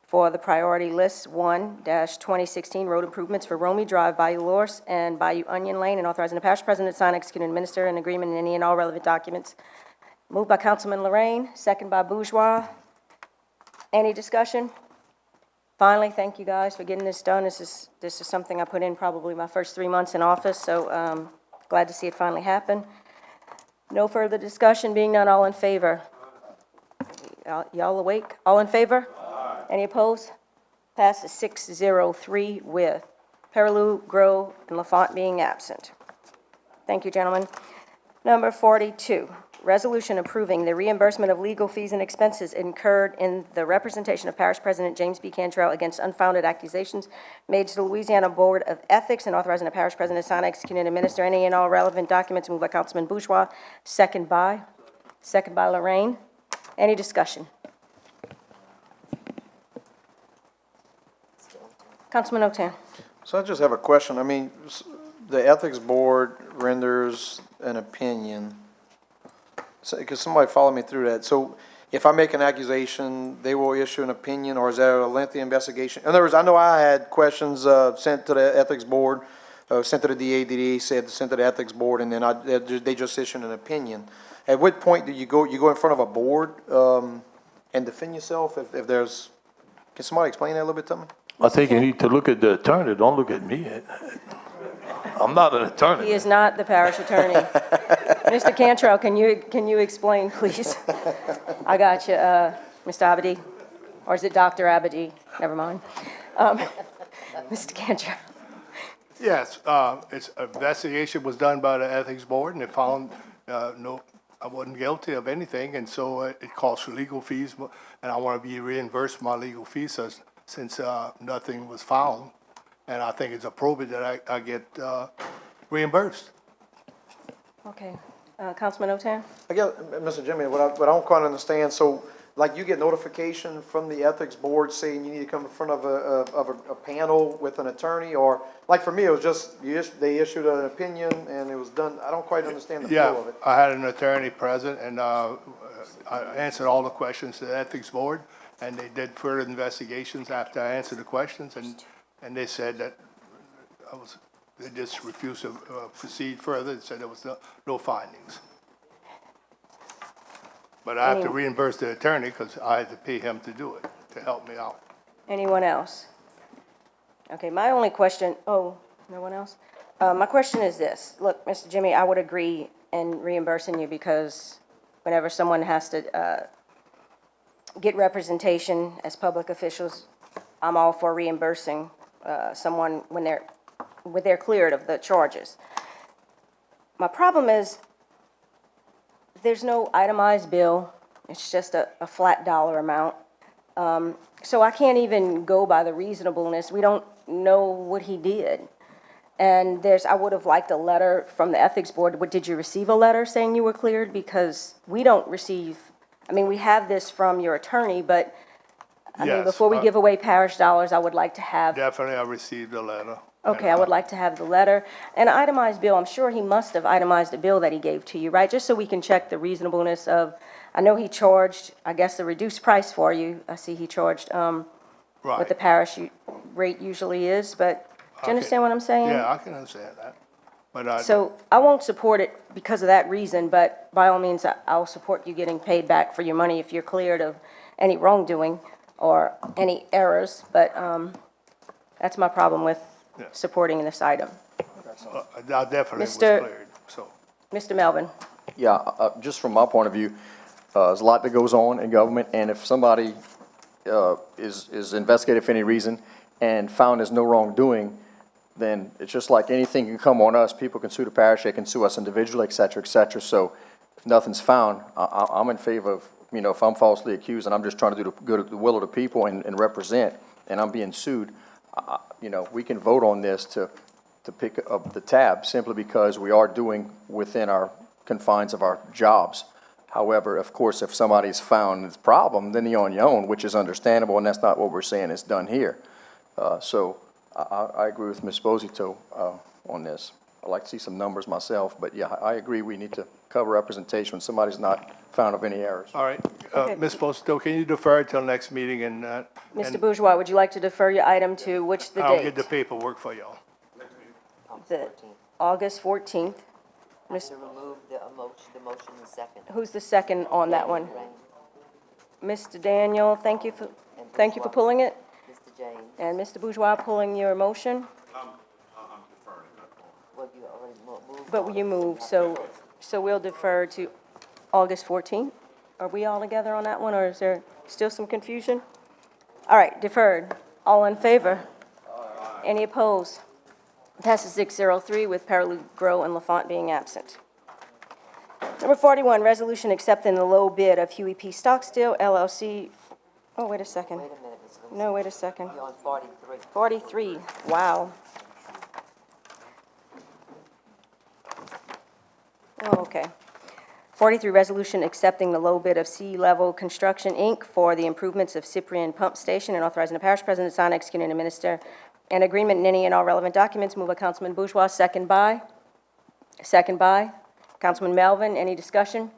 for the Priority List 1-2016 road improvements for Romey Drive, Bayou Lorse, and Bayou Onion Lane, and authorizing the parish president to sign, execute, and administer an agreement in any and all relevant documents. Moved by Councilman Lorraine, second by Bourgeois. Any discussion? Finally, thank you guys for getting this done. This is something I put in probably my first 3 months in office, so glad to see it finally happen. No further discussion, being none, all in favor? Y'all awake? All in favor? Any opposed? Passes 6-0-3 with Perilou, Grow, and Lafont being absent. Thank you, gentlemen. Number 42, resolution approving the reimbursement of legal fees and expenses incurred in the representation of Parish President James B. Cantrell against unfounded accusations made to the Louisiana Board of Ethics, and authorizing the Parish President to sign, execute, and administer any and all relevant documents. Moved by Councilman Bourgeois, second by Lorraine. Any discussion? Councilman Otan. So I just have a question. I mean, the ethics board renders an opinion. So, because somebody followed me through that. So if I make an accusation, they will issue an opinion, or is there a lengthy investigation? In other words, I know I had questions sent to the ethics board, sent to the DA, DA said sent to the ethics board, and then they just issued an opinion. At what point do you go in front of a board and defend yourself if there's, can somebody explain that a little bit to me? I think you need to look at the attorney, don't look at me. I'm not an attorney. He is not the parish attorney. Mr. Cantrell, can you explain, please? I got you, Mr. Abadi, or is it Dr. Abadi? Never mind. Mr. Cantrell. Yes, it's, investigation was done by the ethics board, and it found, no, I wasn't guilty of anything, and so it calls for legal fees, and I want to be reimbursed for my legal fees since nothing was found. And I think it's appropriate that I get reimbursed. Okay. Councilman Otan? I guess, Mr. Jimmy, what I don't quite understand, so, like, you get notification from the ethics board saying you need to come in front of a panel with an attorney, or, like, for me, it was just, they issued an opinion and it was done. I don't quite understand the flow of it. I had an attorney present, and I answered all the questions to the ethics board, and they did further investigations after I answered the questions, and they said that they just refused to proceed further. They said there was no findings. But I have to reimburse the attorney because I had to pay him to do it, to help me out. Anyone else? Okay, my only question, oh, no one else? My question is this. Look, Mr. Jimmy, I would agree in reimbursing you because whenever someone has to get representation as public officials, I'm all for reimbursing someone when they're cleared of the charges. My problem is there's no itemized bill. It's just a flat dollar amount. So I can't even go by the reasonableness. We don't know what he did. And I would have liked a letter from the ethics board. Did you receive a letter saying you were cleared? Because we don't receive, I mean, we have this from your attorney, but I mean, before we give away parish dollars, I would like to have. Definitely, I received a letter. Okay, I would like to have the letter. An itemized bill, I'm sure he must have itemized a bill that he gave to you, right? Just so we can check the reasonableness of, I know he charged, I guess, the reduced price for you. I see he charged what the parish rate usually is, but do you understand what I'm saying? Yeah, I can understand that. But So I won't support it because of that reason, but by all means, I'll support you getting paid back for your money if you're cleared of any wrongdoing or any errors, but that's my problem with supporting this item. I definitely was Mr. cleared, so. Mr. Melvin? Yeah, just from my point of view, there's a lot that goes on in government, and if somebody is investigated for any reason and found there's no wrongdoing, then it's just like anything can come on us. People can sue the parish, they can sue us individually, et cetera, et cetera. So if nothing's found, I'm in favor of, you know, if I'm falsely accused and I'm just trying to do the good, the will of the people and represent, and I'm being sued, you know, we can vote on this to pick up the tab simply because we are doing within our confines of our jobs. However, of course, if somebody's found this problem, then you're on your own, which is understandable, and that's not what we're saying is done here. So I agree with Ms. Posito on this. I'd like to see some numbers myself, but yeah, I agree we need to cover representation when somebody's not found of any errors. All right. Okay. Ms. Posito, can you defer till next meeting and? Mr. Bourgeois, would you like to defer your item to which the I'll date? get the paperwork for y'all. The August 14th. To remove the motion in second. Who's the second on that one? Mr. Daniel, thank you for pulling it. Mr. James. And Mr. Bourgeois pulling your motion. Well, you already moved. But you moved, so we'll defer to August 14th. Are we all together on that one, or is there still some confusion? All right, deferred. All in favor? Any opposed? Passes 6-0-3 with Perilou, Grow, and Lafont being absent. Number 41, resolution accepting the low bid of Huey P. Stockstill LLC. Oh, wait a second. Wait a minute, Ms. Lewis. No, wait a second. You're on 43. 43, wow. Oh, okay. 43, resolution accepting the low bid of Sea Level Construction, Inc. for the improvements of Cyprian Pump Station and authorizing the parish president to sign, execute, and administer an agreement in any and all relevant documents. Moved by Councilman Bourgeois, second by Councilman Melvin. Any discussion?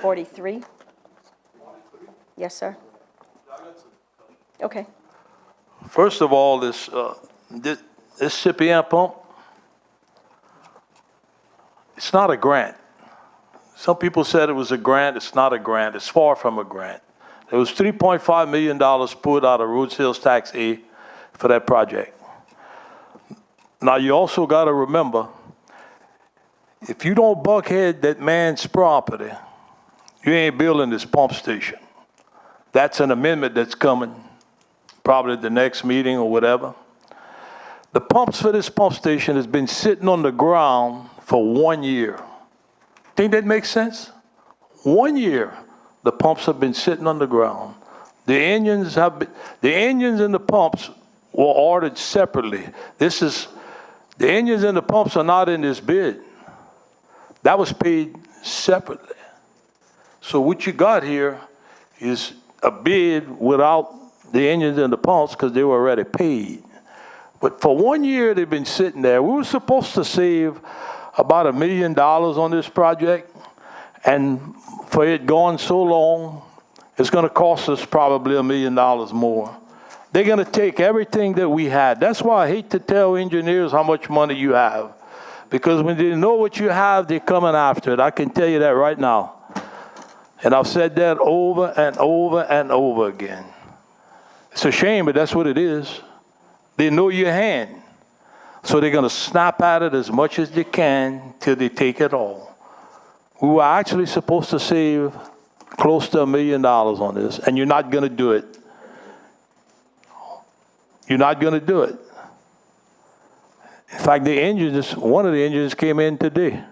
43. Yes, sir. Okay. First of all, this Cyprian pump, it's not a grant. Some people said it was a grant. It's not a grant. It's far from a grant. There was $3.5 million put out of road sales tax A for that project. Now, you also got to remember, if you don't buckhead that man's property, you ain't building this pump station. That's an amendment that's coming, probably at the next meeting or whatever. The pumps for this pump station has been sitting on the ground for 1 year. Think that makes sense? 1 year, the pumps have been sitting on the ground. The engines and the pumps were ordered separately. The engines and the pumps are not in this bid. That was paid separately. So what you got here is a bid without the engines and the pumps because they were already paid. But for 1 year, they've been sitting there. We were supposed to save about $1 million on this project, and for it going so long, it's going to cost us probably $1 million more. They're going to take everything that we had. That's why I hate to tell engineers how much money you have, because when they know what you have, they're coming after it. I can tell you that right now. And I've said that over and over and over again. It's a shame, but that's what it is. They know your hand. So they're going to snap at it as much as they can till they take it all. We were actually supposed to save close to $1 million on this, and you're not going to do it. You're not going to do it. In fact, one of the engines came in today.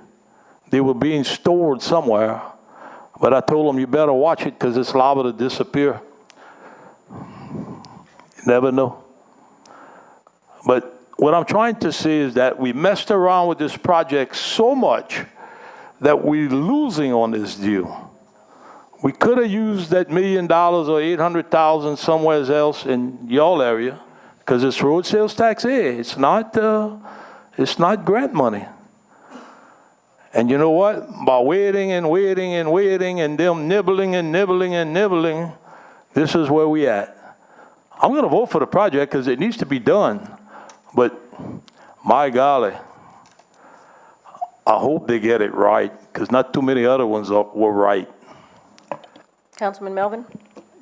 They were being stored somewhere, but I told them, you better watch it because it's liable to disappear. You never know. But what I'm trying to say is that we messed around with this project so much that we're losing on this deal. We could have used that $1 million or 800,000 somewhere else in y'all area because it's road sales tax A. It's not grant money. And you know what? By waiting and waiting and waiting and them nibbling and nibbling and nibbling, this is where we at. I'm going to vote for the project because it needs to be done. But my golly, I hope they get it right because not too many other ones were right. Councilman Melvin?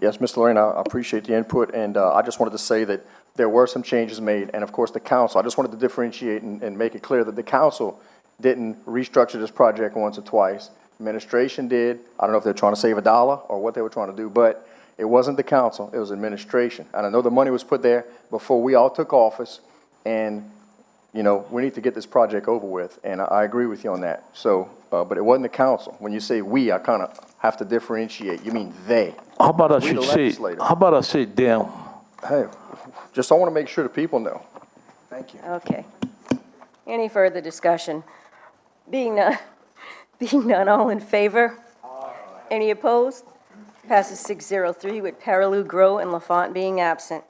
Yes, Mr. Lorraine, I appreciate the input, and I just wanted to say that there were some changes made, and of course the council, I just wanted to differentiate and make it clear that the council didn't restructure this project once or twice. Administration did. I don't know if they're trying to save $1 or what they were trying to do, but it wasn't the council, it was administration. And I know the money was put there before we all took office, and, you know, we need to get this project over with, and I agree with you on that. So, but it wasn't the council. When you say we, I kind of have to differentiate. You mean they. How about I We, should the say, legislator. how about I say them? Hey, just I want to make sure the people know. Thank you. Okay. Any further discussion? Being none, all in favor? Any opposed? Passes 603 with Perilou, Grow, and Lafont being absent.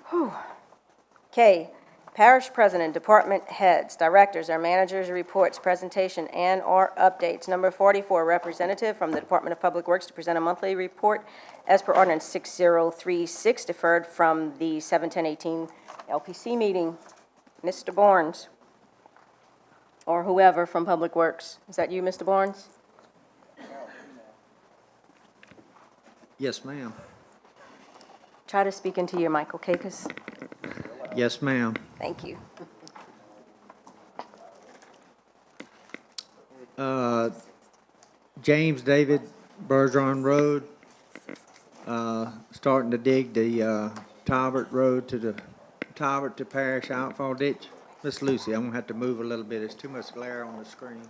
Whew. K, Parish President, Department Heads, Directors, or Managers' Reports, Presentation, and/or Updates. Number 44, Representative from the Department of Public Works to present a monthly report as per ordinance 6036, deferred from the 7/10/18 LPC meeting. Mr. Barnes, or whoever from Public Works. Is that you, Mr. Barnes? Yes, ma'am. Try to speak into your mic, okay? 'Cause Yes, ma'am. thank you. James David Bergeron Road, starting to dig the Talbot Road to the Talbot to Parish outfall ditch. Miss Lucy, I'm gonna have to move a little bit. There's too much glare on the screen.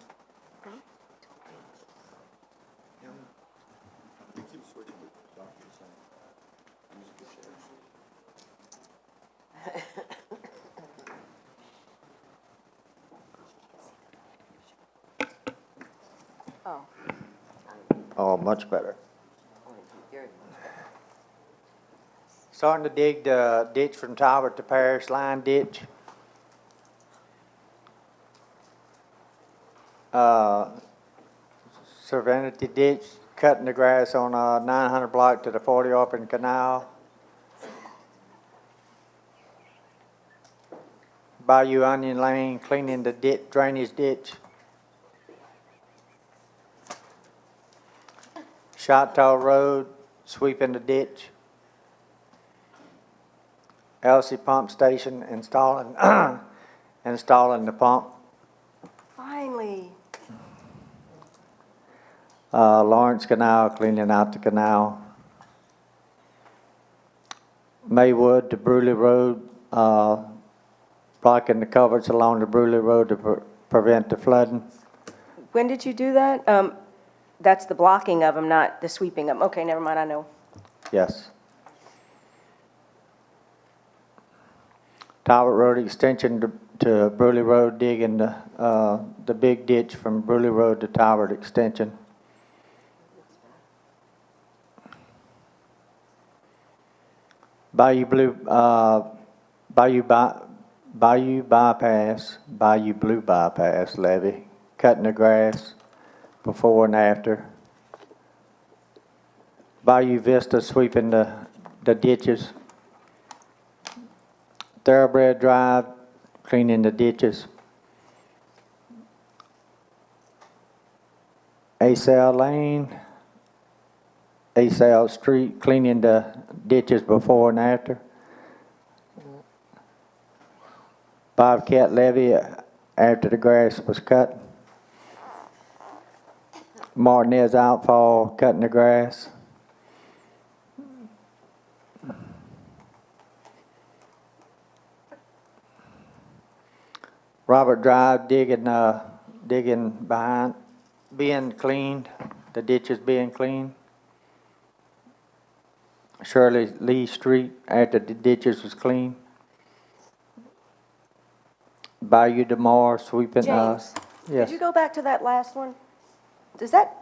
Oh. Oh, much better. Starting to dig the ditch from Talbot to Parish line ditch. Serenity ditch, cutting the grass on 900 block to the 40 Open Canal. Bayou Onion Lane, cleaning the drainage ditch. Chateau Road, sweeping the ditch. Elsie Pump Station, installing, installing the pump. Finally. Lawrence Canal, cleaning out the canal. Maywood to Bruley Road, blocking the culverts along the Bruley Road to prevent the flooding. When did you do that? That's the blocking of them, not the sweeping of them. Okay, never mind, I know. Yes. Talbot Road extension to Bruley Road, digging the big ditch from Bruley Road to Talbot extension. Bayou Blue bypass levee, cutting the grass before and after. Bayou Vista, sweeping the ditches. Thoroughbred Drive, cleaning the ditches. Acel Lane, Acel Street, cleaning the ditches before and after. Bobcat Levee, after the grass was cut. Martinez Outfall, cutting the grass. Robert Drive, digging behind, being cleaned, the ditches being cleaned. Shirley Lee Street, after the ditches was clean. Bayou DeMar, sweeping, James, yes. could you go back to that last one? Is that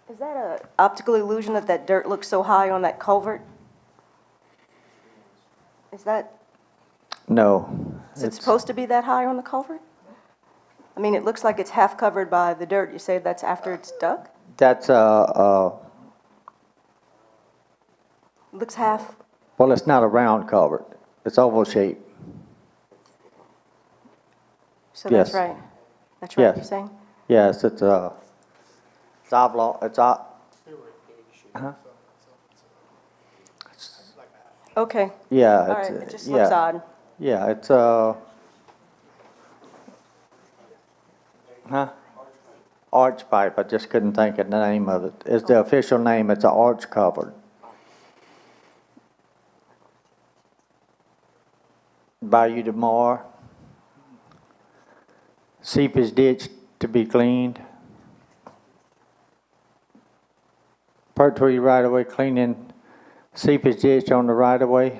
a optical illusion that that dirt looks so high on that culvert? Is that, No. is it supposed to be that high on the culvert? I mean, it looks like it's half covered by the dirt. You say that's after it's dug? That's, Looks half, well, it's not a round culvert. It's oval shaped. so that's Yes. right. That's right, Yes. you're saying? Yes, it's oblong, Okay. yeah. All right, it just looks odd. Yeah, it's, Huh? Arch pipe, I just couldn't think of the name of it. It's the official name, it's a arch covered. Bayou de Mar. Seepage ditch to be cleaned. Pertwee right of way cleaning seepage ditch on the right of way.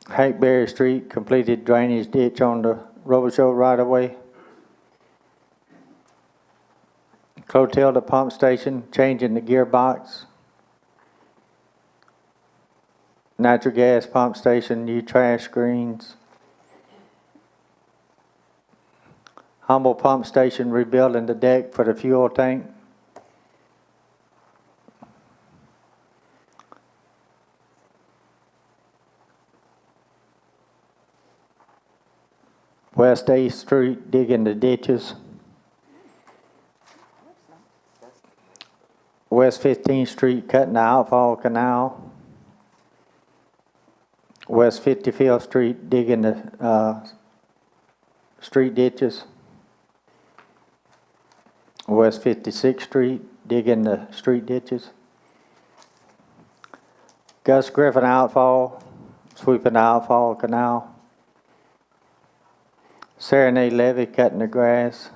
Hackberry Street completed drainage ditch on the Robichaux right of way. Clotilda pump station changing the gearbox. Natural gas pump station, new trash screens. Humble pump station rebuilding the deck for the fuel tank. West 8th Street digging the ditches. West 15th Street cutting the outfall canal. West 55th Street digging the street ditches. West 56th Street digging the street ditches. Gus Griffin outfall, sweeping the outfall canal. Serenade Levy cutting the grass.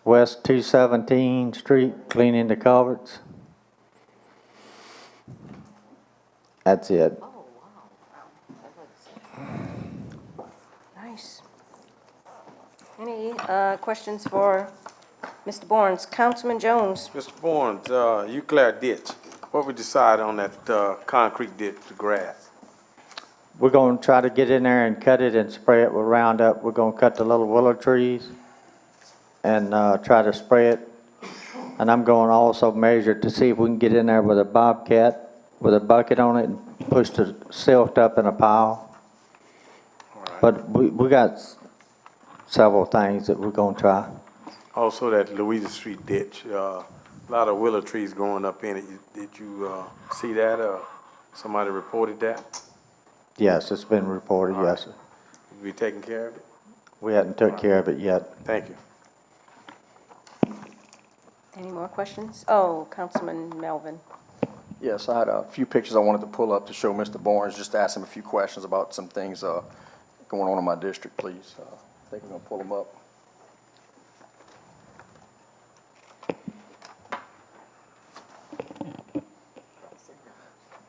West 217 Street cleaning the culverts. That's it. Nice. Any questions for Mr. Barnes? Councilman Jones? Mr. Barnes, Euclid ditch, what we decide on that concrete ditch, the grass? We're going to try to get in there and cut it and spray it with Roundup. We're going to cut the little willow trees and try to spray it. And I'm going to also measure to see if we can get in there with a bobcat with a bucket on it and push the silt up in a pile. Right. But we got several things that we're going to try. Also that Louisa Street ditch, a lot of willow trees growing up in it. Did you see that or somebody reported that? Yes, it's been reported, yes, sir. Will we taking care of it? We hadn't took care of it yet. Thank you. Any more questions? Oh, Councilman Melvin. Yes, I had a few pictures I wanted to pull up to show Mr. Barnes, just to ask him a few questions about some things going on in my district, please. I think we're going to pull them up.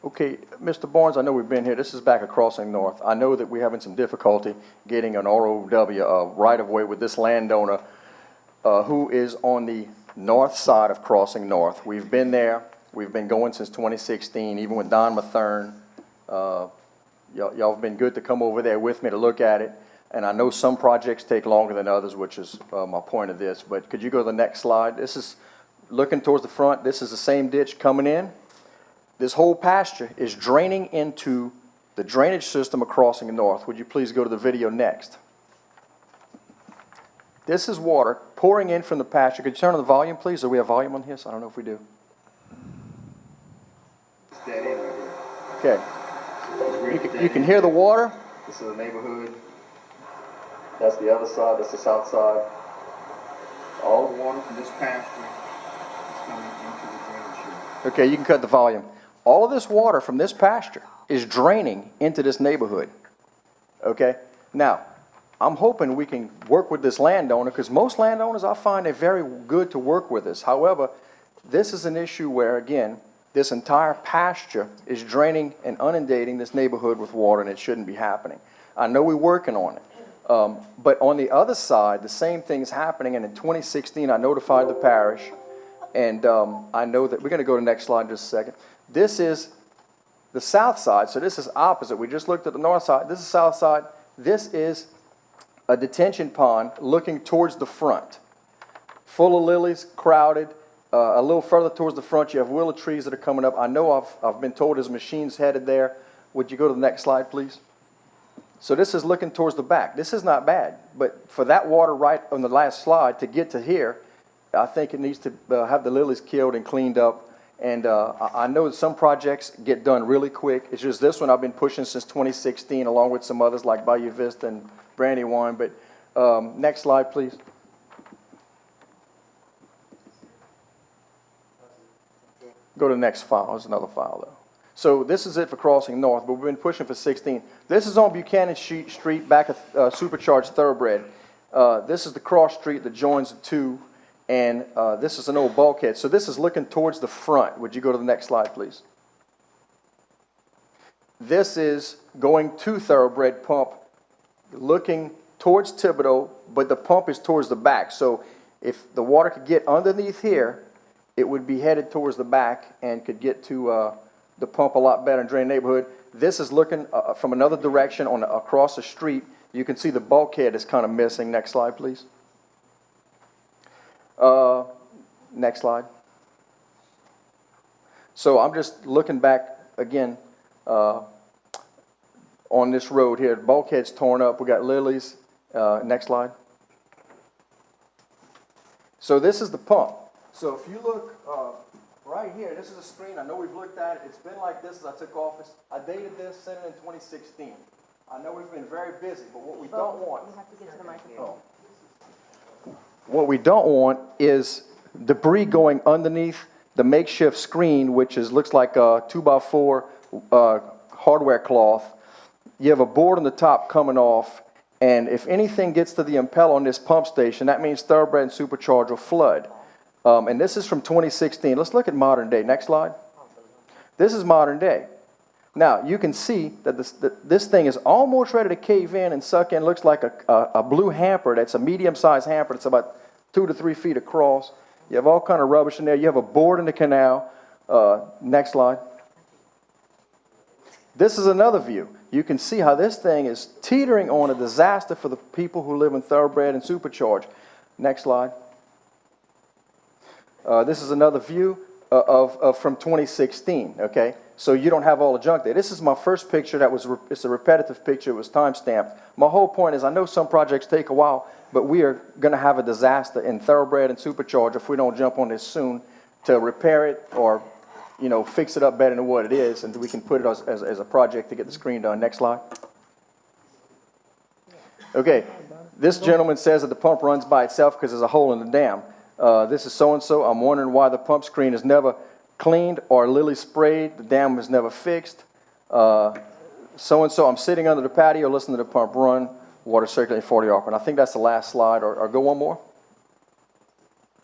Okay, Mr. Barnes, I know we've been here. This is back at Crossing North. I know that we're having some difficulty getting an ROW right-of-way with this landowner who is on the north side of Crossing North. We've been there. We've been going since 2016, even with Don Mathern. Y'all have been good to come over there with me to look at it. And I know some projects take longer than others, which is my point of this. But could you go to the next slide? This is looking towards the front. This is the same ditch coming in. This whole pasture is draining into the drainage system of Crossing North. Would you please go to the video next? This is water pouring in from the pasture. Could you turn on the volume, please? Do we have volume on this? I don't know if we do. Okay. You can hear the water. This is the neighborhood. That's the other side. That's the south side. All the water from this pasture is coming into the drainage chute. Okay, you can cut the volume. All of this water from this pasture is draining into this neighborhood. Okay? Now, I'm hoping we can work with this landowner, because most landowners I find are very good to work with us. However, this is an issue where, again, this entire pasture is draining and inundating this neighborhood with water, and it shouldn't be happening. I know we're working on it. But on the other side, the same thing's happening, and in 2016, I notified the parish, and I know that, we're going to go to the next slide in just a second. This is the south side, so this is opposite. We just looked at the north side. This is the south side. This is a detention pond looking towards the front. Full of lilies, crowded. A little further towards the front, you have willow trees that are coming up. I know I've been told there's machines headed there. Would you go to the next slide, please? So this is looking towards the back. This is not bad, but for that water right on the last slide to get to here, I think it needs to have the lilies killed and cleaned up. And I know that some projects get done really quick. It's just this one I've been pushing since 2016, along with some others like Bayou Vista and Brandywine. But next slide, please. Go to the next file. There's another file, though. So this is it for Crossing North, but we've been pushing for 16. This is on Buchanan Street, back of Supercharged Thoroughbred. This is the cross street that joins the two, and this is an old bulkhead. So this is looking towards the front. Would you go to the next slide, please? This is going to Thoroughbred Pump, looking towards Thibodeau, but the pump is towards the back. So if the water could get underneath here, it would be headed towards the back and could get to the pump a lot better and drain the neighborhood. This is looking from another direction across the street. You can see the bulkhead is kind of missing. Next slide, please. Next slide. So I'm just looking back again on this road here. The bulkhead's torn up. We got lilies. Next slide. So this is the pump. So if you look right here, this is a screen. I know we've looked at it. It's been like this since I took office. I dated this, sent it in 2016. I know we've been very busy, but what we don't want... You have to get to the microphone. What we don't want is debris going underneath the makeshift screen, which looks like a 2x4 hardware cloth. You have a board on the top coming off, and if anything gets to the impeller on this pump station, that means Thoroughbred and Supercharge will flood. And this is from 2016. Let's look at modern day. Next slide. This is modern day. Now, you can see that this thing is almost ready to cave in and suck in. Looks like a blue hamper. That's a medium-sized hamper. It's about 2 to 3 feet across. You have all kind of rubbish in there. You have a board in the canal. Next slide. This is another view. You can see how this thing is teetering on a disaster for the people who live in Thoroughbred and Supercharge. Next slide. This is another view from 2016, okay? So you don't have all the junk there. This is my first picture it's a repetitive picture. It was time-stamped. My whole point is I know some projects take a while, but we are going to have a disaster in Thoroughbred and Supercharge if we don't jump on this soon to repair it or, you know, fix it up better than what it is, and we can put it as a project to get the screen done. Next slide. Okay, this gentleman says that the pump runs by itself because there's a hole in the dam. This is so-and-so. I'm wondering why the pump screen is never cleaned or lily sprayed. The dam was never fixed. So-and-so, I'm sitting under the patio listening to the pump run, water circulating 40 RPM. I think that's the last slide, or go one more.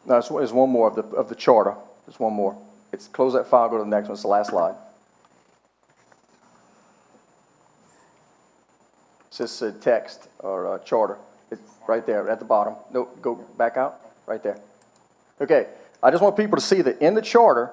No, there's one more of the charter. There's one more. Close that file, go to the next one. It's the last slide. It says text or charter. It's right there at the bottom. No, go back out. Right there. Okay, I just want people to see that in the charter,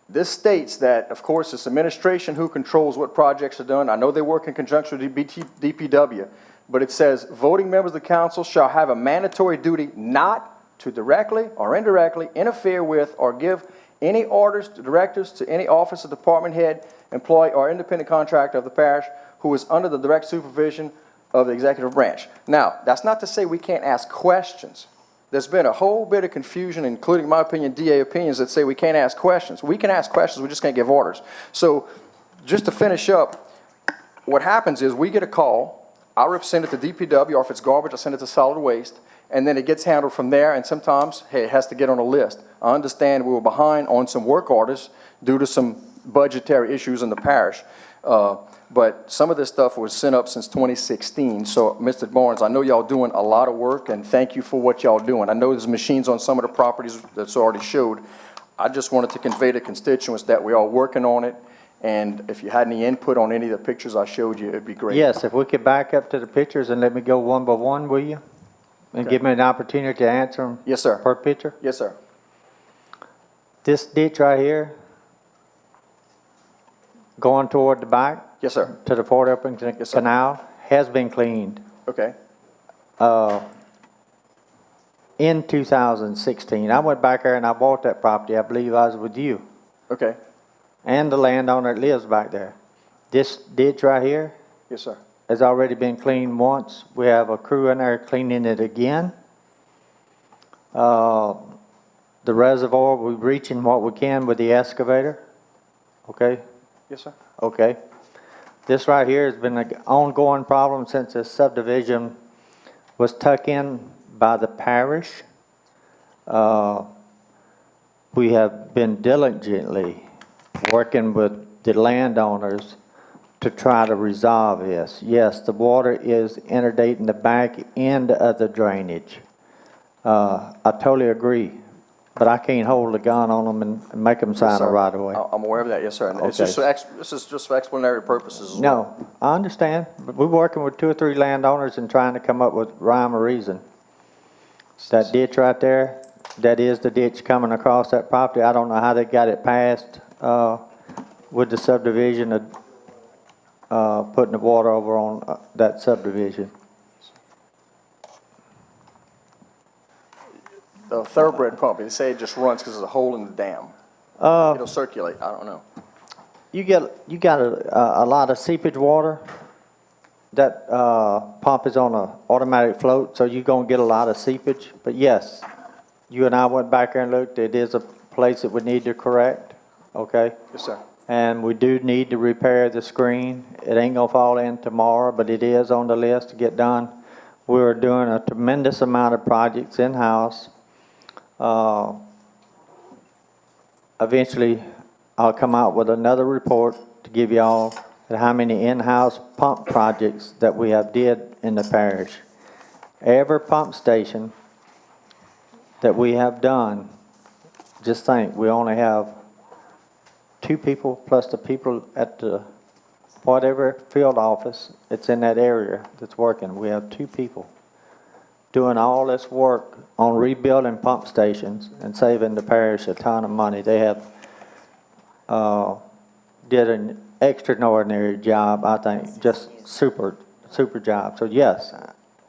this states that, of course, it's administration who controls what projects are done. I know they work in conjunction with DPW, but it says voting members of the council shall have a mandatory duty not to directly or indirectly interfere with or give any orders to directors to any office or department head, employee, or independent contractor of the parish who is under the direct supervision of the executive branch. Now, that's not to say we can't ask questions. There's been a whole bit of confusion, including, in my opinion, DA opinions that say we can't ask questions. We can ask questions, we just can't give orders. So just to finish up, what happens is we get a call, I send it to DPW, or if it's garbage, I send it to solid waste, and then it gets handled from there, and sometimes, hey, it has to get on a list. I understand we were behind on some work orders due to some budgetary issues in the parish. But some of this stuff was sent up since 2016. So, Mr. Barnes, I know y'all doing a lot of work, and thank you for what y'all doing. I know there's machines on some of the properties that's already showed. I just wanted to convey to constituents that we are working on it, and if you had any input on any of the pictures I showed you, it'd be great. Yes, if we could back up to the pictures and let me go one by one, will you? And give me an opportunity to answer them. Yes, sir. Per picture. Yes, sir. This ditch right here, going toward the back. Yes, sir. To the Fort Uppington Canal, has been cleaned. Okay. In 2016, I went back there and I bought that property. I believe I was with you. Okay. And the landowner that lives back there. This ditch right here. Yes, sir. Has already been cleaned once. We have a crew in there cleaning it again. the reservoir, we're reaching what we can with the excavator, okay? Yes, sir. Okay. This right here has been an ongoing problem since this subdivision was tucked in by the parish. We have been diligently working with the landowners to try to resolve this. Yes, the water is inundating the back end of the drainage. I totally agree, but I can't hold a gun on them and make them sign a right of way. I'm aware of that, yes, sir. And it's Okay. just, this is just for explanatory purposes as well. No, I understand, but we're working with 2 or 3 landowners and trying to come up with rhyme or reason. That ditch right there, that is the ditch coming across that property. I don't know how they got it passed, with the subdivision of, putting the water over on that subdivision. The thoroughbred pump, they say it just runs because there's a hole in the dam. It'll circulate, I don't know. You got a lot of seepage water. That pump is on an automatic float, so you're gonna get a lot of seepage. But yes, you and I went back there and looked. It is a place that we need to correct, okay? Yes, sir. And we do need to repair the screen. It ain't gonna fall in tomorrow, but it is on the list to get done. We're doing a tremendous amount of projects in-house. Eventually, I'll come out with another report to give y'all how many in-house pump projects that we have did in the parish. Every pump station that we have done, just think, we only have 2 people plus the people at the whatever field office it's in that area that's working. We have 2 people doing all this work on rebuilding pump stations and saving the parish a ton of money. They have did an extraordinary job, I think, just super job. So yes,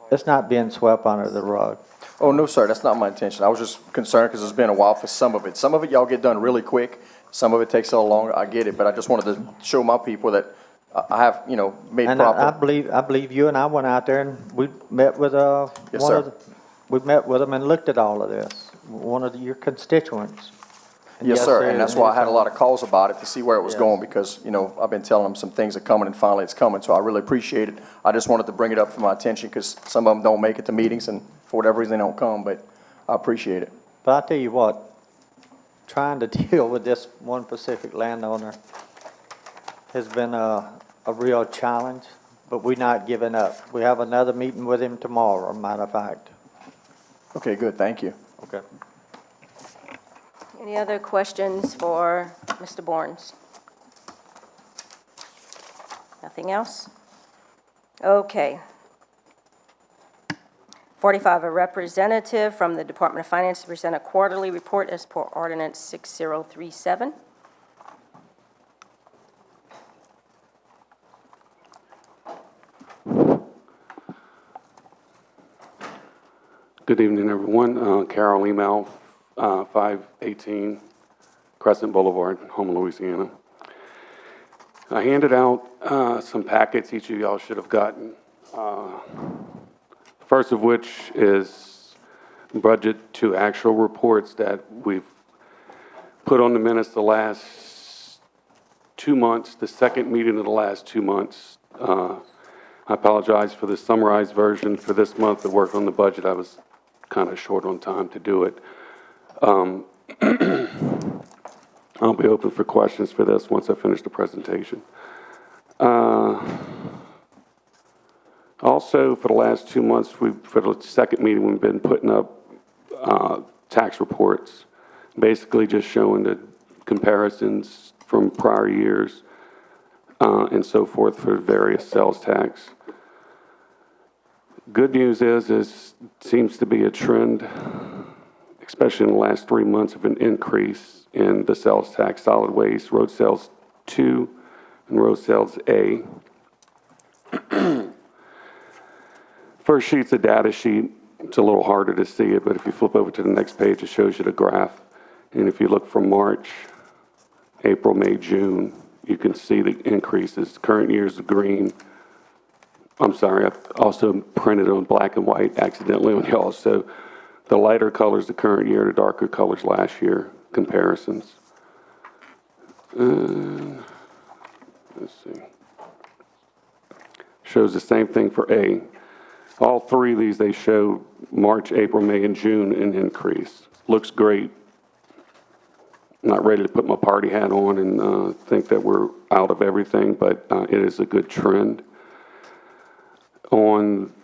it's not being swept under the rug. Oh, no, sir, that's not my intention. I was just concerned because it's been a while for some of it. Some of it y'all get done really quick. Some of it takes a little longer. I get it, but I just wanted to show my people that I have, you know, made And proper. I believe you and I went out there and we met with Yes, one sir. of the, we met with them and looked at all of this. One of your constituents. And Yes, sir, and sir, that's why I had a lot of calls about it to see where it was Yes. going because, you know, I've been telling them some things are coming and finally it's coming, so I really appreciate it. I just wanted to bring it up for my attention because some of them don't make it to meetings and for whatever reason they don't come, but I appreciate it. But I tell you what, trying to deal with this one Pacific landowner has been a real challenge, but we're not giving up. We have another meeting with him tomorrow, matter of fact. Okay, good, thank you. Okay. Any other questions for Mr. Bournes? Nothing else? Okay. 45, a representative from the Department of Finance to present a quarterly report as per ordinance 6037. Good evening, everyone. Carol Email, 518 Crescent Boulevard, Houma, Louisiana. I handed out some packets each of y'all should have gotten. First of which is budget to actual reports that we've put on the minutes the last 2 months, the second meeting of the last 2 months. I apologize for the summarized version for this month. The work on the budget, I was kind of short on time to do it. I'll be open for questions for this once I finish the presentation. Also, for the last 2 months, for the second meeting, we've been putting up tax reports, basically just showing the comparisons from prior years and so forth for various sales tax. Good news is seems to be a trend, especially in the last 3 months, of an increase in the sales tax, solid waste, road sales 2 and road sales A. First sheet's a data sheet. It's a little harder to see it, but if you flip over to the next page, it shows you the graph. And if you look from March, April, May, June, you can see the increases. Current year's the green. I'm sorry, I also printed on black and white accidentally on y'all, so The lighter colors the current year, the darker colors last year, comparisons. Let's see. Shows the same thing for A. All three of these, they show March, April, May, and June an increase. Looks great. Not ready to put my party hat on and think that we're out of everything, but it is a good trend.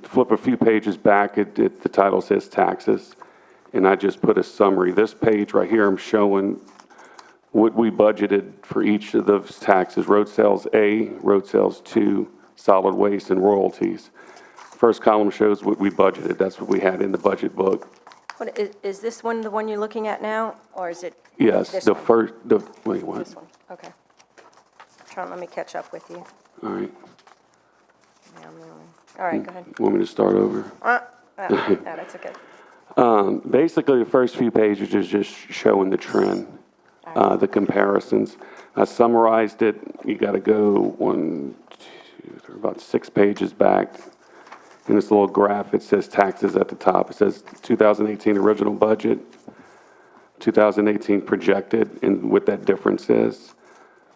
Flip a few pages back, the title says taxes, and I just put a summary. This page right here, I'm showing what we budgeted for each of those taxes: road sales A, road sales 2, solid waste, and royalties. First column shows what we budgeted. That's what we had in the budget book. What, is this one the one you're looking at now, or is it Yes, this the one? first, wait, what? This one, okay. Let me catch up with you. All right. All right, go ahead. Want me to start over? No, that's okay. Basically, the first few pages is just showing the trend, the comparisons. I summarized it. You got to go 1, 2, 3, about 6 pages back. In this little graph, it says taxes at the top. It says 2018 original budget, 2018 projected, and what that difference is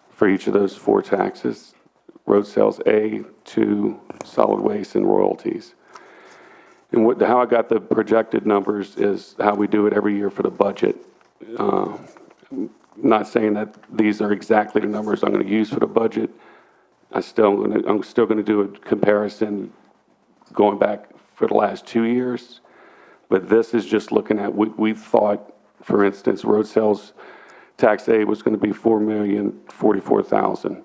for each of those 4 taxes: road sales A, 2, solid waste, and royalties. And how I got the projected numbers is how we do it every year for the budget. Not saying that these are exactly the numbers I'm going to use for the budget. I'm still going to do a comparison going back for the last 2 years. But this is just looking at what we thought. For instance, road sales tax A was going to be $4,044,000.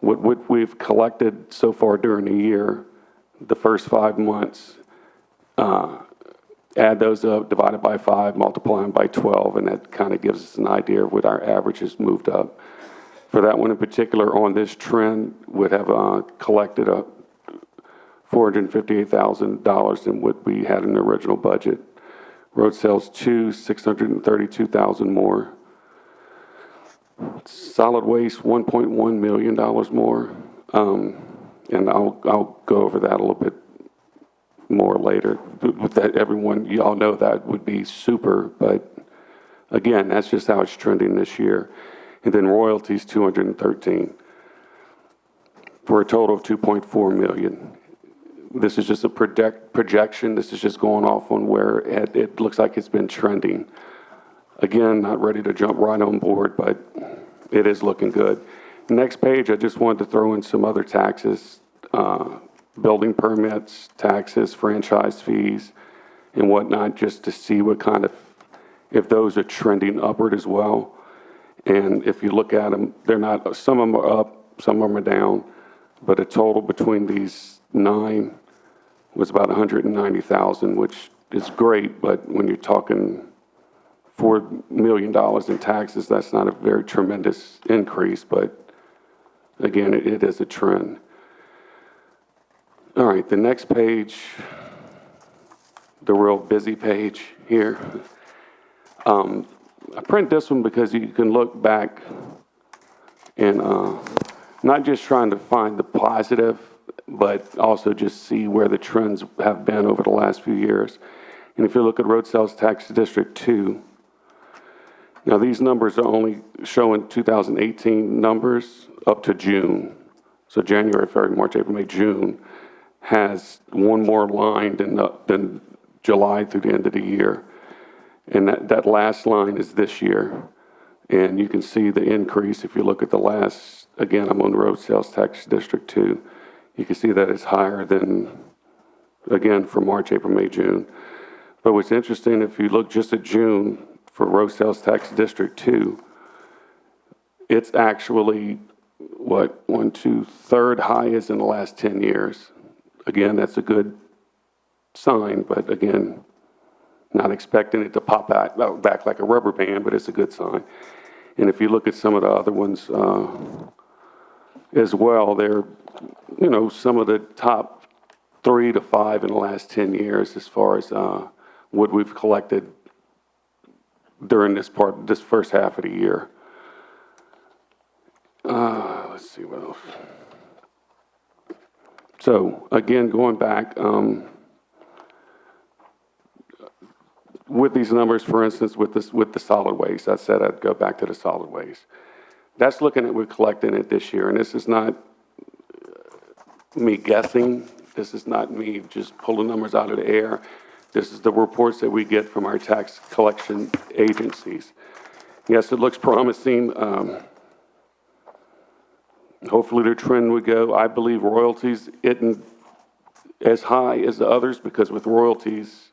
What we've collected so far during the year, the first 5 months, add those up, divide it by 5, multiply them by 12, and that kind of gives us an idea of what our average has moved up. For that one in particular, on this trend, would have collected $458,000 than what we had in the original budget. Road sales 2, $632,000 more. Solid waste, $1.1 million more. And I'll go over that a little bit more later. With that, everyone, you all know that would be super, but again, that's just how it's trending this year. And then royalties, 213, for a total of 2.4 million. This is just a projection. This is just going off on where it looks like it's been trending. Again, not ready to jump right on board, but it is looking good. Next page, I just wanted to throw in some other taxes, building permits, taxes, franchise fees, and whatnot, just to see what kind of, if those are trending upward as well. And if you look at them, they're not, some of them are up, some of them are down, but a total between these 9 was about 190,000, which is great, but when you're talking $4 million in taxes, that's not a very tremendous increase, but again, it is a trend. All right, the next page, the real busy page here. I print this one because you can look back and not just trying to find the positive, but also just see where the trends have been over the last few years. And if you look at road sales tax district 2, now these numbers are only showing 2018 numbers up to June. So January, February, March, April, May, June has one more line than July through the end of the year. And that last line is this year. And you can see the increase if you look at the last, again, I'm on road sales tax district 2. You can see that it's higher than, again, for March, April, May, June. But what's interesting, if you look just at June for road sales tax district 2, it's actually, what, 1, 2, third highest in the last 10 years. Again, that's a good sign, but again, not expecting it to pop back like a rubber band, but it's a good sign. And if you look at some of the other ones as well, they're, some of the top 3 to 5 in the last 10 years as far as what we've collected during this first half of the year. Let's see what else. So again, going back, with these numbers, for instance, with the solid waste, I said I'd go back to the solid waste. That's looking at we're collecting it this year, and this is not me guessing. This is not me just pulling numbers out of the air. This is the reports that we get from our tax collection agencies. Yes, it looks promising. Hopefully the trend would go. I believe royalties isn't as high as the others because with royalties,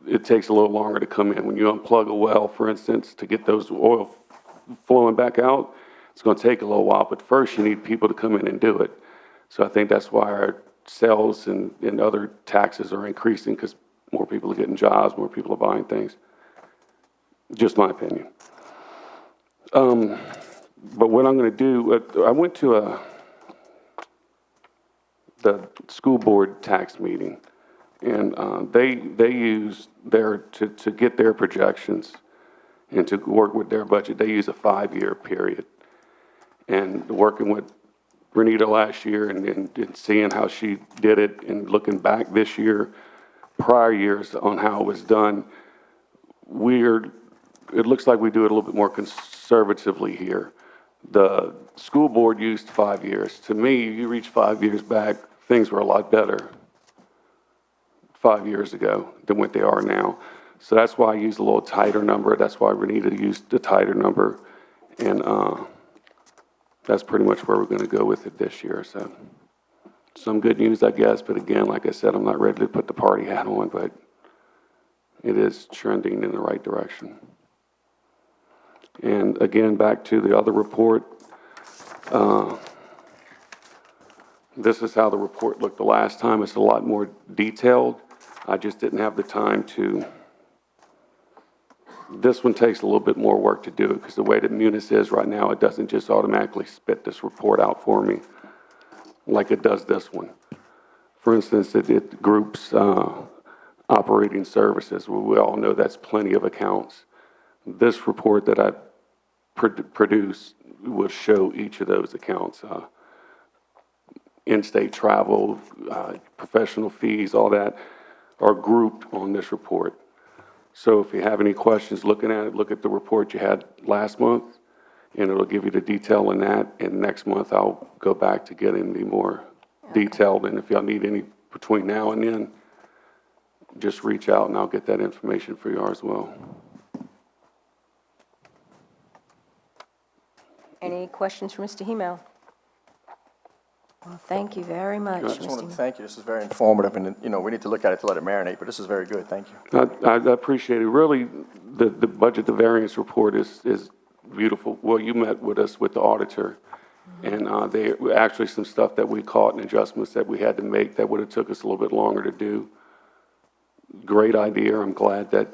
it takes a little longer to come in. When you unplug a well, for instance, to get those oil flowing back out, it's going to take a little while. But first, you need people to come in and do it. So I think that's why our sales and other taxes are increasing because more people are getting jobs, more people are buying things. Just my opinion. But what I'm going to do, I went to the school board tax meeting, and they use to get their projections and to work with their budget, they use a 5-year period. And working with Renita last year and seeing how she did it and looking back this year, prior years on how it was done, it looks like we do it a little bit more conservatively here. The school board used 5 years. To me, you reach 5 years back, things were a lot better 5 years ago than what they are now. So that's why I used a little tighter number. That's why Renita used the tighter number. And that's pretty much where we're going to go with it this year. So some good news, I guess. But again, like I said, I'm not ready to put the party hat on, but it is trending in the right direction. And again, back to the other report. This is how the report looked the last time. It's a lot more detailed. I just didn't have the time to. This one takes a little bit more work to do because the way that Munis is right now, it doesn't just automatically spit this report out for me like it does this one. For instance, it groups operating services. Well, we all know that's plenty of accounts. This report that I produce will show each of those accounts. In-state travel, professional fees, all that are grouped on this report. So if you have any questions looking at it, look at the report you had last month, and it'll give you the detail in that. And next month, I'll go back to getting the more detailed. And if y'all need any between now and then, just reach out and I'll get that information for you as well. Any questions for Mr. Hemel? Well, thank you very much, I just Mr. wanted to Hemel. thank you. This is very informative, and, we need to look at it to let it marinate, but this is very good. Thank you. I appreciate it. Really, the budget, the variance report is beautiful. Well, you met with us with the auditor, and there were actually some stuff that we caught and adjustments that we had to make that would have took us a little bit longer to do. Great idea. I'm glad that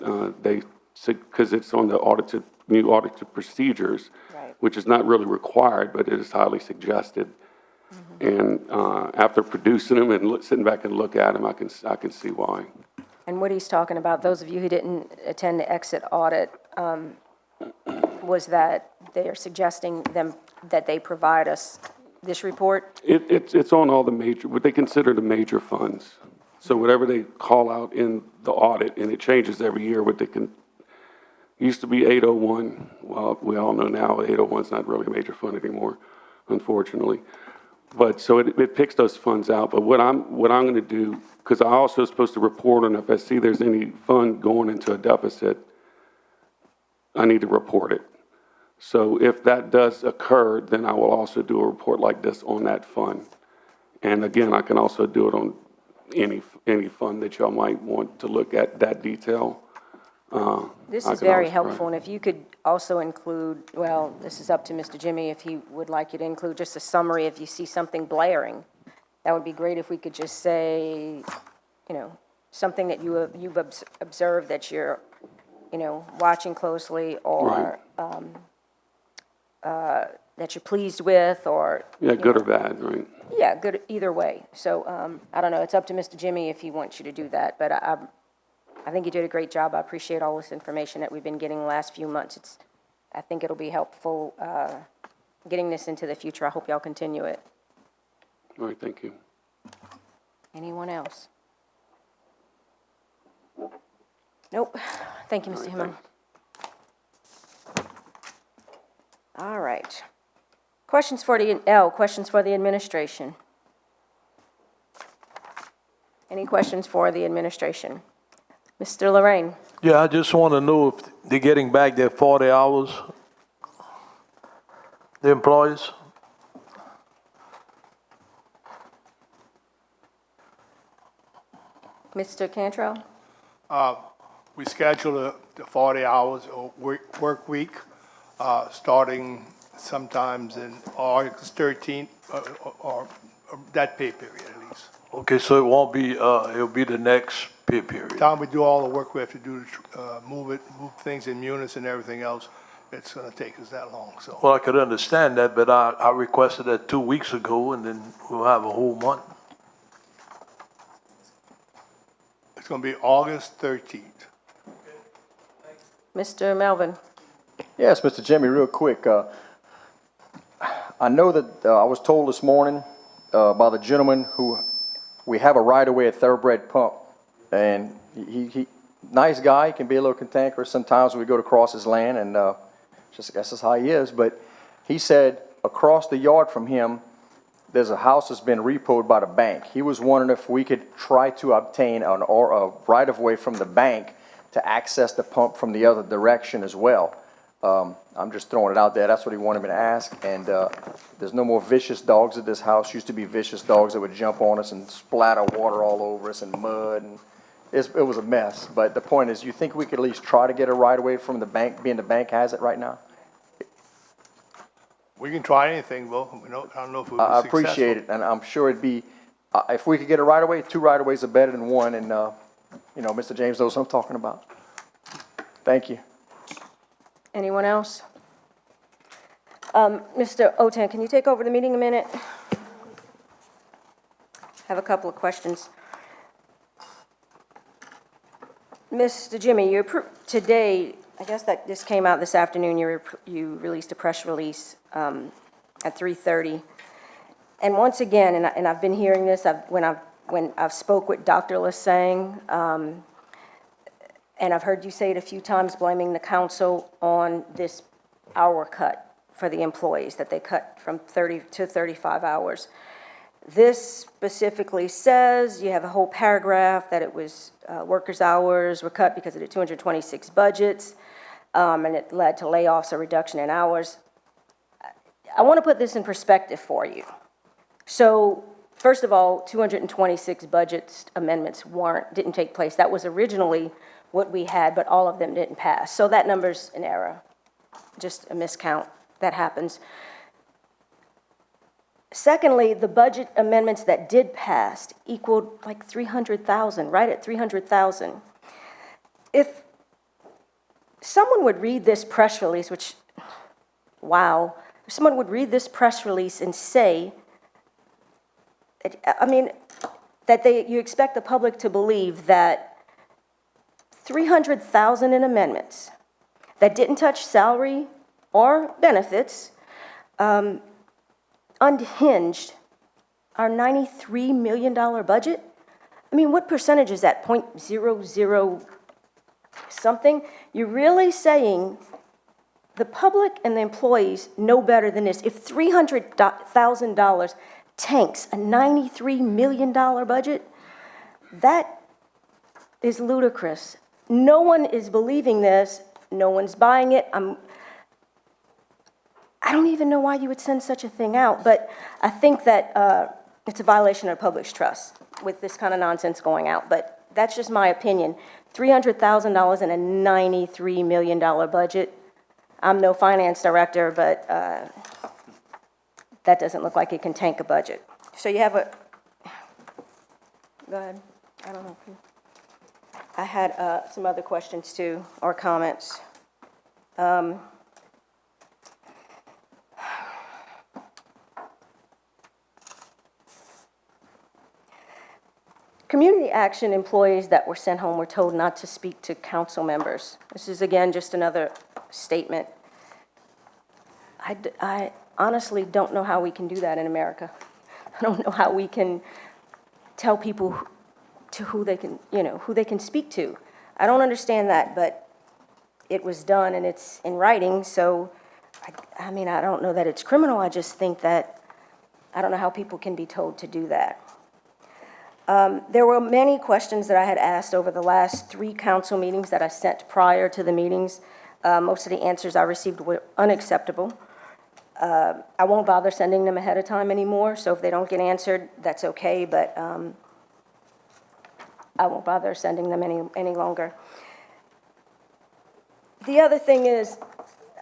because it's on the new audited procedures, Right. which is not really required, but it is highly suggested. And after producing them and sitting back and look at them, I can see why. And what he's talking about, those of you who didn't attend the exit audit, was that they are suggesting that they provide us this report? It's on all the major, what they consider the major funds. So whatever they call out in the audit, and it changes every year, what they used to be 801. Well, we all know now 801 is not really a major fund anymore, unfortunately. But so it picks those funds out. But what I'm going to do, because I also supposed to report on if I see there's any fund going into a deficit, I need to report it. So if that does occur, then I will also do a report like this on that fund. And again, I can also do it on any fund that y'all might want to look at that detail. This is very helpful, and if you could also include, well, this is up to Mr. Jimmy, if he would like you to include just a summary if you see something blaring. That would be great if we could just say, something that you've observed that you're, watching closely, or that you're pleased with, or... Yeah, good or bad, right? Yeah, good either way. So, I don't know, it's up to Mr. Jimmy if he wants you to do that, but I think you did a great job. I appreciate all this information that we've been getting the last few months. I think it'll be helpful getting this into the future. I hope y'all continue it. All right, thank you. Anyone else? Nope. Thank you, Mr. Himmel. All right. Questions for the administration. Any questions for the administration? Mr. Lorraine? Yeah, I just want to know if they're getting back their 40 hours, the employees? Mr. Cantrell? We scheduled the 40 hours work week, starting sometimes in August 13th, or that pay period at least. Okay, so it won't be, it'll be the next pay period. Time we do all the work we have to do to move things in units and everything else, it's gonna take us that long, so. Well, I could understand that, but I requested that 2 weeks ago, and then we'll have a whole month. It's gonna be August 13th. Mr. Melvin? Yes, Mr. Jimmy, real quick. I know that I was told this morning by the gentleman who we have a right-of-way at Thoroughbred Pump, and he nice guy. He can be a little cantankerous sometimes when we go to cross his land, and just guess that's how he is. But he said across the yard from him, there's a house that's been repoed by the bank. He was wondering if we could try to obtain a right-of-way from the bank to access the pump from the other direction as well. I'm just throwing it out there. That's what he wanted me to ask. And there's no more vicious dogs at this house. Used to be vicious dogs that would jump on us and splatter water all over us and mud. And it was a mess. But the point is, you think we could at least try to get a right-of-way from the bank, being the bank has it right now? We can try anything, Will. I don't know if we'll be successful. I appreciate it, and I'm sure it'd be, if we could get a right-of-way, 2 right-of-ways are better than 1, and, you know, Mr. James knows what I'm talking about. Thank you. Anyone else? Mr. Otan, can you take over the meeting a minute? Have a couple of questions. Mr. Jimmy, today, I guess that this came out this afternoon, you released a press release at 3:30. And once again, and I've been hearing this, when I've spoke with Dr. Lasang, and I've heard you say it a few times, blaming the council on this hour cut for the employees, that they cut from 30 to 35 hours. This specifically says, you have a whole paragraph that it was workers' hours were cut because of the 226 budgets, and it led to layoffs or reduction in hours. I want to put this in perspective for you. So, first of all, 226 budget amendments didn't take place. That was originally what we had, but all of them didn't pass. So that number's an error, just a miscount. That happens. Secondly, the budget amendments that did pass equaled like 300,000, right at 300,000. If someone would read this press release, which, wow, if someone would read this press release and say, you expect the public to believe that 300,000 in amendments that didn't touch salary or benefits, unhinged our $93 million budget? I mean, what percentage is that, 0.00 something? You're really saying the public and the employees know better than this. If $300,000 tanks a $93 million budget, that is ludicrous. No one is believing this. No one's buying it. I don't even know why you would send such a thing out, but I think that it's a violation of public's trust with this kind of nonsense going out. But that's just my opinion. $300,000 in a $93 million budget. I'm no finance director, but that doesn't look like it can tank a budget. So you have a, go ahead. I don't know. I had some other questions too, or comments. Community action employees that were sent home were told not to speak to council members. This is, again, just another statement. I honestly don't know how we can do that in America. I don't know how we can tell people to who they can, who they can speak to. I don't understand that, but it was done and it's in writing, so, I mean, I don't know that it's criminal, I just think that, I don't know how people can be told to do that. There were many questions that I had asked over the last 3 council meetings that I sent prior to the meetings. Most of the answers I received were unacceptable. I won't bother sending them ahead of time anymore, so if they don't get answered, that's okay, but I won't bother sending them any longer. The other thing is,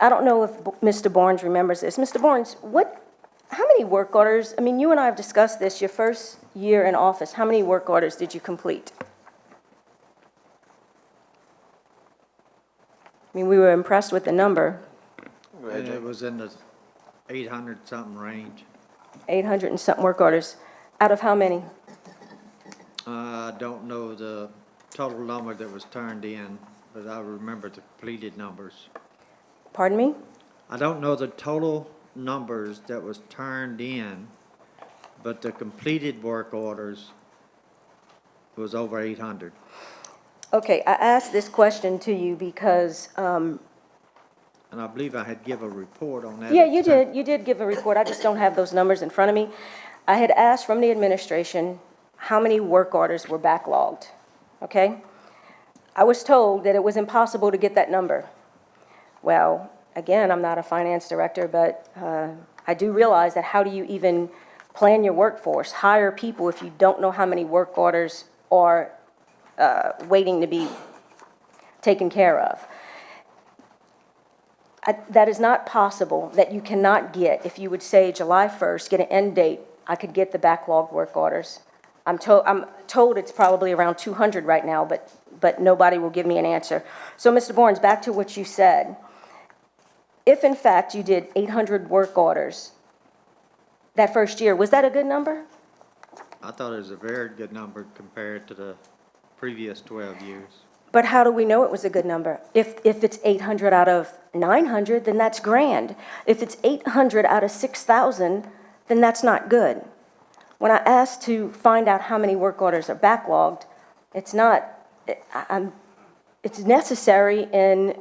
I don't know if Mr. Barnes remembers this. Mr. Barnes, how many work orders, I mean, you and I have discussed this, your first year in office, how many work orders did you complete? I mean, we were impressed with the number. It was in the 800-something range. 800 and something work orders. Out of how many? I don't know the total number that was turned in, but I remember the completed numbers. Pardon me? I don't know the total numbers that was turned in, but the completed work orders was over 800. Okay, I asked this question to you because, And I believe I had give a report on that. yeah, you did. You did give a report. I just don't have those numbers in front of me. I had asked from the administration how many work orders were backlogged, okay? I was told that it was impossible to get that number. Well, again, I'm not a finance director, but I do realize that how do you even plan your workforce, hire people if you don't know how many work orders are waiting to be taken care of? That is not possible, that you cannot get, if you would say July 1st, get an end date, I could get the backlogged work orders. I'm told it's probably around 200 right now, but nobody will give me an answer. So, Mr. Barnes, back to what you said. If, in fact, you did 800 work orders that first year, was that a good number? I thought it was a very good number compared to the previous 12 years. But how do we know it was a good number? If it's 800 out of 900, then that's grand. If it's 800 out of 6,000, then that's not good. When I asked to find out how many work orders are backlogged, it's necessary in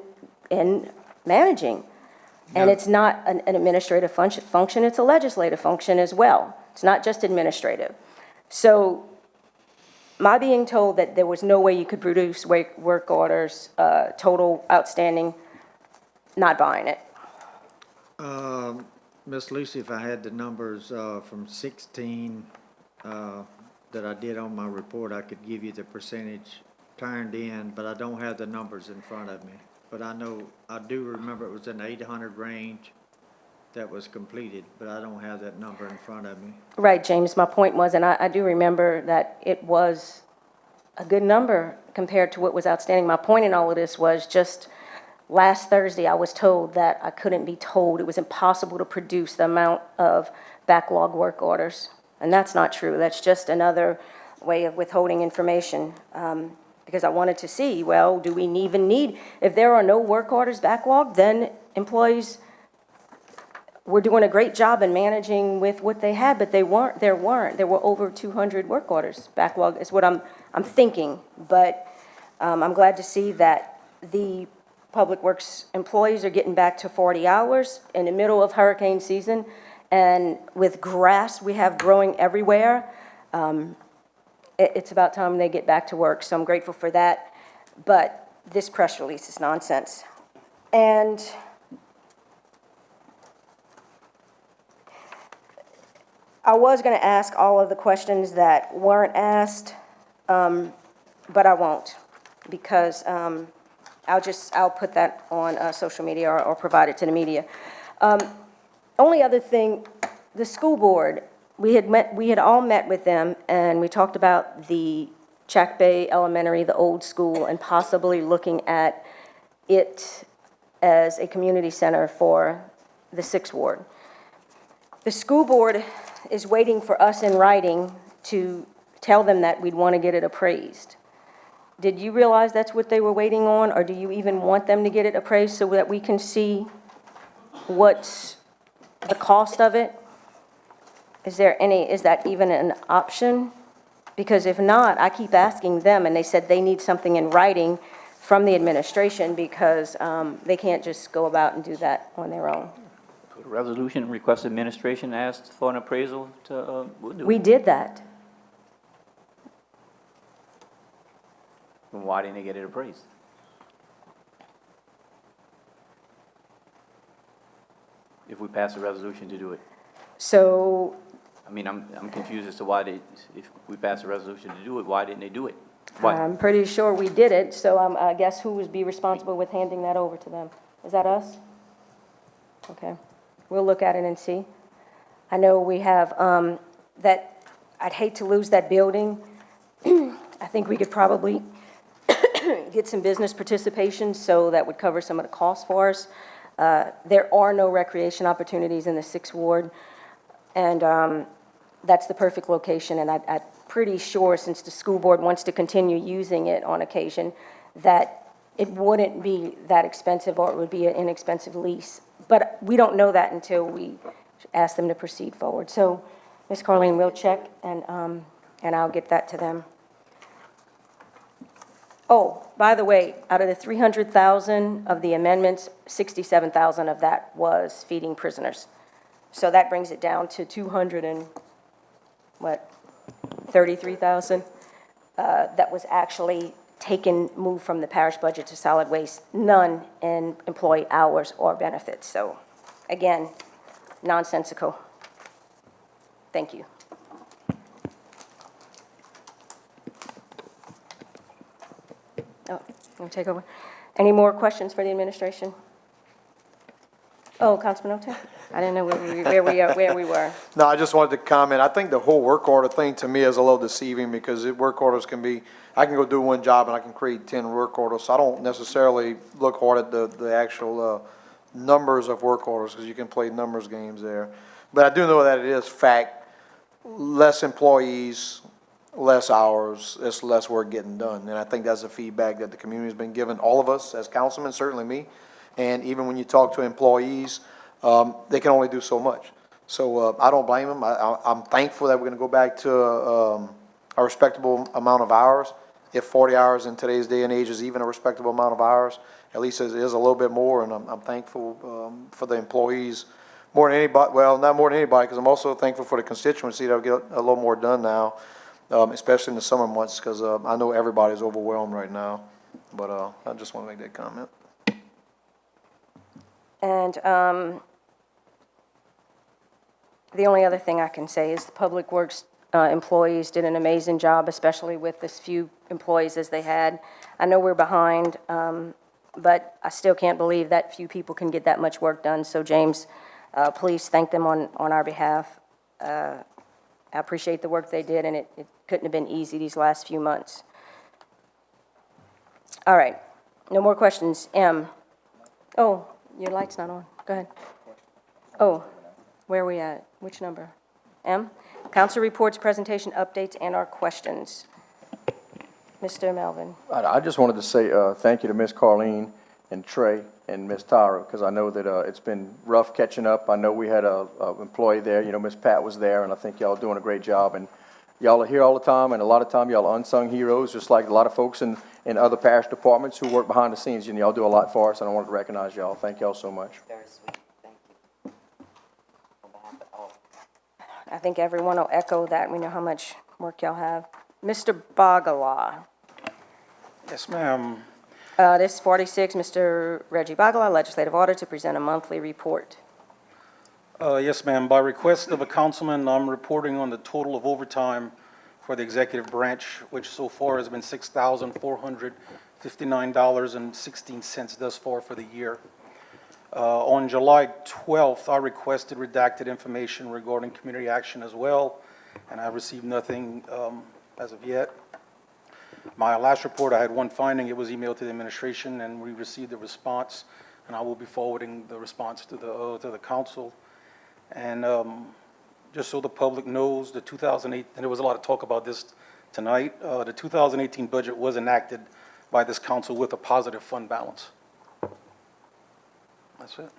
managing. And it's not an administrative function, it's a legislative function as well. It's not just administrative. So my being told that there was no way you could produce work orders, total outstanding, not buying it. Miss Lucy, if I had the numbers from 16 that I did on my report, I could give you the percentage turned in, but I don't have the numbers in front of me. But I do remember it was in the 800 range that was completed, but I don't have that number in front of me. Right, James, my point was, and I do remember that it was a good number compared to what was outstanding. My point in all of this was just last Thursday, I was told that I couldn't be told. It was impossible to produce the amount of backlog work orders. And that's not true. That's just another way of withholding information. Because I wanted to see, well, do we even need, if there are no work orders backlogged, then employees were doing a great job in managing with what they had, but there were over 200 work orders backlogged, is what I'm thinking. But I'm glad to see that the Public Works employees are getting back to 40 hours in the middle of hurricane season. And with grass we have growing everywhere, it's about time they get back to work. So I'm grateful for that. But this press release is nonsense. And I was going to ask all of the questions that weren't asked, but I won't, because I'll put that on social media or provide it to the media. Only other thing, the school board, we had all met with them, and we talked about the Chack Bay Elementary, the old school, and possibly looking at it as a community center for the 6th Ward. The school board is waiting for us in writing to tell them that we'd want to get it appraised. Did you realize that's what they were waiting on, or do you even want them to get it appraised so that we can see what's the cost of it? Is that even an option? Because if not, I keep asking them, and they said they need something in writing from the administration because they can't just go about and do that on their own. Put a resolution, request administration, ask for an appraisal to, we'll do it. We did that. Then why didn't they get it appraised? If we pass a resolution to do it. So I mean, I'm confused as to why they, if we pass a resolution to do it, why didn't they do it? Why? I'm pretty sure we did it, so I guess who would be responsible with handing that over to them? Is that us? Okay, we'll look at it and see. I know we have, that, I'd hate to lose that building. I think we could probably get some business participation, so that would cover some of the costs for us. There are no recreation opportunities in the 6th Ward, and that's the perfect location, and I'm pretty sure, since the school board wants to continue using it on occasion, that it wouldn't be that expensive, or it would be an inexpensive lease. But we don't know that until we ask them to proceed forward. So, Ms. Carlene, we'll check, and I'll get that to them. Oh, by the way, out of the 300,000 of the amendments, 67,000 of that was feeding prisoners. So that brings it down to 33,000 that was actually moved from the parish budget to solid waste, none in employee hours or benefits. So again, nonsensical. Thank you. Oh, want to take over? Any more questions for the administration? Oh, Councilman Ote? I didn't know where we were. No, I just wanted to comment. I think the whole work order thing to me is a little deceiving because work orders can be, I can go do one job and I can create 10 work orders. So I don't necessarily look hard at the actual numbers of work orders because you can play numbers games there. But I do know that it is fact, less employees, less hours, it's less work getting done. And I think that's the feedback that the community's been giving all of us as councilmen, certainly me. And even when you talk to employees, they can only do so much. So I don't blame them. I'm thankful that we're going to go back to a respectable amount of hours. If 40 hours in today's day and age is even a respectable amount of hours, at least it is a little bit more. And I'm thankful for the employees more than anybody. Well, not more than anybody, because I'm also thankful for the constituency that will get a little more done now, especially in the summer months, because I know everybody's overwhelmed right now. But I just want to make that comment. And the only other thing I can say is the Public Works employees did an amazing job, especially with as few employees as they had. I know we're behind, but I still can't believe that few people can get that much work done. So James, please thank them on our behalf. I appreciate the work they did, and it couldn't have been easy these last few months. All right, no more questions. M. Oh. Your light's not on. Go ahead. Oh, where are we at? Which number? M? Council reports, presentation, updates, and our questions. Mr. Melvin. I just wanted to say thank you to Miss Carlene and Trey and Miss Tyra, because I know that it's been rough catching up. I know we had a employee there. You know, Miss Pat was there, and I think y'all are doing a great job. And y'all are here all the time, and a lot of time y'all are unsung heroes, just like a lot of folks in other parish departments who work behind the scenes. And y'all do a lot for us, and I wanted to recognize y'all. Thank y'all so much. Very sweet. Thank you. On behalf of all. I think everyone will echo that. We know how much work y'all have. Mr. Bagala. Yes, ma'am. This 46, Mr. Reggie Bagala, Legislative Auditor, to present a monthly report. Yes, ma'am. By request of a councilman, I'm reporting on the total of overtime for the executive branch, which so far has been $6,459.16 thus far for the year. On July 12th, I requested redacted information regarding community action as well, and I received nothing as of yet. My last report, I had one finding. It was emailed to the administration, and we received a response, and I will be forwarding the response to the council. And just so the public knows, the 2008, and there was a lot of talk about this tonight, the 2018 budget was enacted by this council with a positive fund balance. That's it.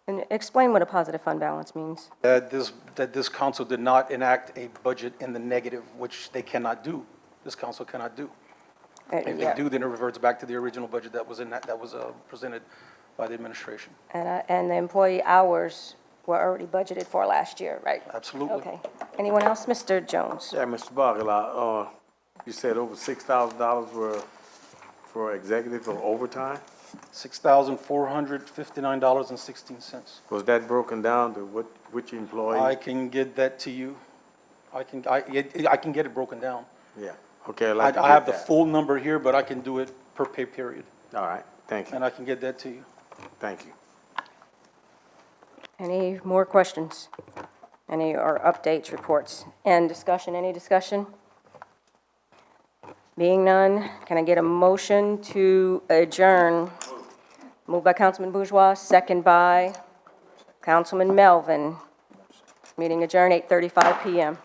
And explain what a positive fund balance means. That this council did not enact a budget in the negative, which they cannot do. This council cannot do. If they Yeah. do, then it reverts back to the original budget that was presented by the administration. And the employee hours were already budgeted for last year, right? Absolutely. Okay. Anyone else? Mr. Jones? Yeah, Mr. Bargela, you said over $6,000 were for executive or overtime? $6,459.16. Was that broken down to which I employee? can get that to you. I can get it broken down. Yeah, okay, I'd like to I have get the that. full number here, but I can do it per pay period, All right, thank you, and I can get that to you. thank you. Any more questions? Any or updates, reports? And discussion, any discussion? Being none, can I get a motion to adjourn? Moved by Councilman Bourgeois, second by Councilman Melvin. Meeting adjourned, 8:35 PM.